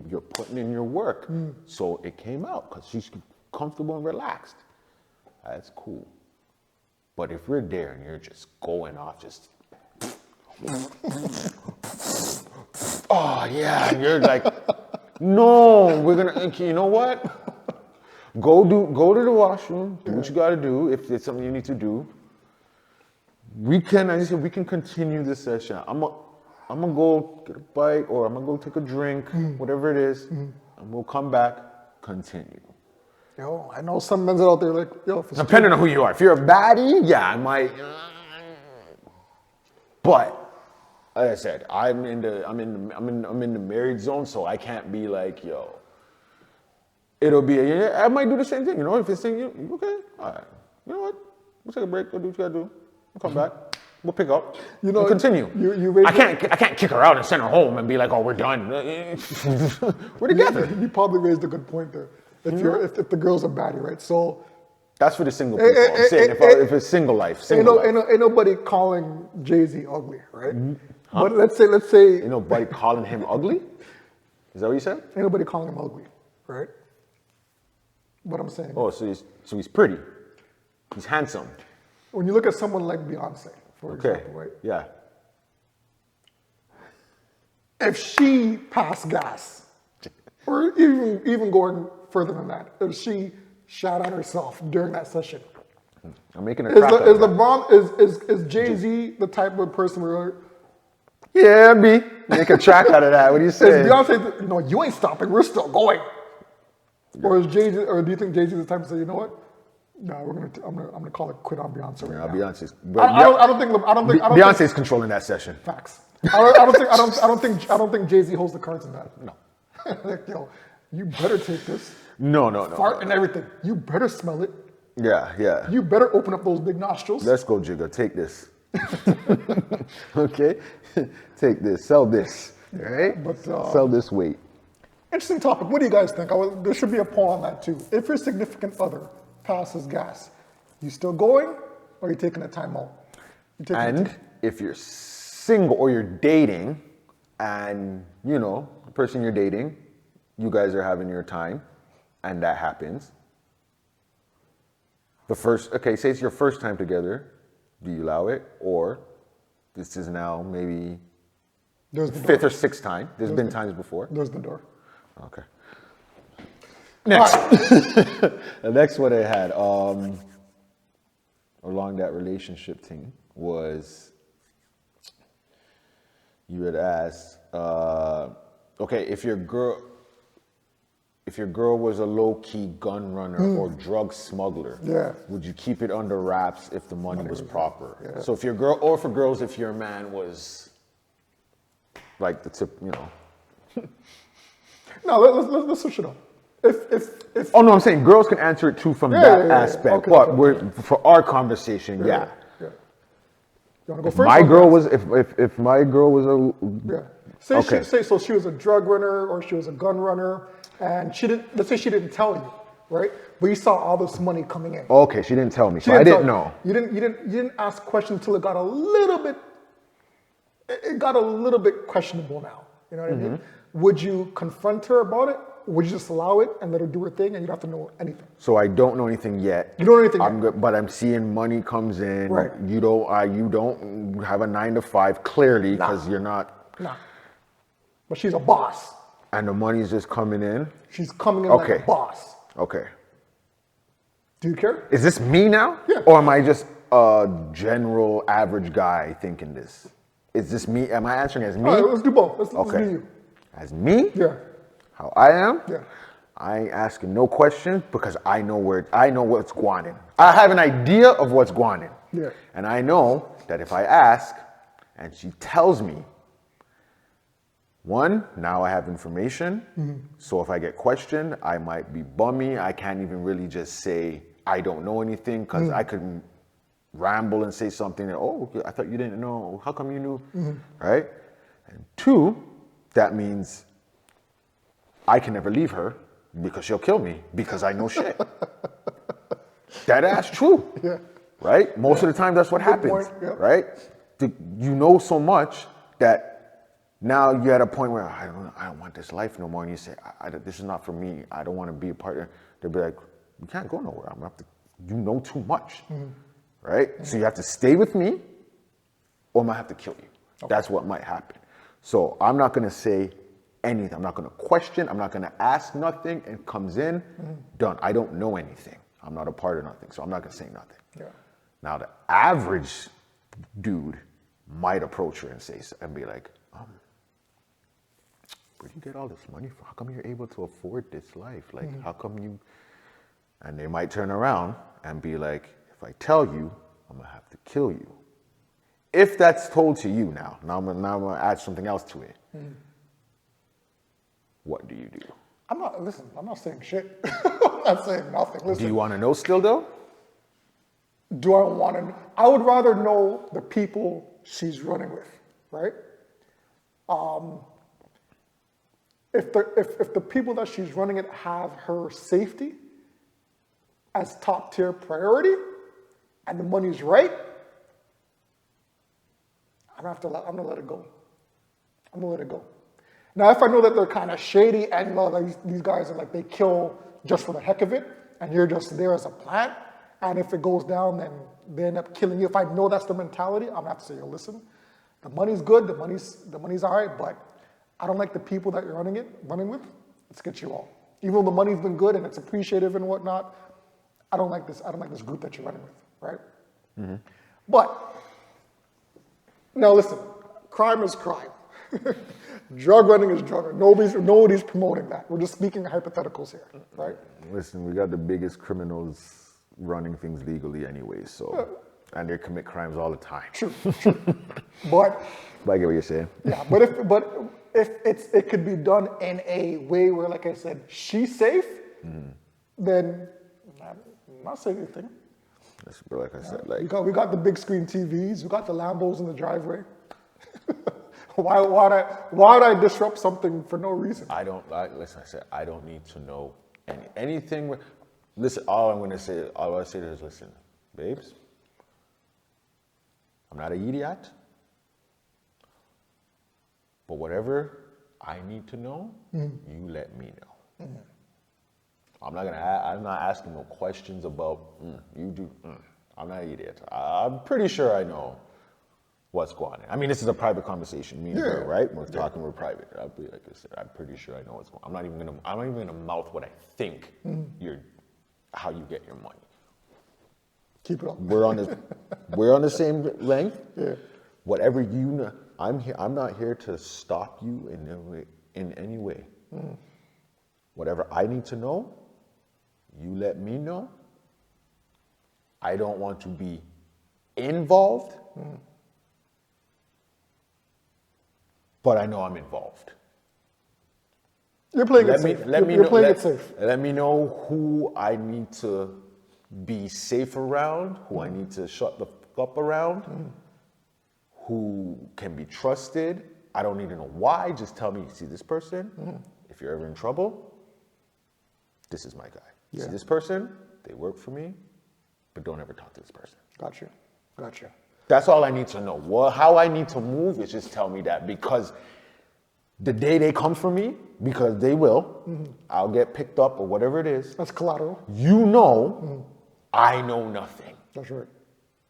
You're putting in your work. So it came out because she's comfortable and relaxed. That's cool. But if we're there and you're just going off, oh yeah, and you're like, no, we're gonna, you know what? Go to the washroom, do what you gotta do, if it's something you need to do. As I said, we can continue this session. I'm gonna go get a bite, or I'm gonna go take a drink, whatever it is, and we'll come back, continue. Yo, I know some men out there like, yo, if it's Depending on who you are. If you're a baddie, yeah, I might. But like I said, I'm in the married zone, so I can't be like, yo. It'll be I might do the same thing, you know. If it's saying, you okay, all right, you know what? We'll take a break. We'll do what you gotta do. We'll come back. We'll pick up. You know, we'll continue. I can't kick her out and send her home and be like, oh, we're done. We're together. You probably raised a good point there. If the girl's a baddie, right? So that's for the single people. I'm saying if it's single life. Ain't nobody calling Jay-Z ugly, right? Huh? But let's say ain't nobody calling him ugly. Is that what you said? Ain't nobody calling him ugly, right? What I'm saying. Oh, so he's pretty. He's handsome. When you look at someone like Beyonce, for example, right? Yeah. If she passed gas, or even going further than that, if she shot on herself during that session, I'm making a crack is Jay-Z the type of person where? Yeah, B. Make a track out of that. What do you say? Is Beyonce, no, you ain't stopping. We're still going. Yeah. Or do you think Jay-Z is the type to say, you know what? No, I'm gonna call it quit on Beyonce right now. Beyonce's. I don't think Beyonce's controlling that session. Facts. I don't think Jay-Z holds the cards in that. No. Like, yo, you better take this. No. Fart and everything. You better smell it. Yeah. You better open up those big nostrils. Let's go, Jigga. Take this. Okay? Take this. Sell this. All right? But, sell this weight. Interesting topic. What do you guys think? There should be a poll on that too. If your significant other passes gas, you still going, or are you taking a time out? And if you're single or you're dating, and the person you're dating, you guys are having your time, and that happens. Say it's your first time together, do you allow it? Or this is now maybe fifth or sixth time. There's been times before. There's the door. Okay. Next. The next one I had along that relationship thing was you had asked, okay, if your girl was a low-key gun runner or drug smuggler, would you keep it under wraps if the money was proper? Yeah. So if your girl, or for girls, if your man was like the tip, No, let's switch it up. If oh no, I'm saying girls can answer it too from that aspect. Okay, but for our conversation, yeah. You wanna go first? My girl was if my girl was a Say she was a drug runner or she was a gun runner, and let's say she didn't tell you, right? But you saw all this money coming in. Okay, she didn't tell me, so I didn't know. You didn't ask questions until it got a little bit questionable now. You know what I mean? Would you confront her about it? Or would you just allow it and let her do her thing and you don't have to know anything? So I don't know anything yet. You don't know anything yet? But I'm seeing money comes in. Right. You don't have a 9 to 5 clearly because you're not. Nah. But she's a boss. And the money's just coming in? She's coming in like a boss. Okay. Do you care? Is this me now? Yeah. Or am I just a general average guy thinking this? Is this me? Am I answering as me? All right, let's do both. Let's do you. As me? Yeah. How I am? Yeah. I ain't asking no questions because I know what's going on. I have an idea of what's going on. Yeah. And I know that if I ask and she tells me, one, now I have information. So if I get questioned, I might be bummy. I can't even really just say I don't know anything because I could ramble and say something that, oh, I thought you didn't know. How come you knew? Right? And two, that means I can never leave her because she'll kill me because I know shit. That ass true. Yeah. Right? Most of the time that's what happens. Right? You know so much that now you're at a point where I don't want this life no more. And you say, this is not for me. I don't want to be a partner. They'll be like, you can't go nowhere. You know too much. Right? So you have to stay with me or I might have to kill you. Okay. That's what might happen. So I'm not going to say anything. I'm not going to question. I'm not going to ask nothing. And comes in, done. I don't know anything. I'm not a part of nothing, so I'm not going to say nothing. Yeah. Now, the average dude might approach her and say and be like, where do you get all this money from? How come you're able to afford this life? Like, how come you? And they might turn around and be like, if I tell you, I'm gonna have to kill you. If that's told to you now I'm gonna add something else to it. What do you do? I'm not saying shit. I'm not saying nothing. Listen, Do you want to know still though? do I want to? I would rather know the people she's running with, right? If the people that she's running it have her safety as top tier priority, and the money's right, I'm gonna let it go. I'm gonna let it go. Now, if I know that they're kind of shady and like these guys are like they kill just for the heck of it, and you're just there as a plant, and if it goes down, then they end up killing you. If I know that's the mentality, I'm gonna have to say, yo, listen, the money's good, the money's all right, but I don't like the people that you're running with. Let's get you all. Even though the money's been good and it's appreciative and whatnot, I don't like this group that you're running with, right? Mm-hmm. But now listen, crime is crime. Drug running is drug running. Nobody's promoting that. We're just speaking hypotheticals here, right? Listen, we got the biggest criminals running things legally anyway, so and they commit crimes all the time. True. But I get what you're saying. yeah, but if it could be done in a way where, like I said, she's safe, then I'm not saying anything. Like I said, like We got the big screen TVs, we got the Lambos in the driveway. Why would I disrupt something for no reason? Listen, I said, I don't need to know anything. Listen, all I say is, listen, babes, I'm not an idiot, but whatever I need to know, you let me know. I'm not asking no questions about, you do, I'm not an idiot. I'm pretty sure I know what's going on. I mean, this is a private conversation, me and her, right? We're talking, we're private. I'll be like I said, I'm pretty sure I know what's going on. I'm not even gonna mouth what I think how you get your money. Keep it up. We're on the same length. Yeah. Whatever you know, I'm not here to stop you in any way. Whatever I need to know, you let me know. I don't want to be involved. But I know I'm involved. You're playing it safe. You're playing it safe. Let me know who I need to be safe around, who I need to shut the fuck up around, who can be trusted. I don't need to know why. Just tell me, you see this person? If you're ever in trouble, this is my guy. You see this person? They work for me, but don't ever talk to this person. Got you. That's all I need to know. Well, how I need to move is just tell me that, because the day they come for me, because they will, I'll get picked up or whatever it is. That's collateral. You know, I know nothing. That's right.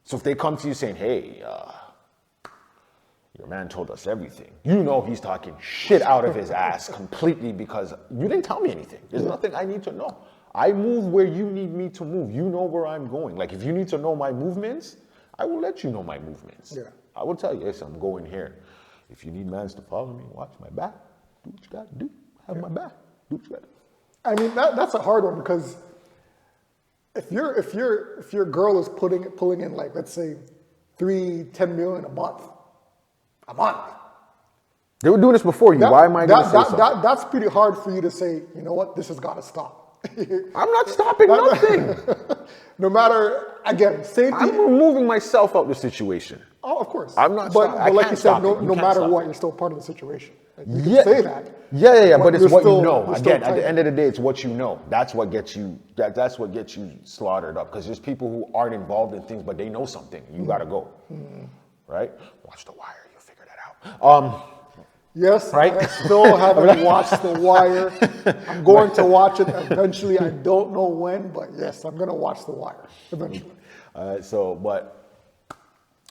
So if they come to you saying, hey, your man told us everything, you know he's talking shit out of his ass completely because you didn't tell me anything. There's nothing I need to know. I move where you need me to move. You know where I'm going. Like if you need to know my movements, I will let you know my movements. Yeah. I will tell you, yes, I'm going here. If you need mans to follow me, watch my back. Do what you got to do. Have my back. Do what you got to do. I mean, that's a hard one because if your girl is pulling in like, let's say, 10 million a month. They were doing this before you. Why am I going to say something? That's pretty hard for you to say, you know what, this has got to stop. I'm not stopping nothing. No matter, again, safety. I'm removing myself out of the situation. Oh, of course. I'm not But stopping. like you said, no can't matter stop what, it. you're still part of the situation. You can say that. Yeah. But it's you're what still- you know. you're still Again, at the tight. end of the day, it's what you know. That's what gets you. That's what gets you slaughtered up. Because there's people who aren't involved in things, but they know something. You gotta go, right? Watch The Wire. You'll figure that out. Yes, Right? I still haven't watched The Wire. I'm going to watch it eventually. I don't know when, but yes, I'm going to watch The Wire eventually. But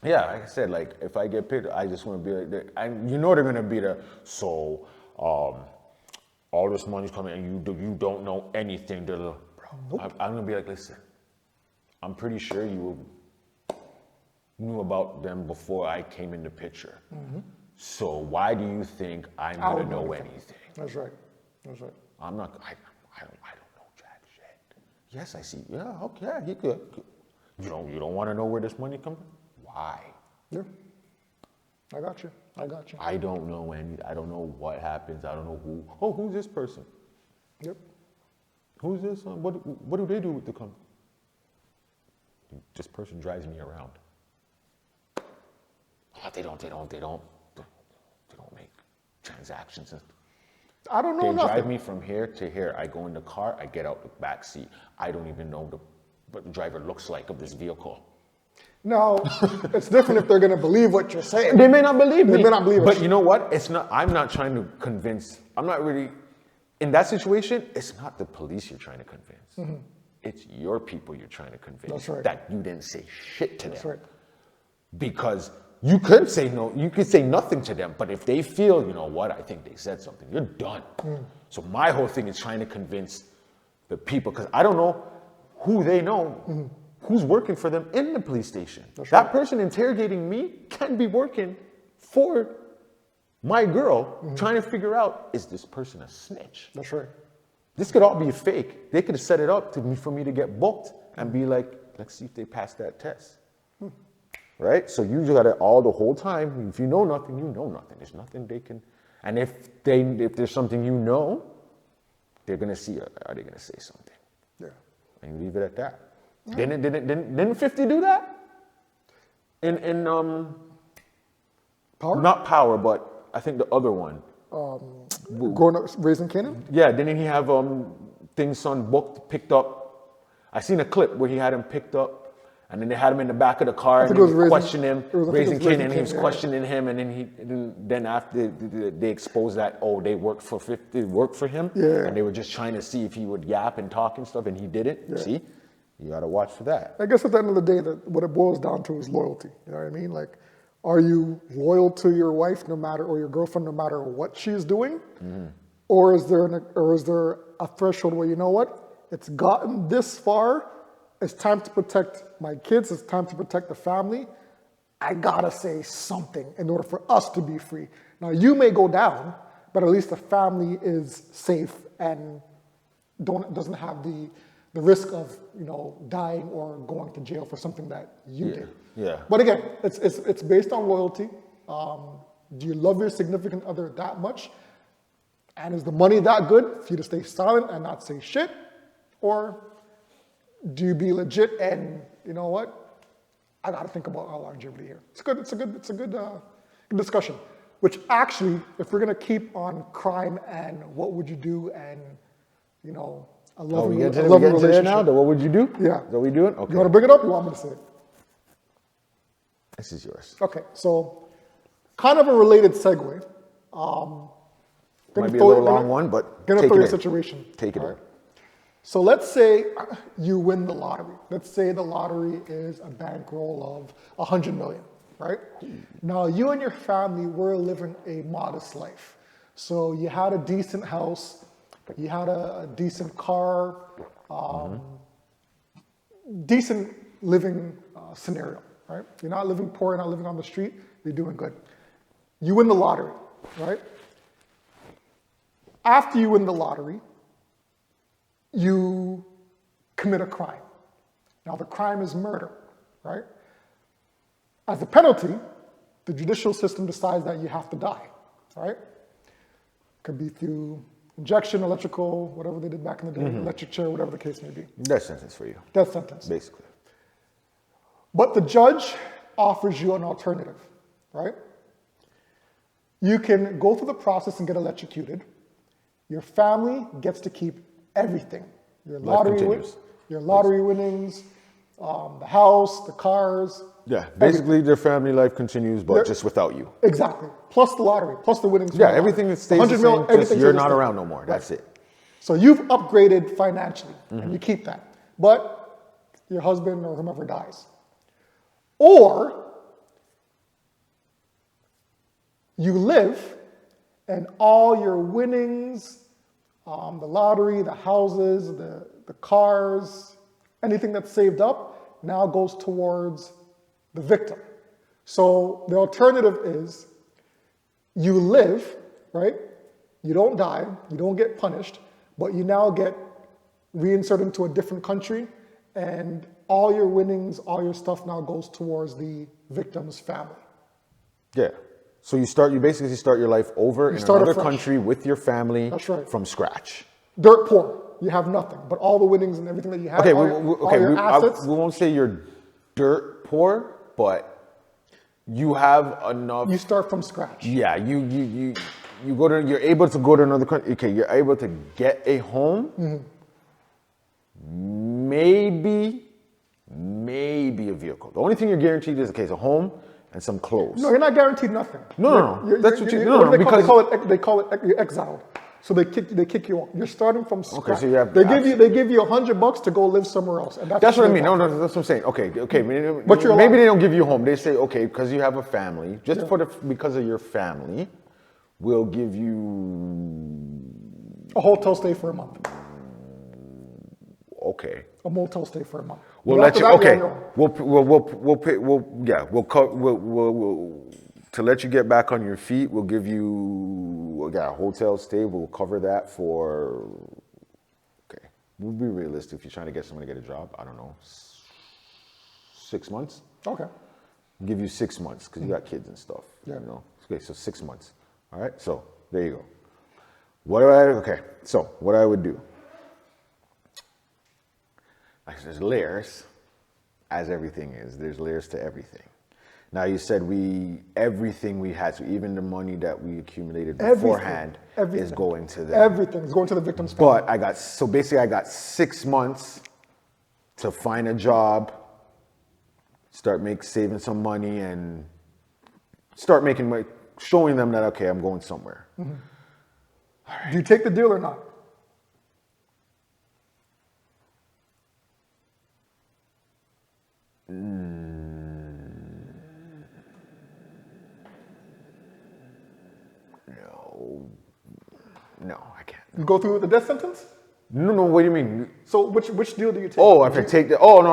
yeah, like I said, like if I get picked, I just want to be like, and you know they're gonna be there. So, all this money's coming and you don't know anything. Bro, I'm gonna be like, listen, I'm pretty sure you knew about them before I came in the picture. So why do you think I'm gonna know anything? That's right. That's right. I don't know jack shit. Yes, I see. Yeah, okay, he could. You don't want to know where this money comes from? Why? Yeah. I got you. I don't know I don't know what happens. I don't know who. Oh, who's this person? Yep. Who's this? What do they do with the company? This person drives me around. Oh, they don't make transactions. I don't know They nothing. drive me from here to here. I go in the car. I get out the back seat. I don't even know what the driver looks like of this vehicle. Now, it's different if they're going to believe what you're saying. They may not believe me. They may not believe it. But you know what? It's not. I'm not trying to convince. I'm not really. In that situation, it's not the police you're trying to convince. It's your people you're trying to convince. That's right. That you didn't say shit to them. That's right. Because you could say no, you could say nothing to them, but if they feel, you know what, I think they said something, you're done. So my whole thing is trying to convince the people, because I don't know who they know, who's working for them in the police station. That person interrogating me can be working for my girl, trying to figure out, is this person a snitch? That's right. This could all be fake. They could have set it up for me to get booked and be like, let's see if they pass that test. Right? So you got it all the whole time. If you know nothing, you know nothing. There's nothing they can. And if there's something you know, they're gonna see. Are they gonna say something? Yeah. And you leave it at that. Didn't 50 do that? In Power? Not Power, but I think the other one. Growing up, raising Canaan? Yeah. Didn't he have things son booked, picked up? I seen a clip where he had him picked up. And then they had him in the back of the car and they questioned him, raising King, and he was questioning him. And then after they exposed that, oh, they worked for 50, worked for him. Yeah. And they were just trying to see if he would yap and talk and stuff, and he didn't. Yeah. See, you got to watch for that. I guess at the end of the day, what it boils down to is loyalty. You know what I mean? Like, are you loyal to your wife or your girlfriend no matter what she's doing? Or is there a threshold where, you know what, it's gotten this far, it's time to protect my kids, it's time to protect the family. I gotta say something in order for us to be free. Now, you may go down, but at least the family is safe and doesn't have the risk of, dying or going to jail for something that you did. Yeah. But again, it's based on loyalty. Do you love your significant other that much? And is the money that good for you to stay silent and not say shit? Or do you be legit and, you know what, I got to think about our longevity here. It's a good discussion. Which actually, if we're going to keep on crime and what would you do and, a loving relationship. We get to there now? What would you do? Yeah. Is that what we doing? Okay. You want to bring it up or you want me to say it? This is yours. Okay, so kind of a related segue. Might be a little long one, but gonna take throw it your in. situation. Take it in. So let's say you win the lottery. Let's say the lottery is a bankroll of 100 million, right? Now you and your family were living a modest life. So you had a decent house, you had a decent car, decent living scenario, right? You're not living poor, you're not living on the street, you're doing good. You win the lottery, right? After you win the lottery, you commit a crime. Now the crime is murder, right? As a penalty, the judicial system decides that you have to die, right? Could be through injection, electrical, whatever they did back in the day, electric chair, whatever the case may be. Death sentence for you, Death sentence. basically. But the judge offers you an alternative, right? You can go through the process and get electrocuted. Your family gets to keep everything. Your lottery winnings, the house, the cars. Yeah, basically their family life continues, but just without you. Exactly. Plus the lottery, plus the winnings. Yeah, everything that stays the same, just you're not around no more. That's it. So you've upgraded financially, and you keep that. But your husband or whomever dies. Or you live and all your winnings, the lottery, the houses, the cars, anything that's saved up now goes towards the victim. So the alternative is you live, right? You don't die, you don't get punished, but you now get reinserted into a different country, and all your winnings, all your stuff now goes towards the victim's family. Yeah. So you basically start your life over in start another afresh. country with your family. That's right. From scratch. Dirt poor, you have nothing, but all the winnings and everything that you have, Okay, all your assets. we won't say you're dirt poor, but you have enough. You start from scratch. Yeah, you're able to go to another country. Okay, you're able to get a home, maybe a vehicle. The only thing you're guaranteed is, okay, is a home and some clothes. No, you're not guaranteed nothing. No. That's what you what do because they call it you're exiled. So they kick you off. You're starting from scratch. so you have they give you $100 to go live somewhere else, and that's what I they mean. want. No, that's what I'm saying. Okay. But you're maybe alive. they don't give you a home. They say, okay, because you have a family, just because of your family, we'll give you A hotel stay for a month. okay. A motel stay for a month. We'll But let after you. that, Okay. you're on your own. We'll pay. We'll to let you get back on your feet. We'll give you a hotel stay. We'll cover that for. Okay. We'll be realistic. If you're trying to get someone to get a job, I don't know, 6 months. Okay. Give you 6 months because you got kids and stuff. Yeah. You know. Okay. So 6 months. All right. So there you go. What I would do. Like there's layers, as everything is. There's layers to everything. Now you said everything we had, so even the money that we accumulated beforehand is going to them. Everything is going to the victim's family. But I got 6 months to find a job, start saving some money, and start showing them that okay, I'm going somewhere. Mm-hmm. Do you take the deal or not? No, I can't. You go through with the death sentence? No. What do you mean? So which deal do you take? Oh, if I take the. Oh no.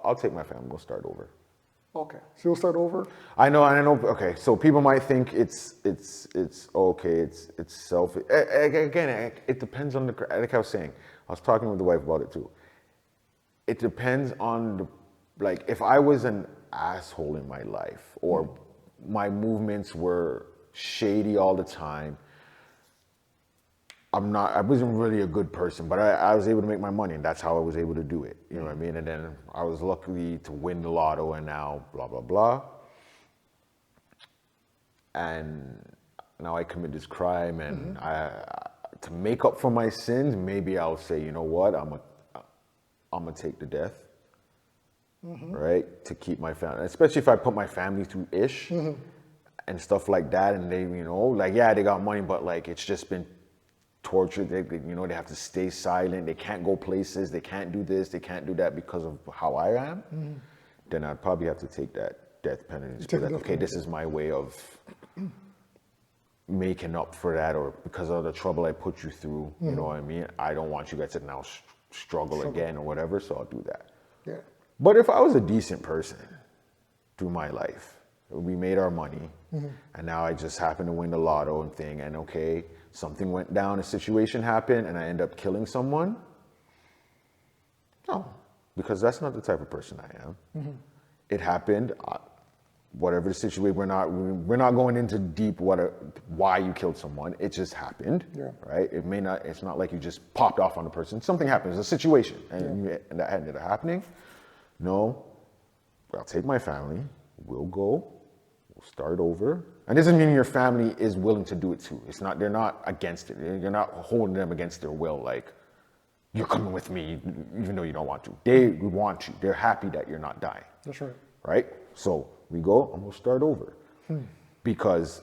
I'll take my family. We'll start over. Okay, so you'll start over. I know. Okay, so people might think it's okay. It's selfish. Again, it depends on like I was saying. I was talking with the wife about it too. It depends on if I was an asshole in my life or my movements were shady all the time. I wasn't really a good person, but I was able to make my money, and that's how I was able to do it. You know what I mean? And then I was lucky to win the lotto, and now blah, blah, blah. And now I commit this crime, and to make up for my sins, maybe I'll say, you know what, I'm gonna take the death, right? To keep my family, especially if I put my family through ish and stuff like that, and they, they got money, but it's just been torture. They have to stay silent. They can't go places. They can't do this. They can't do that because of how I am. Then I'd probably have to take that death penalty. Okay, this is my way of making up for that, or because of the trouble I put you through. You know what I mean? I don't want you guys to now struggle again or whatever. So I'll do that. Yeah. But if I was a decent person through my life, we made our money, and now I just happen to win the lotto and thing, and okay, something went down, a situation happened, and I end up killing someone. No, because that's not the type of person I am. It happened. Whatever the situation, we're not going into deep why you killed someone. It just happened, right? It's not like you just popped off on the person. Something happened. It's a situation, and that ended up happening. No, I'll take my family. We'll go. We'll start over. And this doesn't mean your family is willing to do it too. They're not against it. You're not holding them against their will. Like, you're coming with me, even though you don't want to. They want you. They're happy that you're not dying. That's right. Right? So we go and we'll start over. Because,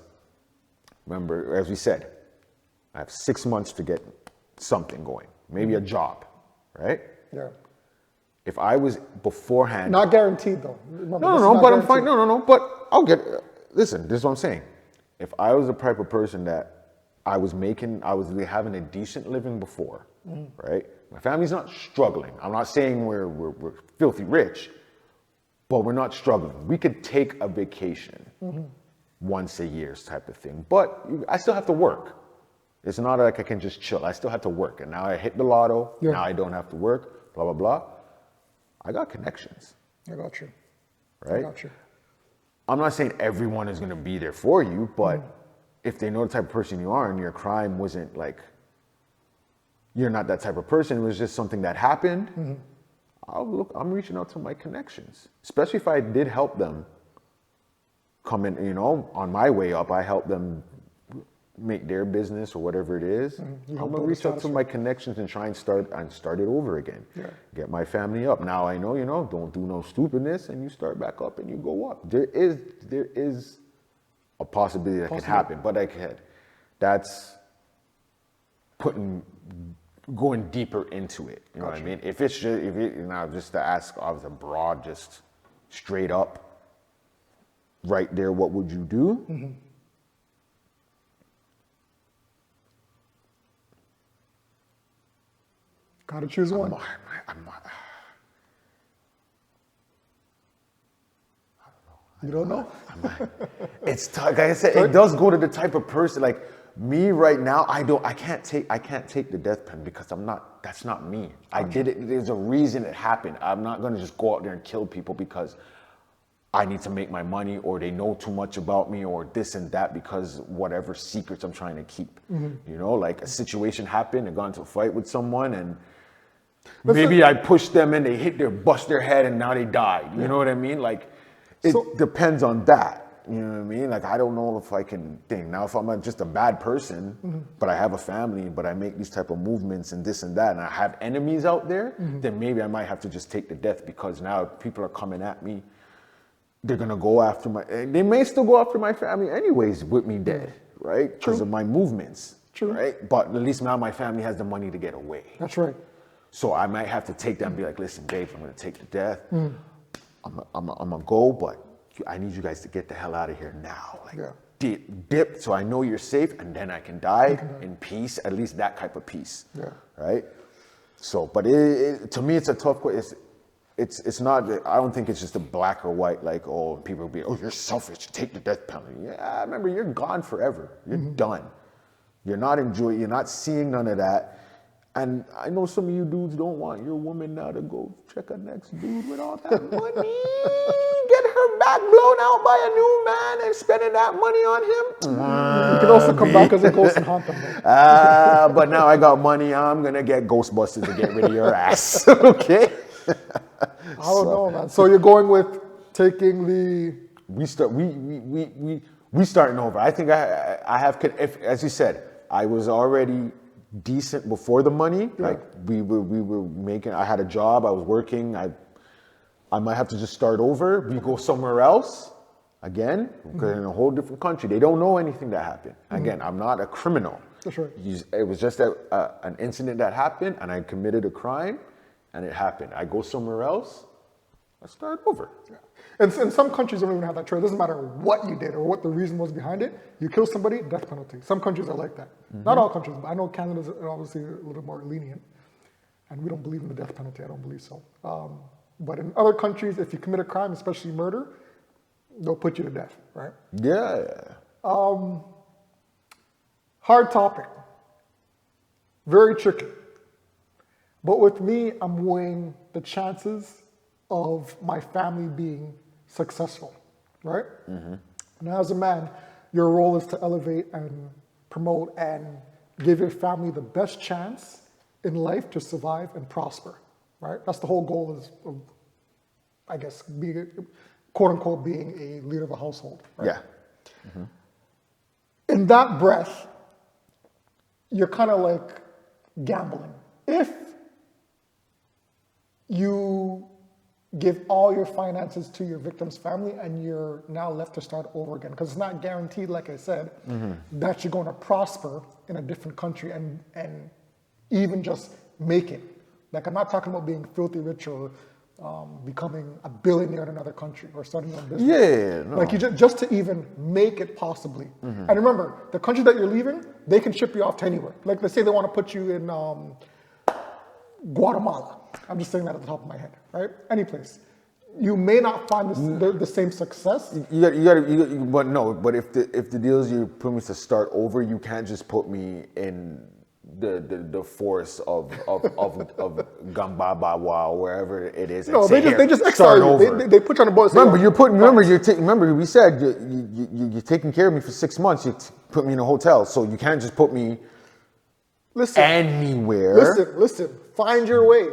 remember, as we said, I have 6 months to get something going. Maybe a job, right? Yeah. If I was beforehand... Not guaranteed though. Remember, No, but I'm fine. No, but I'll get... Listen, this is what I'm saying. if I was the type of person that I was having a decent living before, right? My family's not struggling. I'm not saying we're filthy rich, but we're not struggling. We could take a vacation once a year type of thing, but I still have to work. It's not like I can just chill. I still have to work. And now I hit the lotto. Yeah. Now I don't have to work, blah, blah, blah. I got connections, I got you. right? I got you. I'm not saying everyone is going to be there for you, but if they know the type of person you are and your crime wasn't like, you're not that type of person, it was just something that happened, I'm reaching out to my connections. Especially if I did help them come in, you know, on my way up, I help them make their business or whatever it is. I'm gonna reach out to my connections and try and start it over again. Yeah. Get my family up. Now I know, you know, don't do no stupidness, and you start back up and you go up. There is a possibility that can happen, but that's going deeper into it. You know what I mean? If it's just to ask, I was abroad, just straight up, right there, what would you do? Gotta choose one. You don't know? It's like I said, it does go to the type of person like me right now. I can't take the death penalty because that's not me. I did it. There's a reason it happened. I'm not going to just go out there and kill people because I need to make my money, or they know too much about me, or this and that, because whatever secrets I'm trying to keep. You know, like a situation happened, I got into a fight with someone, and maybe I pushed them and they bust their head and now they died. You know what I mean? Like, it depends on that. You know what I mean? Like, I don't know if I can think. Now, if I'm just a bad person, but I have a family, but I make these type of movements and this and that, and I have enemies out there, then maybe I might have to just take the death, because now people are coming at me. They're going to go after they may still go after my family anyways with me dead, right? Because of my movements, right? But at least now my family has the money to get away. That's right. So I might have to take that and be like, listen, babe, I'm going to take the death. I'm going to go, but I need you guys to get the hell out of here now. Like, dip so I know you're safe, and then I can die in peace, at least that type of peace, right? So, but to me, it's a tough question. It's not, I don't think it's just a black or white, like, oh, people will be, oh, you're selfish, take the death penalty. Yeah, remember, you're gone forever. You're done. You're not seeing none of that. And I know some of you dudes don't want your woman now to go check a next dude with all that money, get her back blown out by a new man and spending that money on him. You can also come back as a ghost and haunt them. But now I got money, I'm going to get Ghostbusters to get rid of your ass. Okay? I don't know, man. So you're going with taking the... We starting over. I think I have, as you said, I was already decent before the money. Like we were making, I had a job, I was working. I might have to just start over. We go somewhere else again, because in a whole different country. They don't know anything that happened. Again, I'm not a criminal. That's right. It was just an incident that happened, and I committed a crime, and it happened. I go somewhere else, I start over. Yeah. And in some countries don't even have that choice. It doesn't matter what you did or what the reason was behind it. You kill somebody, death penalty. Some countries are like that. Not all countries, but I know Canada's obviously a little more lenient. And we don't believe in the death penalty. I don't believe so. But in other countries, if you commit a crime, especially murder, they'll put you to death, right? Yeah. Hard topic. Very tricky. But with me, I'm weighing the chances of my family being successful, right? Now, as a man, your role is to elevate and promote and give your family the best chance in life to survive and prosper, right? That's the whole goal is, I guess, being, quote unquote, being a leader of a household, right? Yeah. In that breath, you're kind of like gambling. If you give all your finances to your victim's family and you're now left to start over again, because it's not guaranteed, like I said, that you're going to prosper in a different country and even just make it. Like, I'm not talking about being filthy rich or becoming a billionaire in another country or starting your own business. Yeah, no. Like you just to even make it possibly. And remember, the country that you're leaving, they can ship you off to anywhere. Like let's say they want to put you in Guatemala. I'm just saying that at the top of my head, right? Any place. You may not find the same success. But if the deal is you put me to start over, you can't just put me in the forest of Gambabawa, wherever it is. No, and say, they just start exile you. over. They put you on a boat. And say, Remember we said you're taking care of me for 6 months. You put me in a hotel, so you can't just put me anywhere. Listen. Find your way.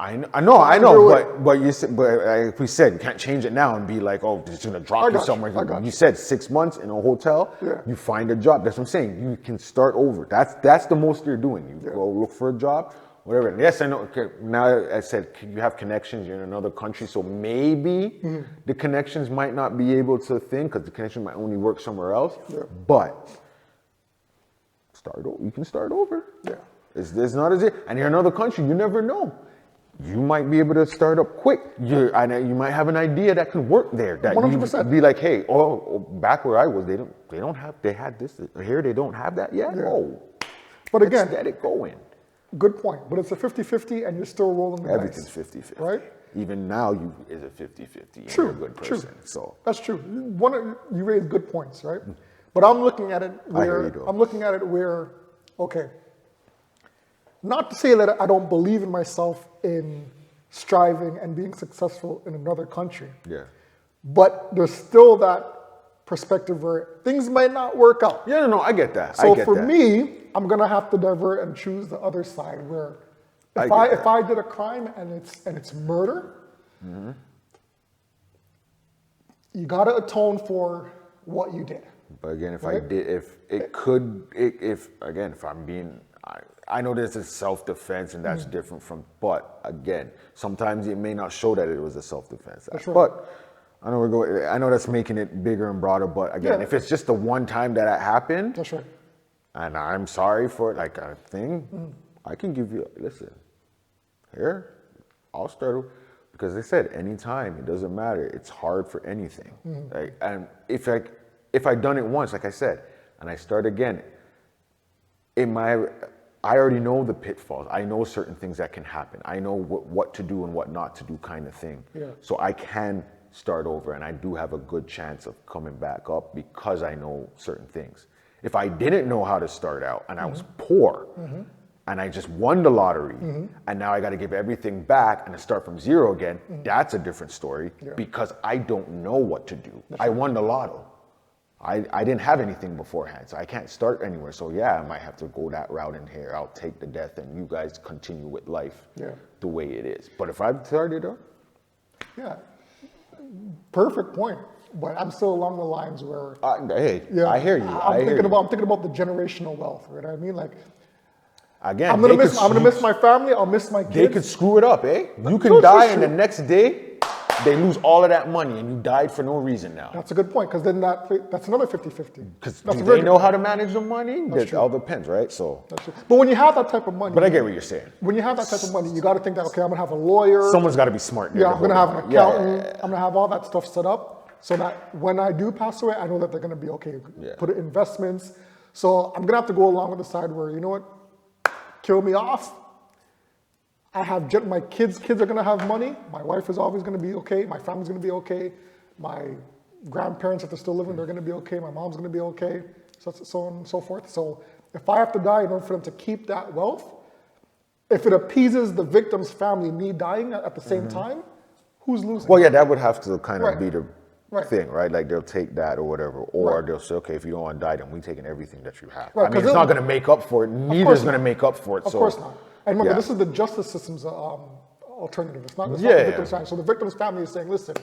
I know, but you said, like we said, you can't change it now and be like, oh, it's gonna drop you somewhere. You said 6 months in a hotel. Yeah. You find a job. That's what I'm saying. You can start over. That's the most you're doing. You go look for a job, whatever. And yes, I know. Okay, now I said you have connections. You're in another country, so maybe the connections might not be able to think because the connection might only work somewhere else. Yeah. But you can start over. Yeah. It's not as if, and you're in another country. You never know. You might be able to start up quick. You might have an idea that could work there. That 100%. you be like, hey, back where I was, they had this here. They don't have that yet. Yeah. Oh, But again, let's get it going. good point. But it's a 50-50 and you're still rolling the Everything's dice. 50-50. Right? Even now, is a 50-50. True. You're a good person. So That's true. You raise good points, right? But I'm looking at it where, okay, not to say that I don't believe in myself in striving and being successful in another country. yeah. But there's still that perspective where things might not work out. Yeah, no, I get that. So for me, I'm gonna have to divert and choose the other side where if I did a crime and it's murder, you gotta atone for what you did. But again, if Right? if I'm being, I know this is self-defense and that's different from, but again, sometimes it may not show that it was a self-defense. That's right. But I know that's making it bigger and broader, but again, if it's just the one time that it happened, That's right. and I'm sorry for it, like a thing, I can give you, listen, here, I'll start, because they said anytime, it doesn't matter, it's hard for anything. Like, and if I done it once, like I said, and I start again, I already know the pitfalls. I know certain things that can happen. I know what to do and what not to do kind of thing. Yeah. So I can start over and I do have a good chance of coming back up because I know certain things. If I didn't know how to start out and I was poor and I just won the lottery and now I got to give everything back and I start from zero again, that's a different story because I don't know what to do. I won the lotto. I didn't have anything beforehand, so I can't start anywhere. So yeah, I might have to go that route in here. I'll take the death and you guys continue with life the way it is. But if I've started up, Yeah. Perfect point. But I'm still along the lines where I hear you. I'm thinking about the generational wealth, right? I mean, like, Again, I'm gonna miss my family. I'll miss my kids. They could screw it up, eh? You can die and the next day they lose all of that money and you died for no reason now. That's a good point, because then that's another 50-50. Because do they know how to manage the money? That all depends, right? So. That's true. But when you have that type of money. But I get what you're saying. When you have that type of money, you got to think that, okay, I'm gonna have a lawyer. Someone's got to be smart. Yeah, I'm gonna have an accountant. I'm gonna have all that stuff set up so that when I do pass away, I know that they're gonna be okay. Yeah. Put it in investments. So I'm gonna have to go along with the side where, you know what, kill me off. I have my kids are gonna have money. My wife is always gonna be okay. My family's gonna be okay. My grandparents, if they're still living, they're gonna be okay. My mom's gonna be okay. So on and so forth. So if I have to die in order for them to keep that wealth, if it appeases the victim's family, me dying at the same time, who's losing? Well, yeah, that would have to kind of Right. be the thing, right? Like they'll take that or whatever, or they'll say, okay, if you don't want to die, then we taking everything that you have. Right, I mean, 'cause it's not going to make up for it. Neither's going to make up for it. Of course not. And remember, this is the justice system's alternative. It's not the victim's family. So the victim's family is saying, listen,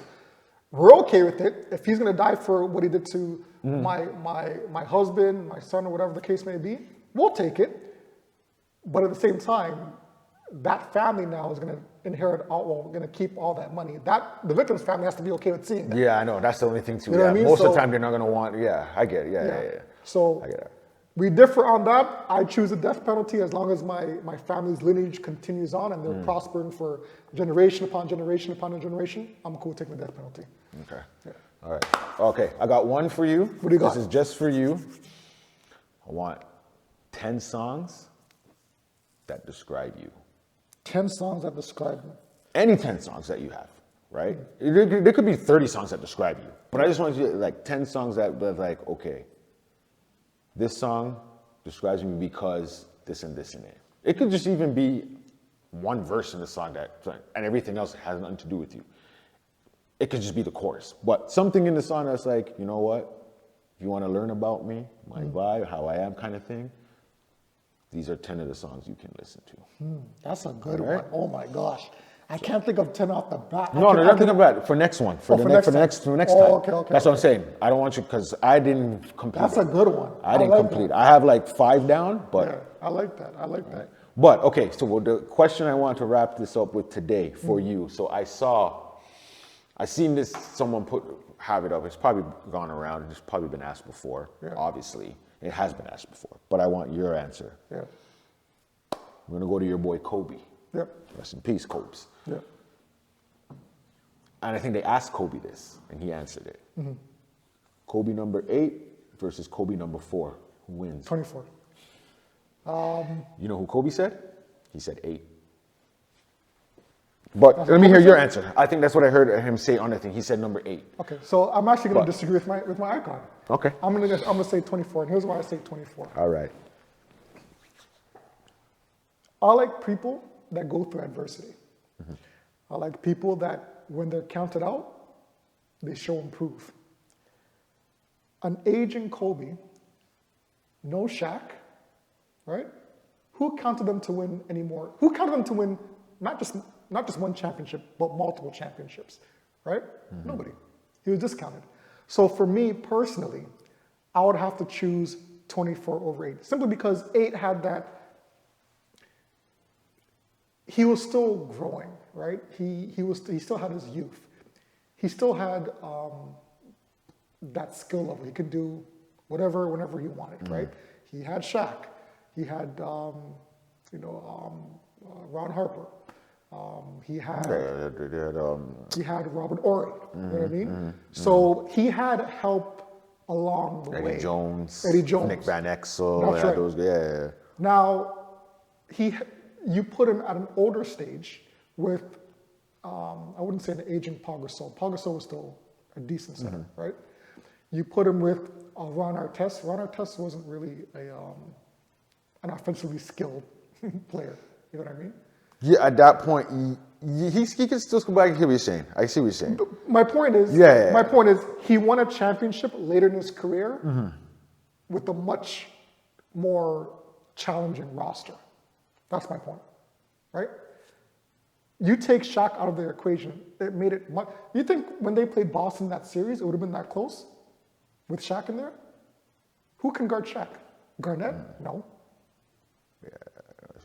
we're okay with it. If he's going to die for what he did to my husband, my son, or whatever the case may be, we'll take it. But at the same time, that family now is going to inherit going to keep all that money. The victim's family has to be okay with seeing that. Yeah, I know. That's the only thing too. You know what I mean? Most of the time they're not going to want. Yeah, I get it. Yeah. So I get it. We differ on that. I choose the death penalty as long as my family's lineage continues on and they're prospering for generation upon generation upon generation. I'm cool with taking the death penalty. Okay. Yeah. All right. Okay, I got one for you. What do you got? This is just for you. I want 10 songs that describe you. 10 songs that describe me. Any 10 songs that you have, right? There could be 30 songs that describe you. But I just want you to, like, 10 songs that like, okay, this song describes me because this and this in it. It could just even be one verse in the song and everything else has nothing to do with you. It could just be the chorus. But something in the song that's like, you know what? If you want to learn about me, my vibe, how I am kind of thing, these are 10 of the songs you can listen to. That's a good one. Oh my gosh. I can't think of 10 off the bat. No, not think about it. For next one. For the next time. Okay. That's what I'm saying. I don't want you, because I didn't complete That's a good one. I didn't like complete. that. I have like 5 down, but. Yeah, I like that. But, okay, so the question I want to wrap this up with today for you. So I seen this, someone have it up. It's probably gone around. It's probably been asked before, obviously. It has been asked before, but I want your answer. Yeah. We're going to go to your boy Kobe. Yep. Rest in peace, Kobe. Yeah. And I think they asked Kobe this, and he answered it. Kobe number 8 versus Kobe number 4. Who wins? 24. You know who Kobe said? He said 8. But let me hear your answer. I think that's what I heard him say on the thing. He said number 8. Okay, so I'm actually going to disagree with my icon. Okay. I'm gonna say 24, and here's why I say 24. All right. I like people that go through adversity. I like people that, when they're counted out, they show and prove. An aging Kobe, no Shaq, right? Who counted them to win anymore? Who counted them to win not just one championship, but multiple championships, right? Nobody. He was discounted. So for me personally, I would have to choose 24 over 8, simply because 8 had that. He was still growing, right? He still had his youth. He still had that skill level. He could do whatever, whenever he wanted, right? He had Shaq. He had, Ron Harper. He had Robert Ory. You know what I mean? So he had help along the way. Eddie Jones. Nick Van Exel. That's right. Those, Now, you put him at an older stage with, I wouldn't say an aging Paul Gasol. Paul Gasol was still a decent center, right? You put him with Ron Artest. Ron Artest wasn't really an offensively skilled player. You know what I mean? Yeah, at that point, he can still come back and hear what you're saying. I see what you're saying. My point is, Yeah. he won a championship later in his career with a much more challenging roster. That's my point, right? You take Shaq out of the equation, it made it much. You think when they played Boston that series, it would have been that close with Shaq in there? Who can guard Shaq? Garnett? No. Yeah.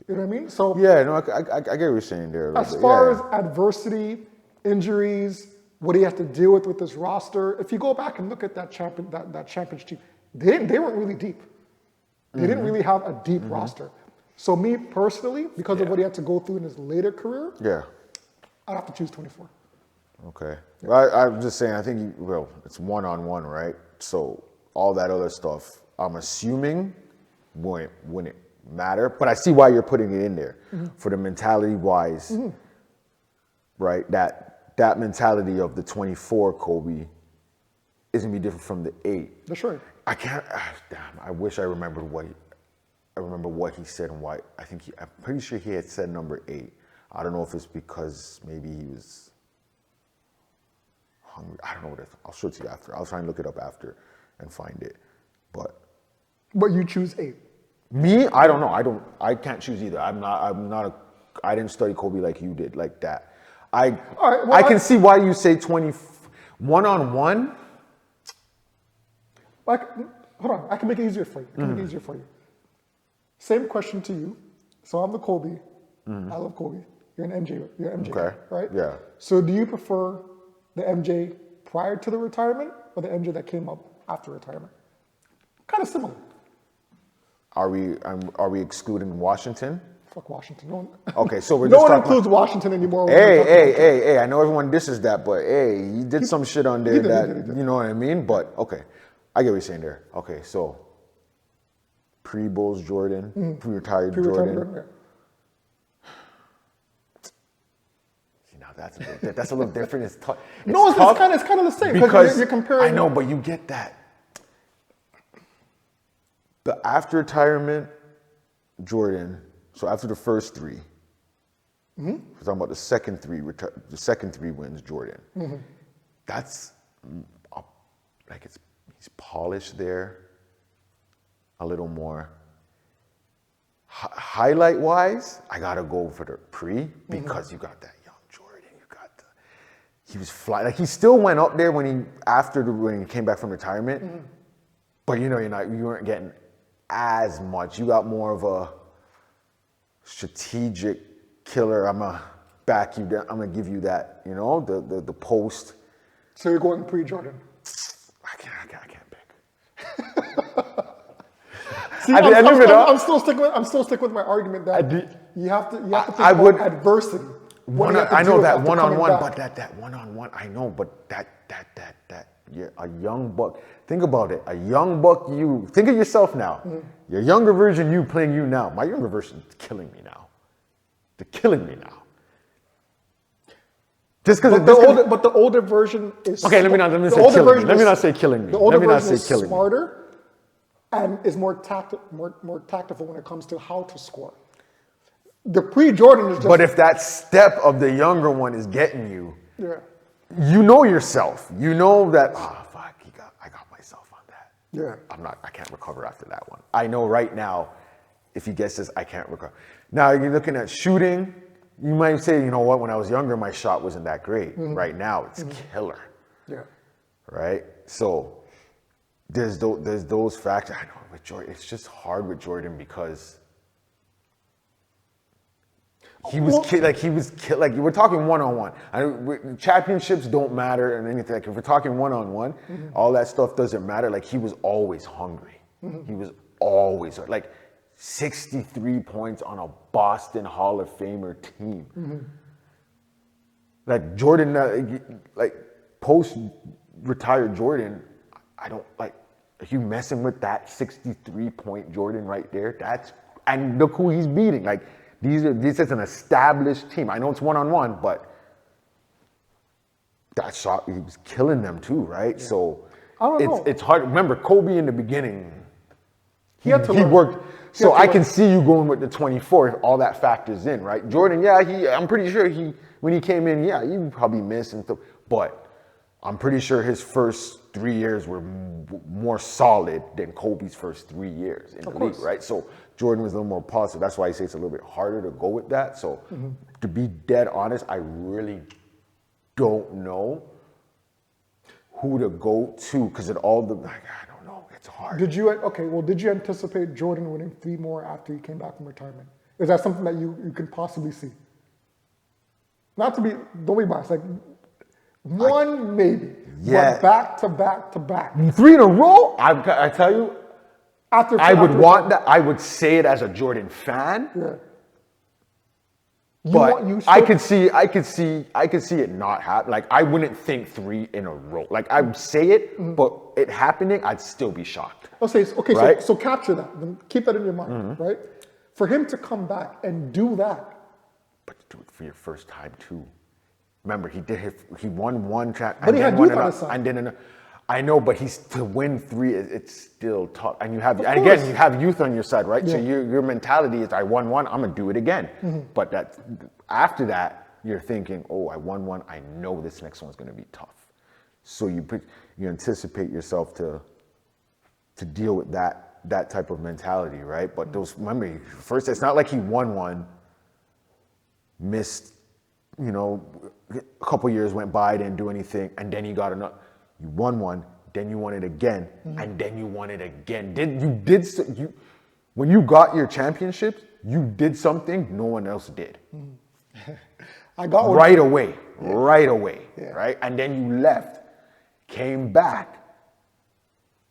You know what I mean? So yeah, no, I get what you're saying there. As far as adversity, injuries, what he has to deal with this roster, if you go back and look at that championship team, they weren't really deep. They didn't really have a deep roster. So me personally, because of what he had to go through in his later career, I'd have to choose 24. Okay. Well, I'm just saying, I think, it's one-on-one, right? So all that other stuff, I'm assuming wouldn't matter. But I see why you're putting it in there. For the mentality-wise, right? That mentality of the 24 Kobe is going to be different from the 8. That's right. I can't, damn, I wish I remembered what he said and why. I'm pretty sure he had said number 8. I don't know if it's because maybe he was hungry. I don't know what it is. I'll show it to you after. I'll try and look it up after and find it. But you choose 8. me, I don't know. I can't choose either. I didn't study Kobe like you did, like that. I can see why you say 20 one-on-one. Hold on, I can make it easier for you. Same question to you. So I'm the Kobe. I love Kobe. You're an MJ. You're an MJ, Okay. right? Yeah. So do you prefer the MJ prior to the retirement or the MJ that came up after retirement? Kind of similar. Are we excluding Washington? Fuck Washington. No one, Okay, so we're no just one talking includes Washington anymore. when Hey, we're talking hey, about hey, hey, I know everyone disses that, but hey, he did some shit on there did, that, he did. you know what I mean? But, okay, I get what you're saying there. Okay, so, pre-Bulls Jordan, pre-retired pre-retirement Jordan. Jordan, See, now that's a little different. It's tough. No, it's tough kind of the same because you're comparing. I know, but you get that. The after retirement Jordan, so after the first three, we're talking about the second three wins Jordan. That's like he's polished there a little more. Highlight wise, I gotta go for the pre because you got that young Jordan. He was flying. Like he still went up there when he came back from retirement, but you weren't getting as much. You got more of a strategic killer. I'm gonna back you down. I'm gonna give you that. The post. So you're going pre-Jordan. I can't pick. See, I'm still sticking with my argument that you have to think about adversity. I know that one-on-one, but that one-on-one, I know, but that you're a young buck. Think about it. A young buck, you think of yourself now. Your younger version, you playing you now. My younger version is killing me now. They're killing me now. Just because But the older version is okay. Let me not say killing me. The older Let me not version say is killing me. smarter and is more tactful when it comes to how to score. The pre-Jordan is just. But if that step of the younger one is getting you, Yeah. you know yourself. You know that. Oh fuck! I got myself on that. Yeah. I can't recover after that one. I know right now, if he gets this, I can't recover. Now you're looking at shooting. You might say, you know what? When I was younger, my shot wasn't that great. Right now, it's killer. Yeah. Right. So there's those factors. I know with Jordan, it's just hard with Jordan because he was like we're talking one-on-one. Championships don't matter and anything. Like if we're talking one-on-one, all that stuff doesn't matter. Like he was always hungry. He was always like 63 points on a Boston Hall of Famer team. Like Jordan, like post-retired Jordan, I don't like. Are you messing with that 63-point Jordan right there? And look who he's beating. Like this is an established team. I know it's one-on-one, but that shot, he was killing them too, right? Yeah. So it's hard. Remember, Kobe in the beginning, he worked. So I can see you going with the 24 if all that factors in, right? Jordan, I'm pretty sure when he came in, he probably missed and stuff, but I'm pretty sure his first 3 years were more solid than Kobe's first 3 years in the league, right? So Jordan was a little more positive. That's why I say it's a little bit harder to go with that. So to be dead honest, I really don't know who to go to because I don't know. It's hard. Did you anticipate Jordan winning 3 more after he came back from retirement? Is that something that you can possibly see? Don't be biased. Like one maybe. Yeah. But back to back to back. 3 in a row? I tell you, I would want that. I would say it as a Jordan fan. Yeah. But I could see it not happen. Like I wouldn't think 3 in a row. Like I would say it, but it happening, I'd still be shocked. Okay, right? so capture that. Then keep that in your mind, right? For him to come back and do that. But to do it for your first time too. Remember, he won one track. But he had youth on his side. And then I know, but to win 3, it's still tough. And you have youth on your side, right? Yeah. So your mentality is, I won 1, I'm gonna do it again. But after that, you're thinking, oh, I won 1, I know this next one's gonna be tough. So you anticipate yourself to deal with that type of mentality, right? But remember, first, it's not like he won 1, missed, a couple years went by, didn't do anything, and then you got another. You won 1, then you won it again, and then you won it again. When you got your championships, you did something no one else did. I got one right away, yeah. right? And then you left, came back,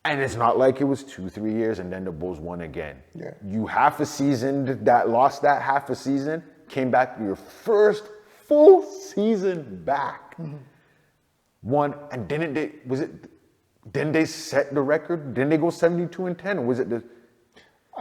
And it's not like it was 2-3 years and then the Bulls won again. Yeah. You half a season that lost that half a season, came back your first full season back. Won, and didn't they set the record? Didn't they go 72-10? Or was it the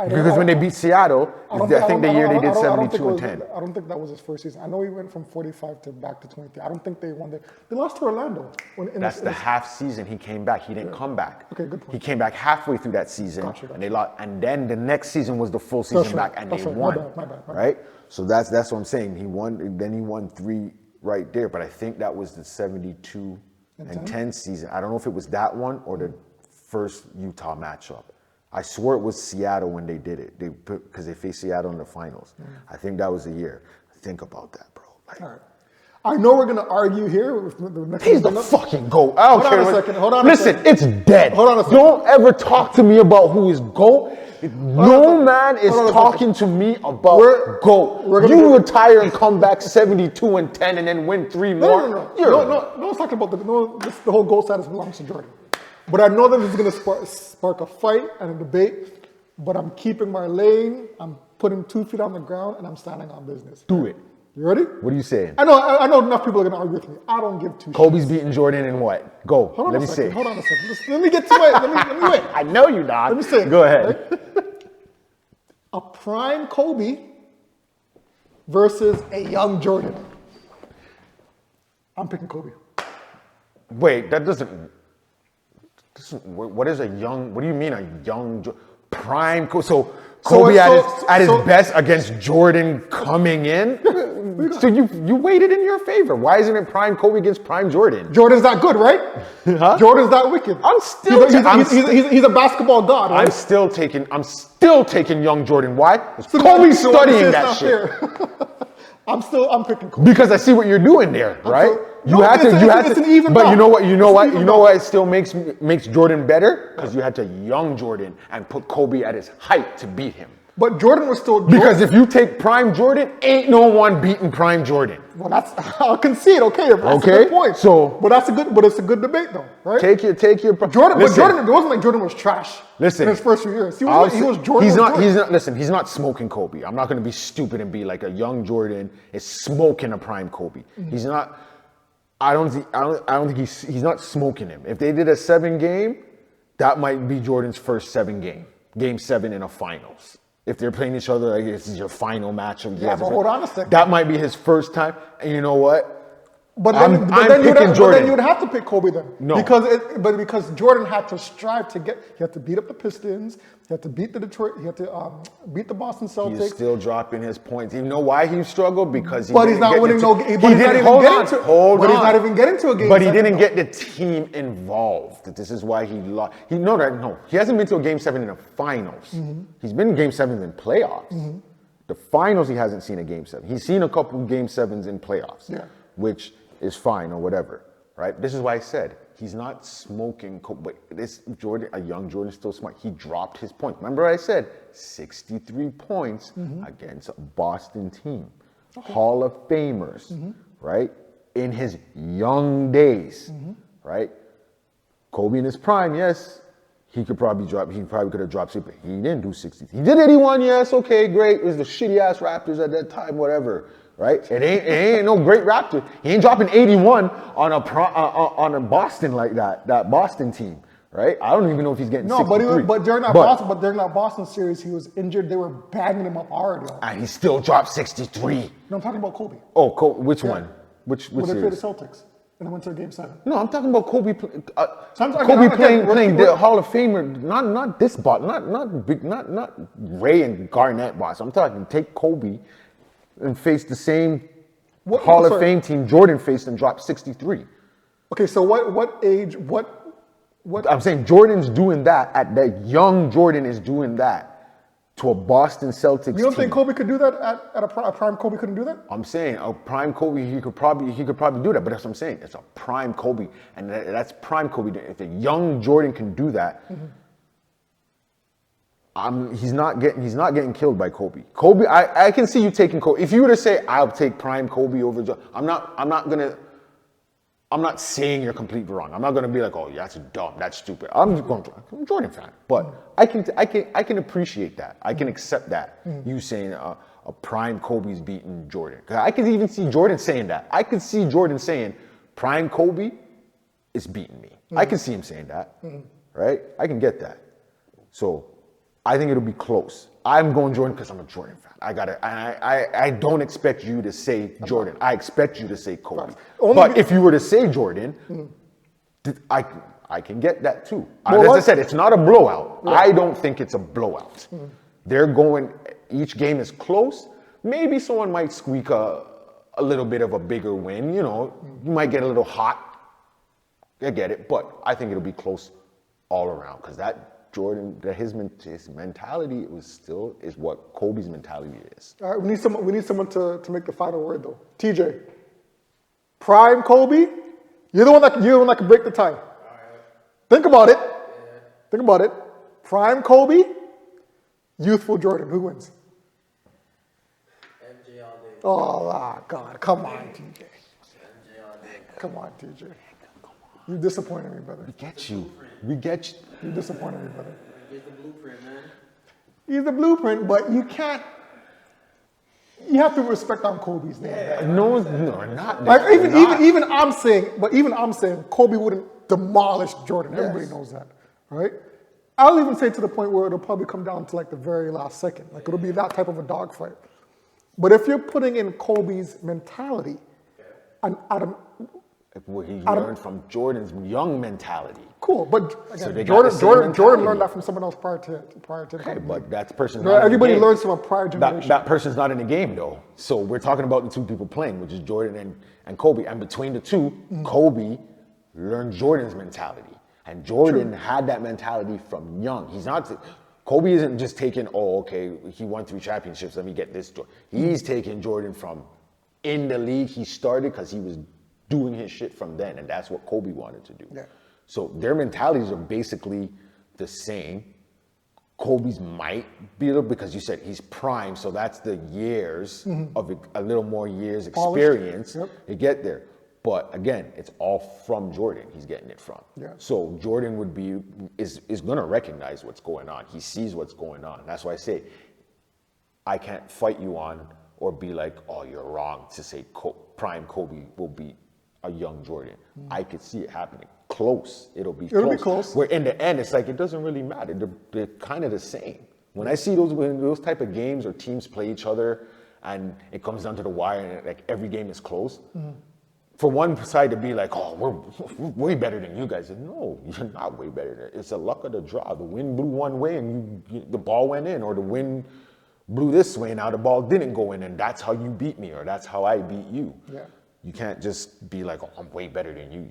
because when they beat Seattle, I think the year they did 72-10. I don't think that was his first season. I know he went from 45 to back to 23. I don't think they won. They lost to Orlando. That's the half season he came back. He didn't come back. Okay, good point. He came back halfway through that season, Gotcha. and they lost. And then the next season was the full season right. back, and That's they right. won. My bad. Right? So that's what I'm saying. He won. Then he won 3 right there. But I think that was the 72-10 season. I don't know if it was that one or the first Utah matchup. I swore it was Seattle when they did it. Because they faced Seattle in the finals. I think that was the year. Think about that, bro. Like, All right. I know we're going to argue here. With the next he's the fucking GOAT. I don't care. Hold on a Listen, second. it's dead. Hold on a second. Don't ever talk to me about who is GOAT. No man is talking to me about GOAT. You retire and come back 72-10 and then win 3 more. No, it's talking about the whole GOAT status belongs to Jordan. But I know that this is going to spark a fight and a debate. But I'm keeping my lane. I'm putting 2 feet on the ground, and I'm standing on business. Do it. You ready? What are you saying? I know enough people are going to argue with me. I don't give 2 shits. Kobe's beating Jordan in what? Go. Hold on Let a me second. see. Hold on a second. Let me get to it. Let me wait. I know you, dog. Let me say it. Go ahead. Right? A prime Kobe versus a young Jordan. I'm picking Kobe. Wait, that doesn't. What is a young? What do you mean a young prime? So Kobe at his best against Jordan coming in. So you weighted in your favor. Why isn't it prime Kobe against prime Jordan? Jordan's that good, right? Huh? Jordan's that wicked. He's a basketball god. Right? I'm still taking young Jordan. Why? Kobe's studying that shit. I'm picking Kobe. Because I see what you're doing there, right? It's an even but battle. you know what it still makes Jordan better? Because you had to young Jordan and put Kobe at his height to beat him. But Jordan was still Jordan. Because if you take prime Jordan, ain't no one beating prime Jordan. Well, I'll concede. Okay, that's a good point. But it's a good debate though, right? Take your Jordan. But Jordan, it wasn't like Jordan was trash. Listen, in his first few years, he was Jordan. He's not smoking Kobe. I'm not going to be stupid and be like a young Jordan is smoking a prime Kobe. Mm-hmm. He's not. I don't think he's not smoking him. If they did a 7-game, that might be Jordan's first 7-game, game 7 in a finals. If they're playing each other, like this is your final match of but hold on a second. That might be his first time. And you know what? But then you would have to pick Kobe then. No. Because Jordan had to strive to he had to beat up the Pistons, he had to beat the Detroit, he had to beat the Boston Celtics. He's still dropping his points. You know why he struggled? Because he's not even getting to a game. But he didn't get the team involved. This is why he lost. He hasn't been to a game 7 in the finals. Mm-hmm. He's been in game 7s in playoffs. Mm-hmm. The finals, he hasn't seen a game 7. He's seen a couple game 7s in playoffs. Yeah. Which is fine or whatever, right? This is why I said he's not smoking. But this Jordan, a young Jordan, is still smart. He dropped his points. Remember, I said 63 points against a Boston team, Hall of Famers, right? In his young days, right? Kobe in his prime, yes, he probably could have dropped 60. He didn't do 60. He did 81, yes, okay, great. It was the shitty ass Raptors at that time, whatever. Right? It ain't no great Raptor. He ain't dropping 81 on a Boston like that Boston team, right? I don't even know if he's getting 63. But during that Boston series, he was injured. They were banging him up hard. And he still dropped 63. No, I'm talking about Kobe. Oh, which one? Which when series? they played the Celtics and they went to Game 7. No, I'm talking about Kobe. Kobe playing the Hall of Famer. Not this boss. Not Ray and Garnett boss. I'm talking take Kobe and face the same Hall of Fame team Jordan faced and dropped 63. Okay, so what age, what? I'm saying Jordan's doing that, at that young Jordan is doing that to a Boston Celtics team. You don't think Kobe could do that at a prime Kobe couldn't do that? I'm saying a prime Kobe, he could probably do that, but that's what I'm saying. It's a prime Kobe, and that's prime Kobe. If a young Jordan can do that, he's not getting killed by Kobe. Kobe, I can see you taking Kobe. If you were to say I'll take prime Kobe over Jordan, I'm not gonna I'm not saying you're completely wrong. I'm not gonna be like, oh, yeah, that's dumb, that's stupid. I'm a Jordan fan, but I can appreciate that. I can accept that. You saying a prime Kobe's beating Jordan. 'Cause I can even see Jordan saying that. I could see Jordan saying, prime Kobe is beating me. I can see him saying that, right? I can get that. So I think it'll be close. I'm going Jordan because I'm a Jordan fan. I don't expect you to say Jordan. I expect you to say Kobe. But if you were to say Jordan, I can get that too. As I said, it's not a blowout. Yeah. I don't think it's a blowout. They're going, each game is close. Maybe someone might squeak a little bit of a bigger win. You know, you might get a little hot. I get it. But I think it'll be close all around because that Jordan, his mentality is what Kobe's mentality is. All right, we need someone to make the final word though. TJ, prime Kobe, you're the one that can break the tie. Right. Think about it. Yeah. Think about it. Prime Kobe, youthful Jordan. Who wins? MJ all day. Oh God, come on, TJ. MJ all day. Come on, TJ. You disappointed me, brother. We get you. We get you. You disappointed me, brother. Here's the blueprint, man. He's the blueprint, but you can't. You have to respect on Kobe's name. Yeah. No, not like even I'm saying Kobe wouldn't demolish Jordan. Yes. Everybody knows that, right? I'll even say to the point where it'll probably come down to like the very last second. Like it'll be that type of a dogfight. But if you're putting in Kobe's mentality, and Adam. What he learned from Jordan's young mentality. Cool, but again, so Jordan learned that from someone else prior to okay, but that person's not everybody learns from a prior generation. That person's not in the game though. So we're talking about the two people playing, which is Jordan and Kobe. And between the two, Kobe learned Jordan's mentality. And Jordan had that mentality from young. Kobe isn't just taking, he won 3 championships, let me get this. He's taking Jordan from in the league. He started because he was doing his shit from then, and that's what Kobe wanted to do. Yeah. So their mentalities are basically the same. Kobe's might be a little, because you said he's prime, so that's the years of a little more years experience to get there. But again, it's all from Jordan. He's getting it from. Yeah. So Jordan is going to recognize what's going on. He sees what's going on. That's why I say I can't fight you on or be like, oh, you're wrong to say prime Kobe will be a young Jordan. I could see it happening. Close. It'll be close. Where in the end, it's like, it doesn't really matter. They're kind of the same. When I see those type of games or teams play each other and it comes down to the wire and like every game is close, for one side to be like, oh, we're way better than you guys. No, you're not way better. It's a luck of the draw. The wind blew one way and the ball went in, or the wind blew this way and now the ball didn't go in, and that's how you beat me, or that's how I beat you. Yeah. You can't just be like, oh, I'm way better than you.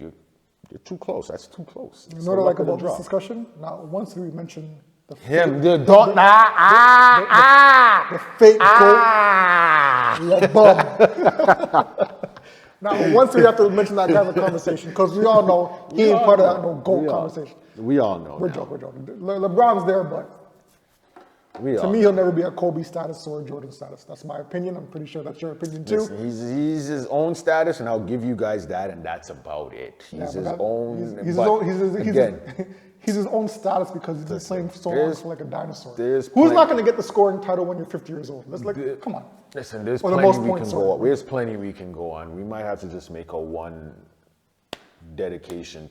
You're too close. That's too close. You know what I like about this discussion? Now, once we mention the fake, the fake GOAT. Now, once we have to mention that kind of conversation, because we all know he ain't part of that no GOAT conversation. We all know. We're joking. LeBron's there, but to me, he'll never be a Kobe status or a Jordan status. That's my opinion. I'm pretty sure that's your opinion too. Listen, he's his own status, and I'll give you guys that, and that's about it. He's his own. He's his own status because he's been playing so long for like a dinosaur. Who's not going to get the scoring title when you're 50 years old? Come on. Listen, there's plenty we can go on. There's plenty we can go on. We might have to just make a one dedication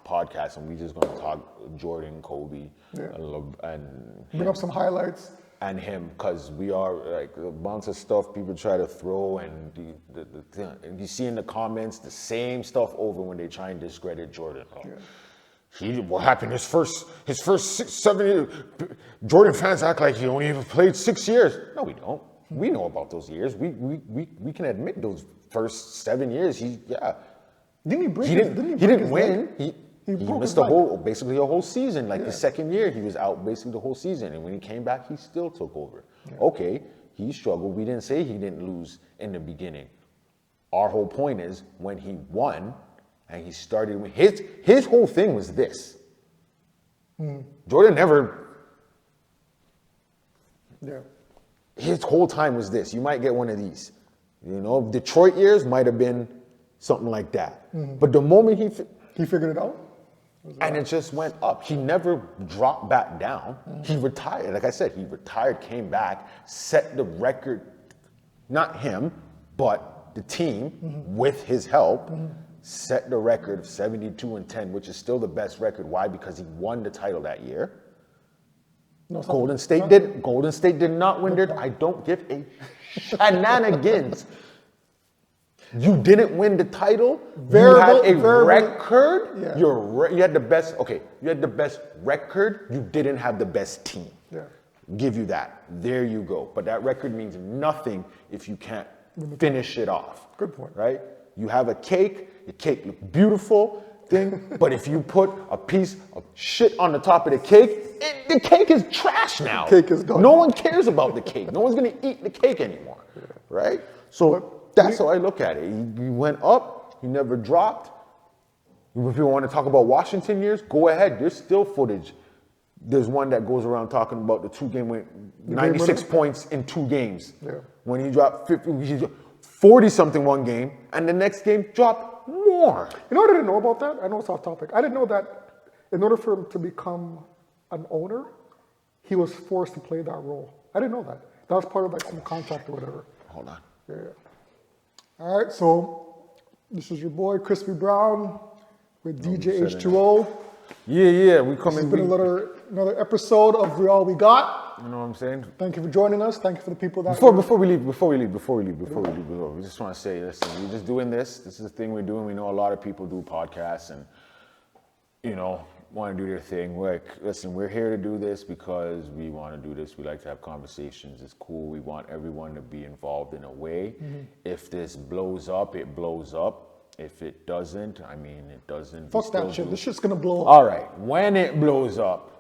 podcast, and we're just going to talk Jordan, Kobe, and bring up some highlights. And him, because we are like a bunch of stuff people try to throw, and and you see in the comments the same stuff over when they try and discredit Jordan. What happened his first 7 years? Jordan fans act like he only played 6 years. No, we don't. We know about those years. We can admit those first 7 years. He didn't win. He missed basically a whole season. Like the second year, he was out basically the whole season. And when he came back, he still took over. Yeah. Okay, he struggled. We didn't say he didn't lose in the beginning. Our whole point is when he won and he started, his whole thing was this. Jordan never. Yeah. His whole time was this. You might get one of these. Detroit years might have been something like that. But the moment He figured it out? and it just went up. He never dropped back down. He retired. Like I said, he retired, came back, set the record, not him, but the team with his help, set the record of 72-10, which is still the best record. Why? Because he won the title that year. No, it's not- Golden State did not win their. I don't give a shenanigans. You didn't win the title. Variable- you had a variable- record. Yeah. You had the best. Okay, you had the best record. You didn't have the best team. Yeah. Give you that. There you go. But that record means nothing if you can't finish it off. Good point. Right? You have a cake. Your cake look beautiful. But if you put a piece of shit on the top of the cake, the cake is trash now. Cake is done. No one cares about the cake. No one's gonna eat the cake anymore, right? So that's how I look at it. He went up. He never dropped. If you want to talk about Washington years, go ahead. There's still footage. There's one that goes around talking about the 2-game win, 96 points in 2 games. Yeah. When he dropped 40 something one game, and the next game dropped more. You know what I didn't know about that? I know it's off topic. I didn't know that in order for him to become an owner, he was forced to play that role. I didn't know that. That was part of like some contract or whatever. Hold on. Yeah. All right, so this is your boy Crispy Brown with DJ H2O. Yeah, we It's coming. been another episode of We All We Got. You know what I'm saying? Thank you for joining us. Thank you for the people that Before we leave, we just want to say, listen, we're just doing this. This is the thing we're doing. We know a lot of people do podcasts and, want to do their thing. Like, listen, we're here to do this because we want to do this. We like to have conversations. It's cool. We want everyone to be involved in a way. If this blows up, it blows up. If it doesn't, it doesn't. Fuck that shit. This shit's gonna blow up. All right. When it blows up,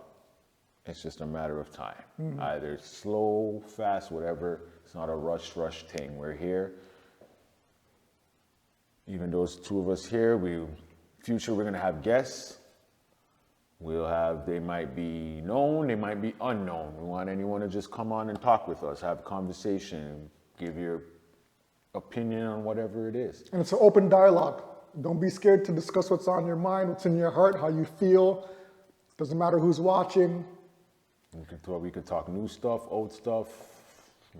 it's just a matter of time. Either slow, fast, whatever. It's not a rush thing. We're here. Even those two of us here, future we're gonna have guests. They might be known, they might be unknown. We want anyone to just come on and talk with us, have a conversation, give your opinion on whatever it is. And it's an open dialogue. Don't be scared to discuss what's on your mind, what's in your heart, how you feel. Doesn't matter who's watching. We could talk new stuff, old stuff,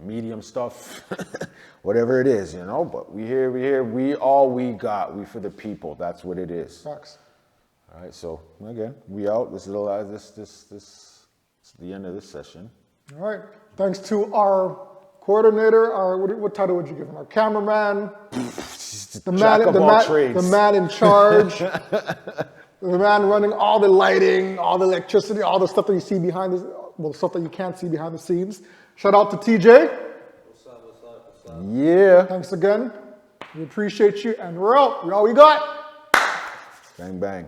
medium stuff, whatever it is, but we here, we all we got, we for the people. That's what it is. Facts. All right, so again, we out. This is the last. This is the end of this session. All right. Thanks to our coordinator. What title would you give him? Our cameraman. The man in charge. The man running all the lighting, all the electricity, all the stuff that you see behind the stuff that you can't see behind the scenes. Shout out to TJ. What's up? Yeah. Thanks again. We appreciate you, and we're out. We all we got. Bang bang.